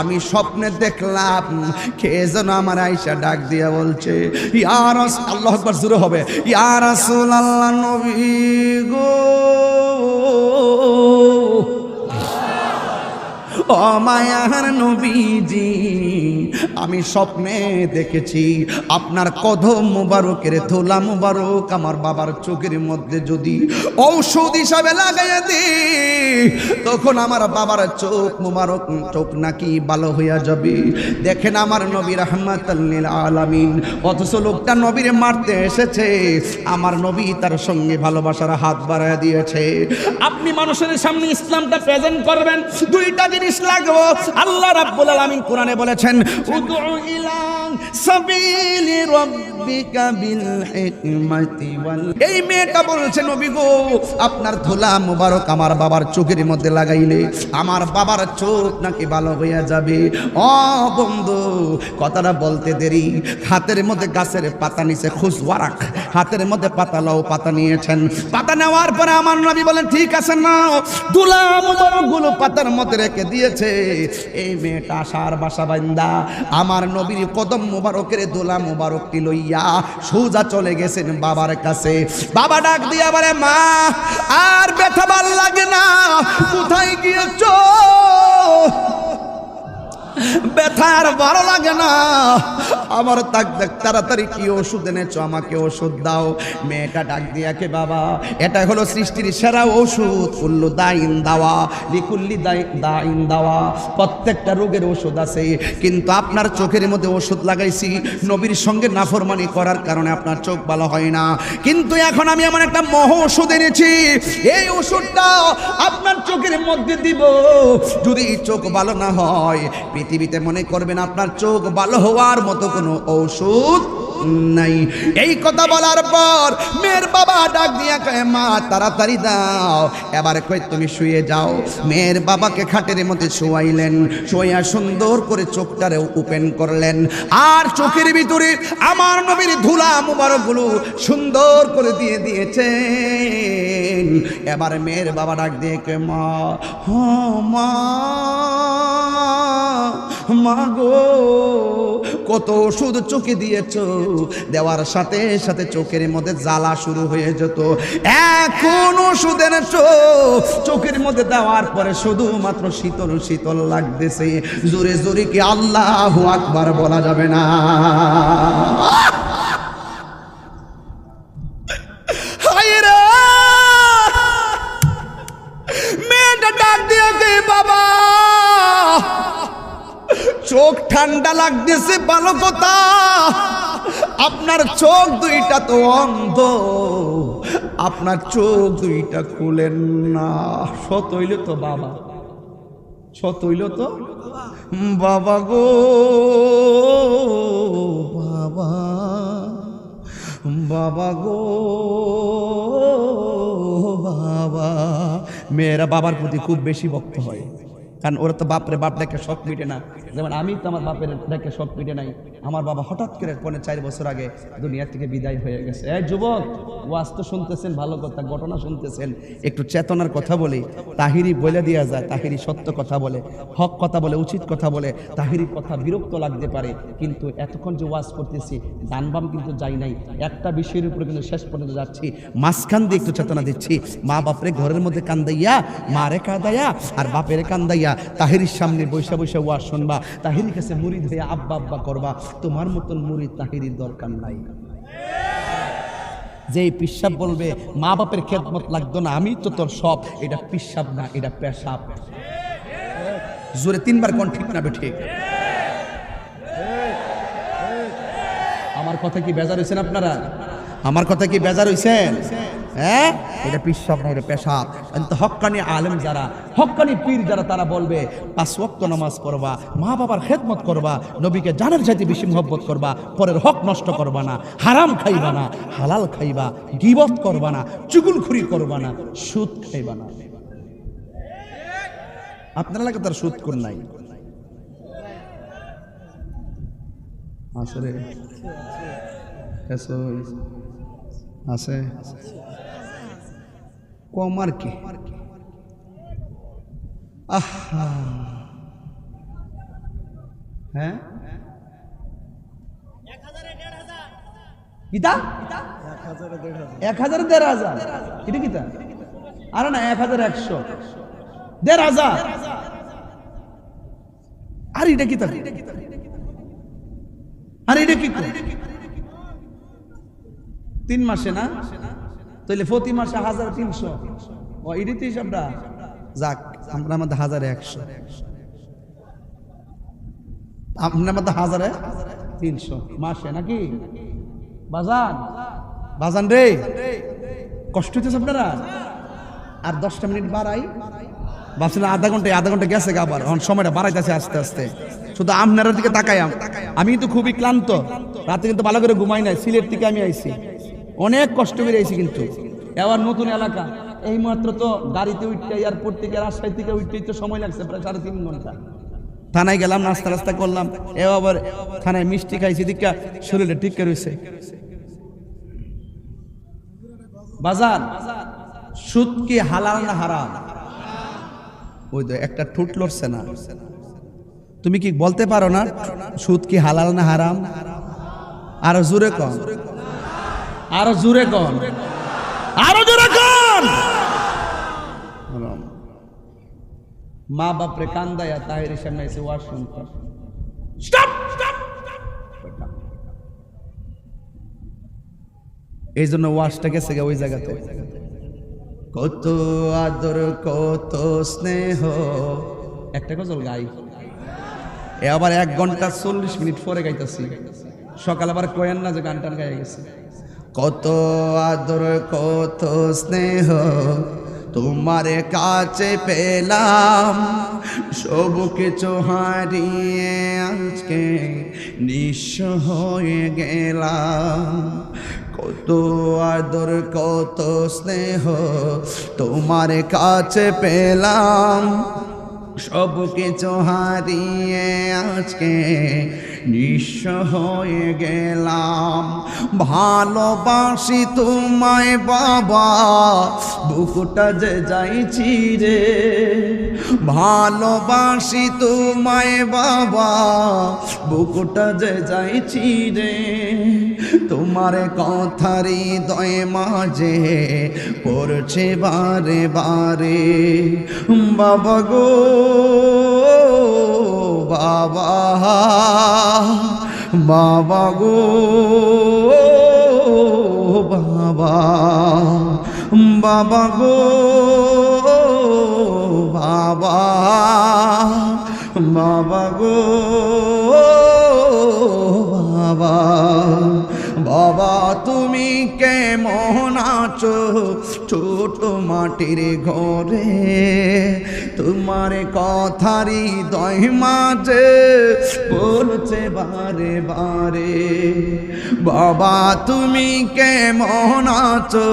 আমি স্বপ্নে দেখলাম খেয়ে যেন আমার আয়সা ডাক দিয়া বলছে ইয়া রাসূল, আল্লাহু আকবার জোরে হবে, ইয়া রাসূলুল্লাহ নবী গো, ও মায়ার নবীজি, আমি স্বপ্নে দেখেছি আপনার কদম মুবারকের ধুলা মুবারক আমার বাবার চোখের মধ্যে যদি ঔষধ হিসাবে লাগাইয়া দিই, তখন আমার বাবার চোখ মুবারক চোখ নাকি ভালো হইয়া যাবে। দেখেন আমার নবী রাহমাতাল লিল আলামিন, অথচ লোকটা নবীরে মারতে এসেছে, আমার নবী তার সঙ্গে ভালোবাসার হাত বাড়াইয়া দিয়েছে। আপনি মানুষের সামনে ইসলামটা প্রেজেন্ট করবেন, দুইটা জিনিস লাগবে। আল্লাহ রাব্বুল আলামিন কোরআনে বলেছেন উদউ ইলা সাবিলি রাব্বিকা বিল হিকমাতি ওয়াল, এই মেয়েটা বলছে নবী গো আপনার ধুলা মুবারক আমার বাবার চোখের মধ্যে লাগাইলে আমার বাবার চোখ নাকি ভালো হইয়া যাবে। ও বন্ধু, কথাটা বলতে দেরি, হাতের মধ্যে গাছের পাতা নিচে খুশওয়ারাক, হাতের মধ্যে পাতা লাও পাতা নিয়েছেন। পাতা নেওয়ার পরে আমার নবী বলেন ঠিক আছে নাও, ধুলা মুবারক গুলো পাতার মধ্যে রেখে দিয়েছে। এই মেয়েটা আশার বাসা বান্দা আমার নবীর কদম মুবারকের ধুলা মুবারকটি লইয়া সোজা চলে গেছেন বাবার কাছে। বাবা ডাক দিয়া বলে মা আর ব্যথা ভাল লাগে না, কোথায় গিয়েছো? ব্যথা আর ভালো লাগে না, আমার তাক দেখ তাড়াতাড়ি কি ওষুধ এনেছো, আমাকে ওষুধ দাও। মেয়েটা ডাক দিয়াকে বাবা এটা হলো সৃষ্টির সেরা ওষুধ, কুল্লু দাইন দাওয়া লিকুল্লি দাইন দাওয়া, প্রত্যেকটা রোগের ওষুধ আছে, কিন্তু আপনার চোখের মধ্যে ওষুধ লাগাইছি, নবীর সঙ্গে নাফরমানি করার কারণে আপনার চোখ ভালো হয় না, কিন্তু এখন আমি এমন একটা মহা ওষুধ এনেছি, এই ওষুধটা আপনার চোখের মধ্যে দিব, যদি চোখ ভালো না হয় পৃথিবীতে মনে করবেন আপনার চোখ ভালো হওয়ার মতো কোনো ঔষধ নাই। এই কথা বলার পর মেয়ের বাবা ডাক দিয়া কয় মা তাড়াতাড়ি দাও, এবার কই তুমি শুয়ে যাও। মেয়ের বাবাকে খাটের মধ্যে শোয়াইলেন, শোয়া সুন্দর করে চোখটারে ওপেন করলেন, আর চোখের ভিতরে আমার নবীর ধুলা মুবারকগুলো সুন্দর করে দিয়ে দিয়েছেন। এবার মেয়ের বাবা ডাক দিয়ে কয় মা, হ মা, মা গো কত ওষুধ চোখে দিয়েছো, দেওয়ার সাথে সাথে চোখের মধ্যে জ্বালা শুরু হয়ে যেত, এখন ওষুধ এনেছো চোখের মধ্যে দেওয়ার পরে শুধুমাত্র শীতল শীতল লাগতেছে। জোরে জোরে কি আল্লাহু আকবার বলা যাবে না? মেয়েটা ডাক দিয়ে বাবা চোখ ঠান্ডা লাগতেছে ভালো কথা, আপনার চোখ দুইটা তো অন্ধ, আপনার চোখ দুইটা খুলেন না। সত হইল তো বাবা, সত হইল তো বাবা গো, বাবা বাবা গো বাবা। মেয়েরা বাবার প্রতি খুব বেশি ভক্ত হয়, কারণ ওরা তো বাপরে বাপ দেখে শখ মিটে না, যেমন আমি তো আমার বাপের দেখে শখ মিটে নাই। আমার বাবা হঠাৎ করে 4 বছর আগে দুনিয়া থেকে বিদায় হয়ে গেছে। এই যুবক, ওয়াজ তো শুনতেছেন, ভালো কথা, ঘটনা শুনতেছেন, একটু চেতনার কথা বলি। তাহিরি বলে দেওয়া যায়, তাহিরি সত্য কথা বলে, হক কথা বলে, উচিত কথা বলে। তাহিরির কথা বিরক্ত লাগতে পারে, কিন্তু এতক্ষণ যে ওয়াজ করতেছি ডানবাম কিন্তু যাই নাই, একটা বিষয়ের উপরে কিন্তু শেষ পর্যন্ত যাচ্ছি, মাঝখান দিয়ে একটু চেতনা দিচ্ছি। মা বাপরে ঘরের মধ্যে কান্দাইয়া, মারে কাঁদাইয়া আর বাপের কান্দাইয়া তাহিরির সামনে বৈশা বৈশা ওয়াজ শুনবা, তাহিরির কাছে মুরিদ হয়ে আব্বা আব্বা করবা। তোমার মতন মুরিদ তাহিরির দরকার নাই। যে পিসাব বলবে মা বাপের খেদমত লাগতো না, আমি তো তোর সব, এটা পিসাব না, এটা পেশাব। জোরে 3 বার কোন ঠিক না বেঠিক? আমার কথা কি বেজার হইছেন আপনারা? আমার কথা কি বেজার হইছেন? হ্যাঁ, এটা পিসাব না, এটা পেশাব। কিন্তু হক্কানি আলেম যারা, হক্কানি পীর যারা, তারা বলবে 5 ওয়াক্ত নামাজ পড়বা, মা বাবার খেদমত করবা, নবীকে জানের চাইতে বেশি মহব্বত করবা, পরের হক নষ্ট করবা না, হারাম খাইবা না, হালাল খাইবা, গীবত করবা না, চুগলখুরি করবা না, সুদ খাইবা না। আপনার এলাকায় তার সুদ কোন নাই? আসলে আছে কম আর কি। আহা, হ্যাঁ, 1000 1,500 এটা কিতা? আরে না, 1100 1,500। আর এটা কিতা? আর এটা কি 3 মাসে না, তাহলে প্রতি মাসে 1300। ও এটাতে হিসাবটা যাক, আমরা আমাদের 1100, আপনার মধ্যে 1300 মাসে নাকি? বাজান বাজান রে, কষ্ট হইতেছে আপনারা? আর 10টা মিনিট বাড়াই, ভাবছিলাম আধা ঘন্টা গেছে, আবার এখন সময়টা বাড়াইতেছে আস্তে আস্তে। শুধু আপনার দিকে তাকাই, আমি কিন্তু খুবই ক্লান্ত, রাতে কিন্তু ভালো করে ঘুমাই নাই। সিলেট থেকে আমি আইছি, অনেক কষ্ট করে আইছি, কিন্তু এবার নতুন এলাকা, এই মাত্র তো গাড়িতে উঠতে, এয়ারপোর্ট থেকে রাজশাহী থেকে উঠতেই তো সময় লাগছে প্রায় 3.5 ঘন্টা। থানায় গেলাম, নাস্তা করলাম, আবার থানায় মিষ্টি খাইছি, দিকা শরীরে ঠিক রয়েছে। বাজার, সুদ কি হালাল না হারাম? ওই তো একটা ঠুট লড়ছে না। তুমি কি বলতে পারো না সুদ কি হালাল না হারাম? আরো জোরে কন, আরো জোরে কন, আরো জোরে কন। মা বাপরে কান্দায়া তাহিরের সামনে এসে ওয়াজ শুনতো। স্টপ, এই জন্য ওয়াজটা গেছে গে ওই জায়গাতে। কত আদর কত স্নেহ, একটা গজল গাই, এ আবার 1 ঘন্টা 40 মিনিট পরে গাইতেছি। সকাল আবার কয়েন না যে গান টান গাই গেছে। কত আদর কত স্নেহ তোমার কাছে পেলাম, সব কিছু হারিয়ে আজকে নিঃস্ব হয়ে গেলাম। কত আদর কত স্নেহ তোমার কাছে পেলাম, সব কিছু হারিয়ে আজকে নিঃস্ব হয়ে গেলাম। ভালোবাসি তোমায় বাবা, বুকটা যে যাইছি রে। ভালোবাসি তোমায় বাবা, বুকটা যে যাইছি রে। তোমার কথারি হৃদয় মাঝে পড়ছে বারে বারে। বাবা গো বাবা, বাবা গো বাবা, বাবা গো বাবা, বাবা গো বাবা। বাবা তুমি কেমন আছো ছোট মাটির ঘরে, তোমার কথারি হৃদয় মাঝে বলছে বারে বারে। বাবা তুমি কেমন আছো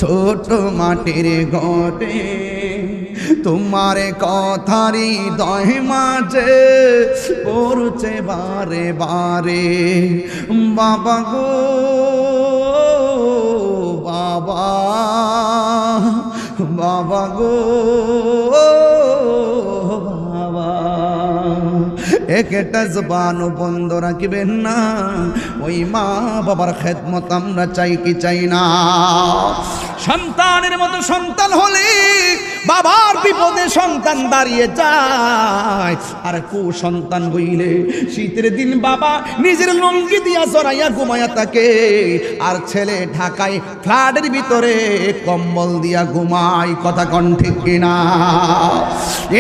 ছোট মাটির ঘরে, তোমার কথারি হৃদয় মাঝে পড়ছে বারে বারে। বাবা গো বাবা, বাবা গো বাবা। একটা জবান বন্ধ রাখবেন না, ওই মা বাবার খেদমত আমরা চাই কি চাই না? সন্তানের মতো সন্তান হলে বাবার বিপদে সন্তান দাঁড়িয়ে যায়। আর সন্তান হইলে শীতের দিন বাবা নিজের লঙ্গি দিয়া জড়াইয়া ঘুমায়া থাকে, আর ছেলে ঢাকায় ফ্ল্যাটের ভিতরে কম্বল দিয়া ঘুমায়। কথা কন ঠিক কিনা?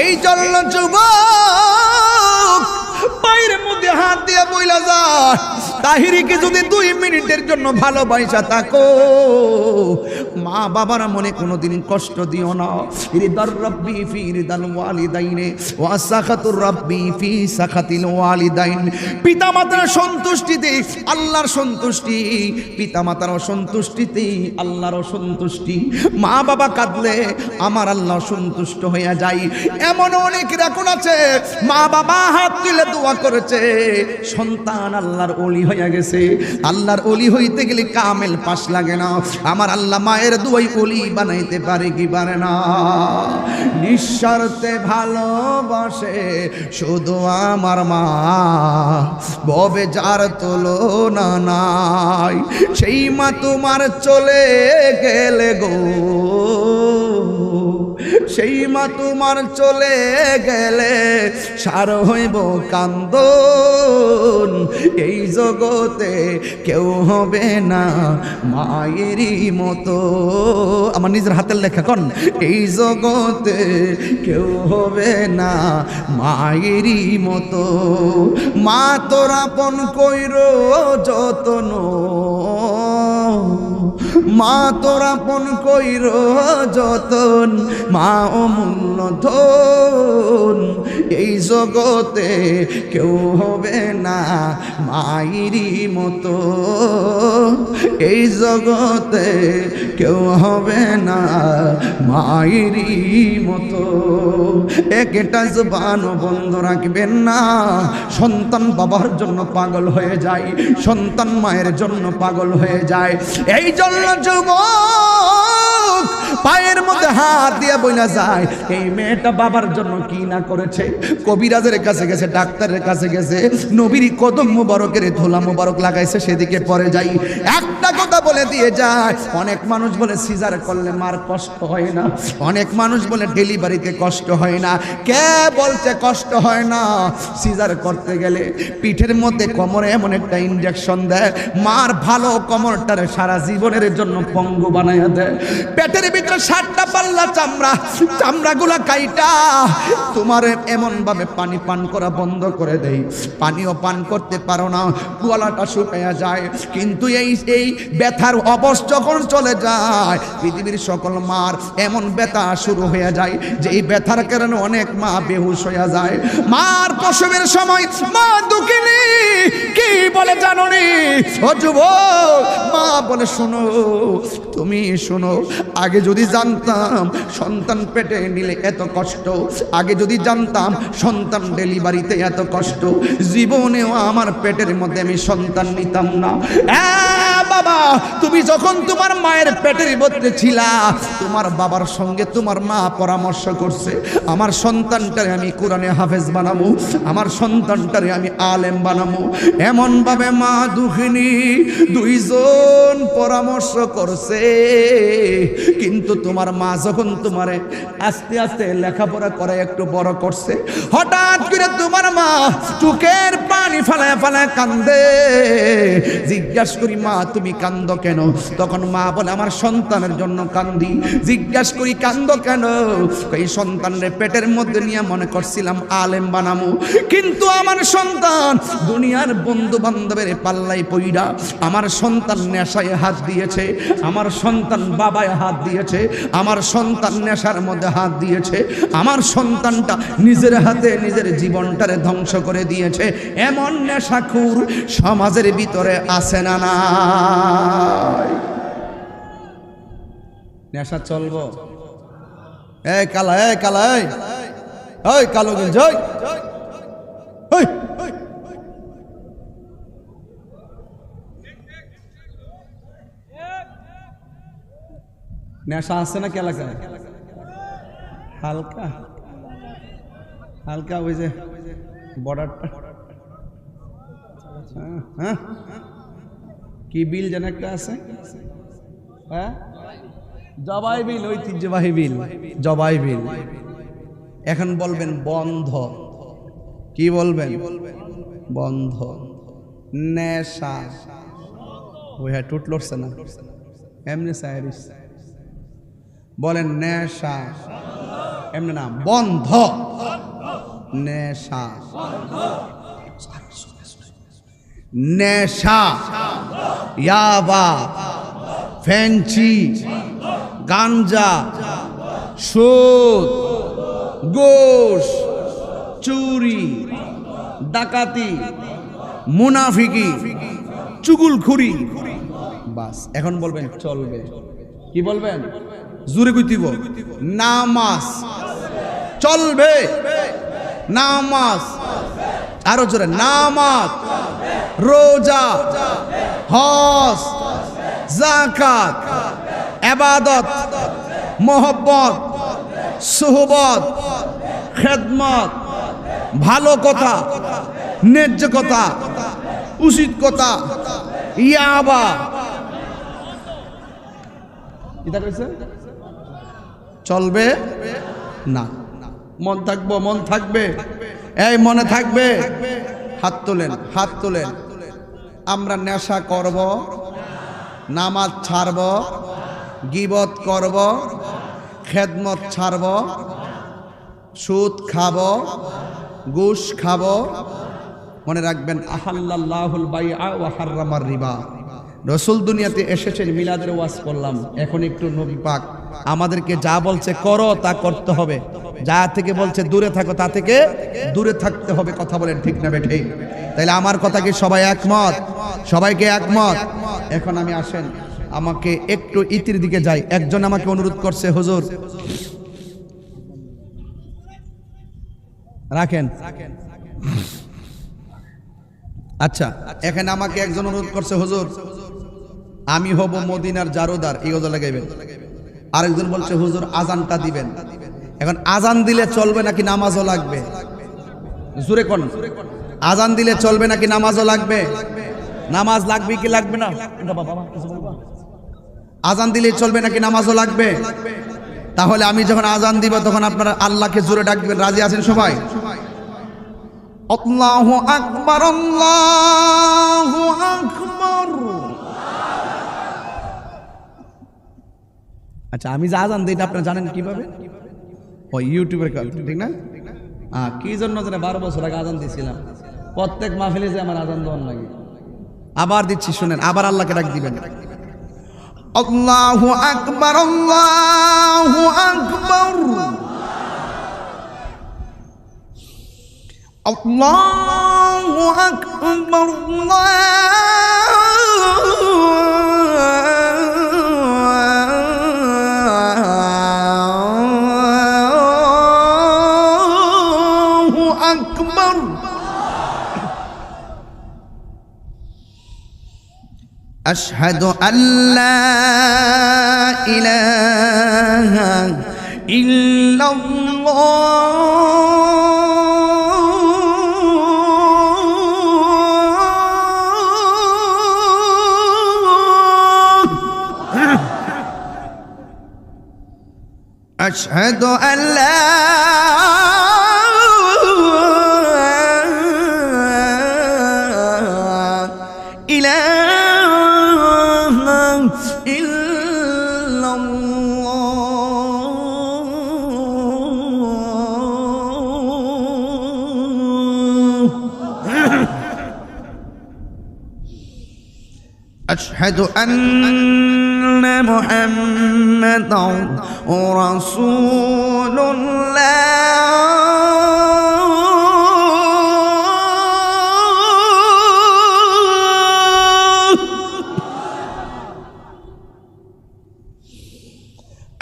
এই জন্য যুবক পায়ের মধ্যে হাত দিয়া বইলা যায়, তাহিরিকে যদি 2 মিনিটের জন্য ভালোবাসা থাকো, মা বাবার মনে কোনোদিন কষ্ট দিও না। রিদার রব্বি ফি রিদাল ওয়ালিদাইনে ওয়া সাখাতুর রব্বি ফি সাখাতিল ওয়ালিদাইন। পিতামাতার সন্তুষ্টিতে আল্লাহর সন্তুষ্টি, পিতামাতার অসন্তুষ্টিতে আল্লাহর অসন্তুষ্টি। মা বাবা কাঁদলে আমার আল্লাহ সন্তুষ্ট হয়ে যায়। এমন অনেক রেকর্ড আছে, মা বাবা হাত তুলে দোয়া করেছে, সন্তান আল্লাহর ওলি হয়ে গেছে। আল্লাহর ওলি হইতে গেলে কামেল পাশ লাগে না। আমার আল্লাহ মায়ের দুয়াই ওলি বানাইতে পারে কি পারে না? নিঃস্বার্থে ভালোবাসে শুধু আমার মা, ববে যার তুলনা নাই। সেই মা তোমার চলে গেলে গো, সেই মা তোমার চলে গেলে সার হইব কান্দন। এই জগতে কেউ হবে না মায়েরই মতো। আমার নিজের হাতের লেখা কোন, এই জগতে কেউ হবে না মায়েরই মতো। মা তোর আপন কইর যতন, মা তোর আপন কইর যতন, মা অমূল্য ধন। এই জগতে কেউ হবে না মায়েরই মতো, এই জগতে কেউ হবে না মায়েরই মতো। একটা জবান বন্ধ রাখবেন না। সন্তান বাবার জন্য পাগল হয়ে যায়, সন্তান মায়ের জন্য পাগল হয়ে যায়। এই জন্য যুবক পায়ের মধ্যে হাত দিয়ে বইলা যায় এই মেয়েটা বাবার জন্য কি না করেছে। কবিরাজের কাছে গেছে, ডাক্তারের কাছে গেছে, নবীর কদম মুবারকের ধুলা মুবারক লাগাইছে, সেদিকে পরে যাই। একটা কথা বলে দিয়ে যায়, অনেক মানুষ বলে সিজার করলে মার কষ্ট হয় না, অনেক মানুষ বলে ডেলিভারিতে কষ্ট হয় না। কে বলছে কষ্ট হয় না? সিজার করতে গেলে পিঠের মধ্যে কোমরে এমন একটা ইনজেকশন দেয়, মার ভালো কোমরটারে সারা জীবনের জন্য পঙ্গু বানাইয়া দেয়। পেটের ভিতরে 60টা পাল্লা চামড়া, চামড়াগুলা কাইটা তোমার এমন ভাবে পানি পান করা বন্ধ করে দেয়, পানিও পান করতে পারো না, গলাটা শুকাইয়া যায়। কিন্তু এই ব্যথার অবশ যখন চলে যায়, পৃথিবীর সকল মার এমন ব্যথা শুরু হয়ে যায় যে এই ব্যথার কারণে অনেক মা বেহুশ হয়ে যায়। মার প্রসবের সময় মা দুঃখিনী কি বলে জানো নি ও যুবক? মা বলে শোনো, তুমি শোনো, আগে যদি জানতাম সন্তান পেটে নিলে এত কষ্ট, আগে যদি জানতাম সন্তান ডেলিভারিতে এত কষ্ট, জীবনেও আমার পেটের মধ্যে আমি সন্তান নিতাম না। বাবা, তুমি যখন তোমার মায়ের পেটের মধ্যে ছিলা, তোমার বাবার সঙ্গে তোমার মা পরামর্শ করছে, আমার সন্তানটারে আমি কোরআনে হাফেজ বানাবো, আমার সন্তানটারে আমি আলেম বানাবো। এমন ভাবে মা দুঃখিনী দুইজন পরামর্শ করছে। কিন্তু তোমার মা যখন তোমারে আস্তে আস্তে লেখাপড়া করে একটু বড় করছে, হঠাৎ করে তোমার মা চোখের পানি ফালায় ফালায় কান্দে। জিজ্ঞাসা করি, মা তুমি কান্দো কেন? তখন মা বলে, আমার সন্তানের জন্য কান্দি। জিজ্ঞাসা করি, কান্দো কেন? এই সন্তানের পেটের মধ্যে নিয়ে মনে করছিলাম আলেম বানামু, কিন্তু আমার সন্তান দুনিয়ার বন্ধু বান্ধবের পাল্লাই পইড়া আমার সন্তান নেশায় হাত দিয়েছে, আমার সন্তান বাবায় হাত দিয়েছে, আমার সন্তান নেশার মধ্যে হাত দিয়েছে, আমার সন্তানটা নিজের হাতে নিজের জীবনটারে ধ্বংস করে দিয়েছে। এমন নেশাখুর সমাজের ভিতরে আছে না নাই? নেশা চলবো? এই কালা, এই কালা, এই কালো গেঞ্জি, এই নেশা আছে না কি এলাকায়? হালকা হালকা ওই যে বর্ডারটা, হ্যাঁ, কি বিল যেন একটা আছে, হ্যাঁ, জবাই বিল, ঐতিহ্যবাহী বিল, জবাই বিল। এখন বলবেন বন্ধ, কি বলবেন? বন্ধ। নেশা ওই হ্যাঁ টুট লড়ছে না, এমনি সাইরিস বলেন নেশা, এমনি না, বন্ধ। নেশা, নেশা, ইয়াবা, ফেঞ্চি, গাঞ্জা, সুদ, ঘুষ, চুরি, ডাকাতি, মুনাফিকি, চুগুলখুরি। বাস, এখন বলবেন চলবে। কি বলবেন? জোরে কইতিব, নামাজ চলবে, নামাজ, আরো জোরে, নামাজ, রোজা, হজ, যাকাত, ইবাদত, মোহব্বত, সুহবত, খেদমত, ভালো কথা, ন্যায্য কথা, উচিত কথা, ইয়াবা। এটা কইছে চলবে না। মন থাকবো, মন থাকবে, এই মনে থাকবে। হাত তোলেন, হাত তোলেন। আমরা নেশা করব, নামাজ ছাড়ব, গীবত করব, খেদমত ছাড়ব, সুদ খাব, ঘুষ খাব। মনে রাখবেন, আহাল্লাল্লাহুল বাইআ ওয়া হাররামার রিবা। রসুল দুনিয়াতে এসেছেন, মিলাদের ওয়াজ করলাম, এখন একটু নবী পাক আমাদেরকে যা বলছে করো তা করতে হবে, যা থেকে বলছে দূরে থাকো তা থেকে দূরে থাকতে হবে। কথা বলেন ঠিক না বেঠে? তাইলে আমার কথা কি সবাই একমত? সবাইকে একমত? এখন আমি আসেন, আমাকে একটু ইতির দিকে যাই। একজন আমাকে অনুরোধ করছে, হুজুর রাখেন। আচ্ছা, এখানে আমাকে একজন অনুরোধ করছে, হুজুর আমি হব মদিনার জারোদার, এই গজল লাগাইবেন। আরেকজন বলছে হুজুর আজানটা দিবেন। এখন আজান দিলে চলবে নাকি নামাজও লাগবে? জোরে কোন, আজান দিলে চলবে নাকি নামাজও লাগবে? নামাজ লাগবে কি লাগবে না? আজান দিলে চলবে নাকি নামাজও লাগবে? তাহলে আমি যখন আজান দিব তখন আপনারা আল্লাহকে জোরে ডাকবেন। রাজি আছেন সবাই? আল্লাহু আকবার, আল্লাহু আকবার। আচ্ছা, আমি যে আজান দিই আপনারা জানেন কিভাবে? ও ইউটিউবের ঠিক না? কি জন্য জানে 12 বছর আগে আজান দিয়েছিলাম, প্রত্যেক মাহফিলে যে আমার আজান দেওয়ার লাগে। আবার দিচ্ছি শুনেন, আবার আল্লাহকে ডাক দিবেন। আল্লাহু আকবার, আল্লাহু আকবার, আল্লাহু আকবার, আল্লাহু আকবার। أشهد أن لا إله إلا الله أشهد أن لا أشهد أن محمدا رسول الله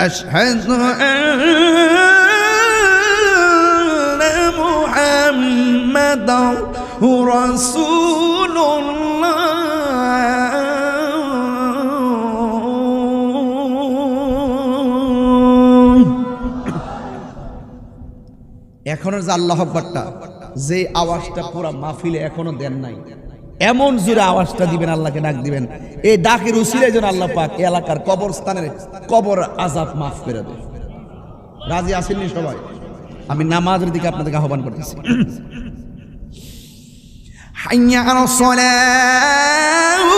أشهد أن محمدا رسول الله এখনো যে আল্লাহু আকবারটা, যে আওয়াজটা পুরো মাহফিলে এখনো দেন নাই, এমন জোরে আওয়াজটা দিবেন, আল্লাহকে ডাক দিবেন। এই ডাকের উসিলায় যেন আল্লাহ পাক এলাকার কবরস্থানের কবর আযাব মাফ করে দেয়। রাজি আছেননি সবাই? আমি নামাজের দিকে আপনাদেরকে আহ্বান করতেছি। হাইয়া আলাস সালাহ,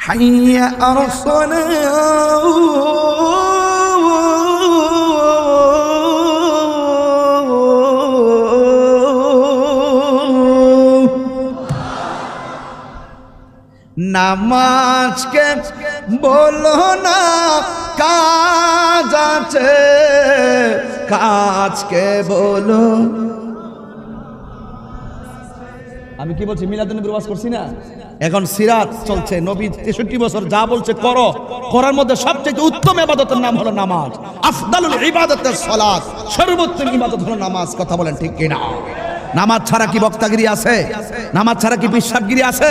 حي على الصلاة নামাজকে বলো না কাজ আছে, কাজকে বলো। আমি কি বলছি, মিলাদুন নবীর ওয়াজ করছি না? এখন সিরাত চলছে, নবী 63 বছর যা বলছে করো, করার মধ্যে সবচেয়ে উত্তম ইবাদতের নাম হলো নামাজ। আফদালুল ইবাদাতুস সালাত, সর্বোত্তম ইবাদত হলো নামাজ। কথা বলেন ঠিক কিনা? নামাজ ছাড়া কি বক্তাগিরি আছে? নামাজ ছাড়া কি বিশ্বাসগিরি আছে?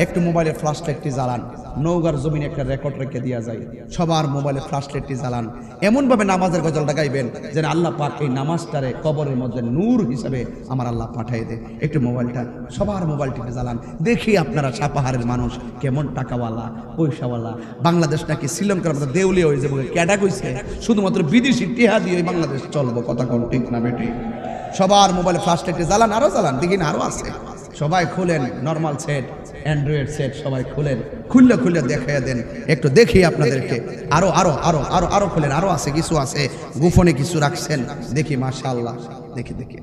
একটু মোবাইলে ফ্ল্যাশ লাইটটি জ্বালান, নওগাঁর জমিনে একটা রেকর্ড রেখে দেওয়া যায়, সবার মোবাইলে ফ্ল্যাশ লাইটটি জ্বালান, এমন ভাবে নামাজের গজলটা গাইবেন যেন আল্লাহ পাক এই নামাজটারে কবরের মধ্যে নূর হিসেবে আমার আল্লাহ পাঠিয়ে দেয়। একটু মোবাইলটা, সবার মোবাইলটিতে জ্বালান, দেখি আপনারা সাপাহারের মানুষ কেমন টাকাওয়ালা পয়সাওয়ালা। বাংলাদেশ নাকি শ্রীলঙ্কার মধ্যে দেউলিয়া হয়ে যাবে, ক্যাডা কইছে শুধুমাত্র বিদেশি টিহা দিয়ে বাংলাদেশ চলবো। কথা কোন ঠিক না বেটি? সবার মোবাইলে ফ্ল্যাশ লাইটে জ্বালান, আরো জ্বালান, দেখি না আরো আছে। সবাই খুলেন নরমাল সেট, অ্যান্ড্রয়েড সেট সবাই খুলেন, খুললে খুললে দেখাইয়া দেন, একটু দেখি আপনাদেরকে। আরো আরো আরো আরো আরো খুলেন, আরো আছে, কিছু আছে, গোপনে কিছু রাখছেন, দেখি মাশাআল্লাহ। দেখি দেখি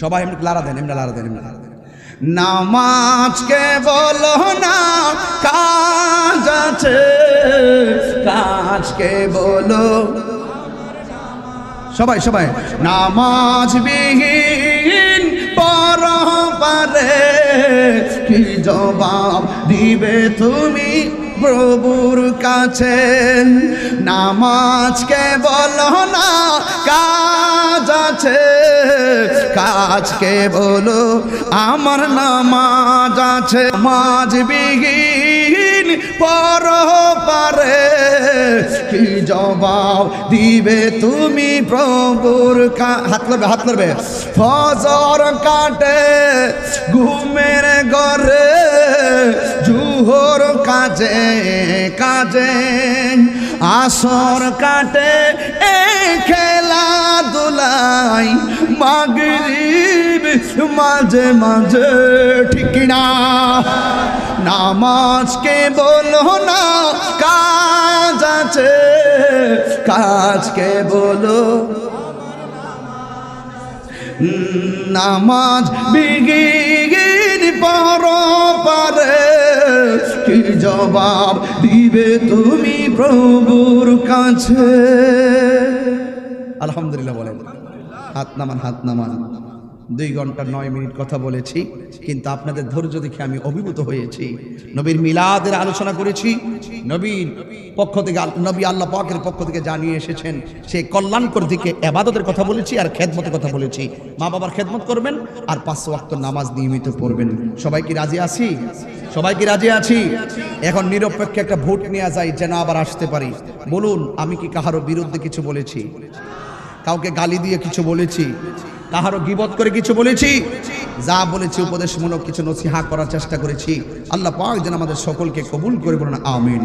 সবাই এমনি লারা দেন, এমনি লারা দেন, এমনি লারা দেন। নামাজকে বলো না কাজ আছে, কাজকে বলো। সবাই সবাই নামাজ বিহীন পরপারে কি জবাব দিবে তুমি প্রভুর কাছে নামাজকে বলো না কাজ আছে, কাজকে বলো আমার নামাজ আছে। নামাজ বিহীন পরপারে কি জবাব দিবে তুমি প্রভুর হাত লড়বে, হাত লড়বে। ফজর কাটে ঘুমের ঘরে, জুহর কাজে কাজে, আসর কাটে এই খেলাধুলাই, মাগরিব মাঝে মাঝে, ঠিক না? নামাজকে বলো না কাজ আছে, কাজকে বলো। নামাজ বিগিন পরপারে কি জবাব দিবে তুমি প্রভুর কাছে? আলহামদুলিল্লাহ বলেন। হাত নামান, হাত নামান। 2 ঘন্টা 9 মিনিট কথা বলেছি, কিন্তু আপনাদের ধৈর্য দেখে আমি অভিভূত হয়েছি। নবীর মিলাদের আলোচনা করেছি, নবীর পক্ষ থেকে, নবী আল্লাহ পাকের পক্ষ থেকে জানিয়ে এসেছেন সেই কল্যাণকর দিকে ইবাদতের কথা বলেছি, আর খেদমতের কথা বলেছি। মা বাবার খেদমত করবেন আর 5 ওয়াক্ত নামাজ নিয়মিত পড়বেন। সবাই কি রাজি আছি? সবাই কি রাজি আছি? এখন নিরপেক্ষ একটা ভোট নেওয়া যায়, যেন আবার আসতে পারি। বলুন, আমি কি কাহারো বিরুদ্ধে কিছু বলেছি? কাউকে গালি দিয়ে কিছু বলেছি? কাহারও গীবত করে কিছু বলেছি? যা বলেছি উপদেশমূলক কিছু নসিহা করার চেষ্টা করেছি। আল্লাহ পাক যেন আমাদের সকলকে কবুল করে, বলুন আমিন।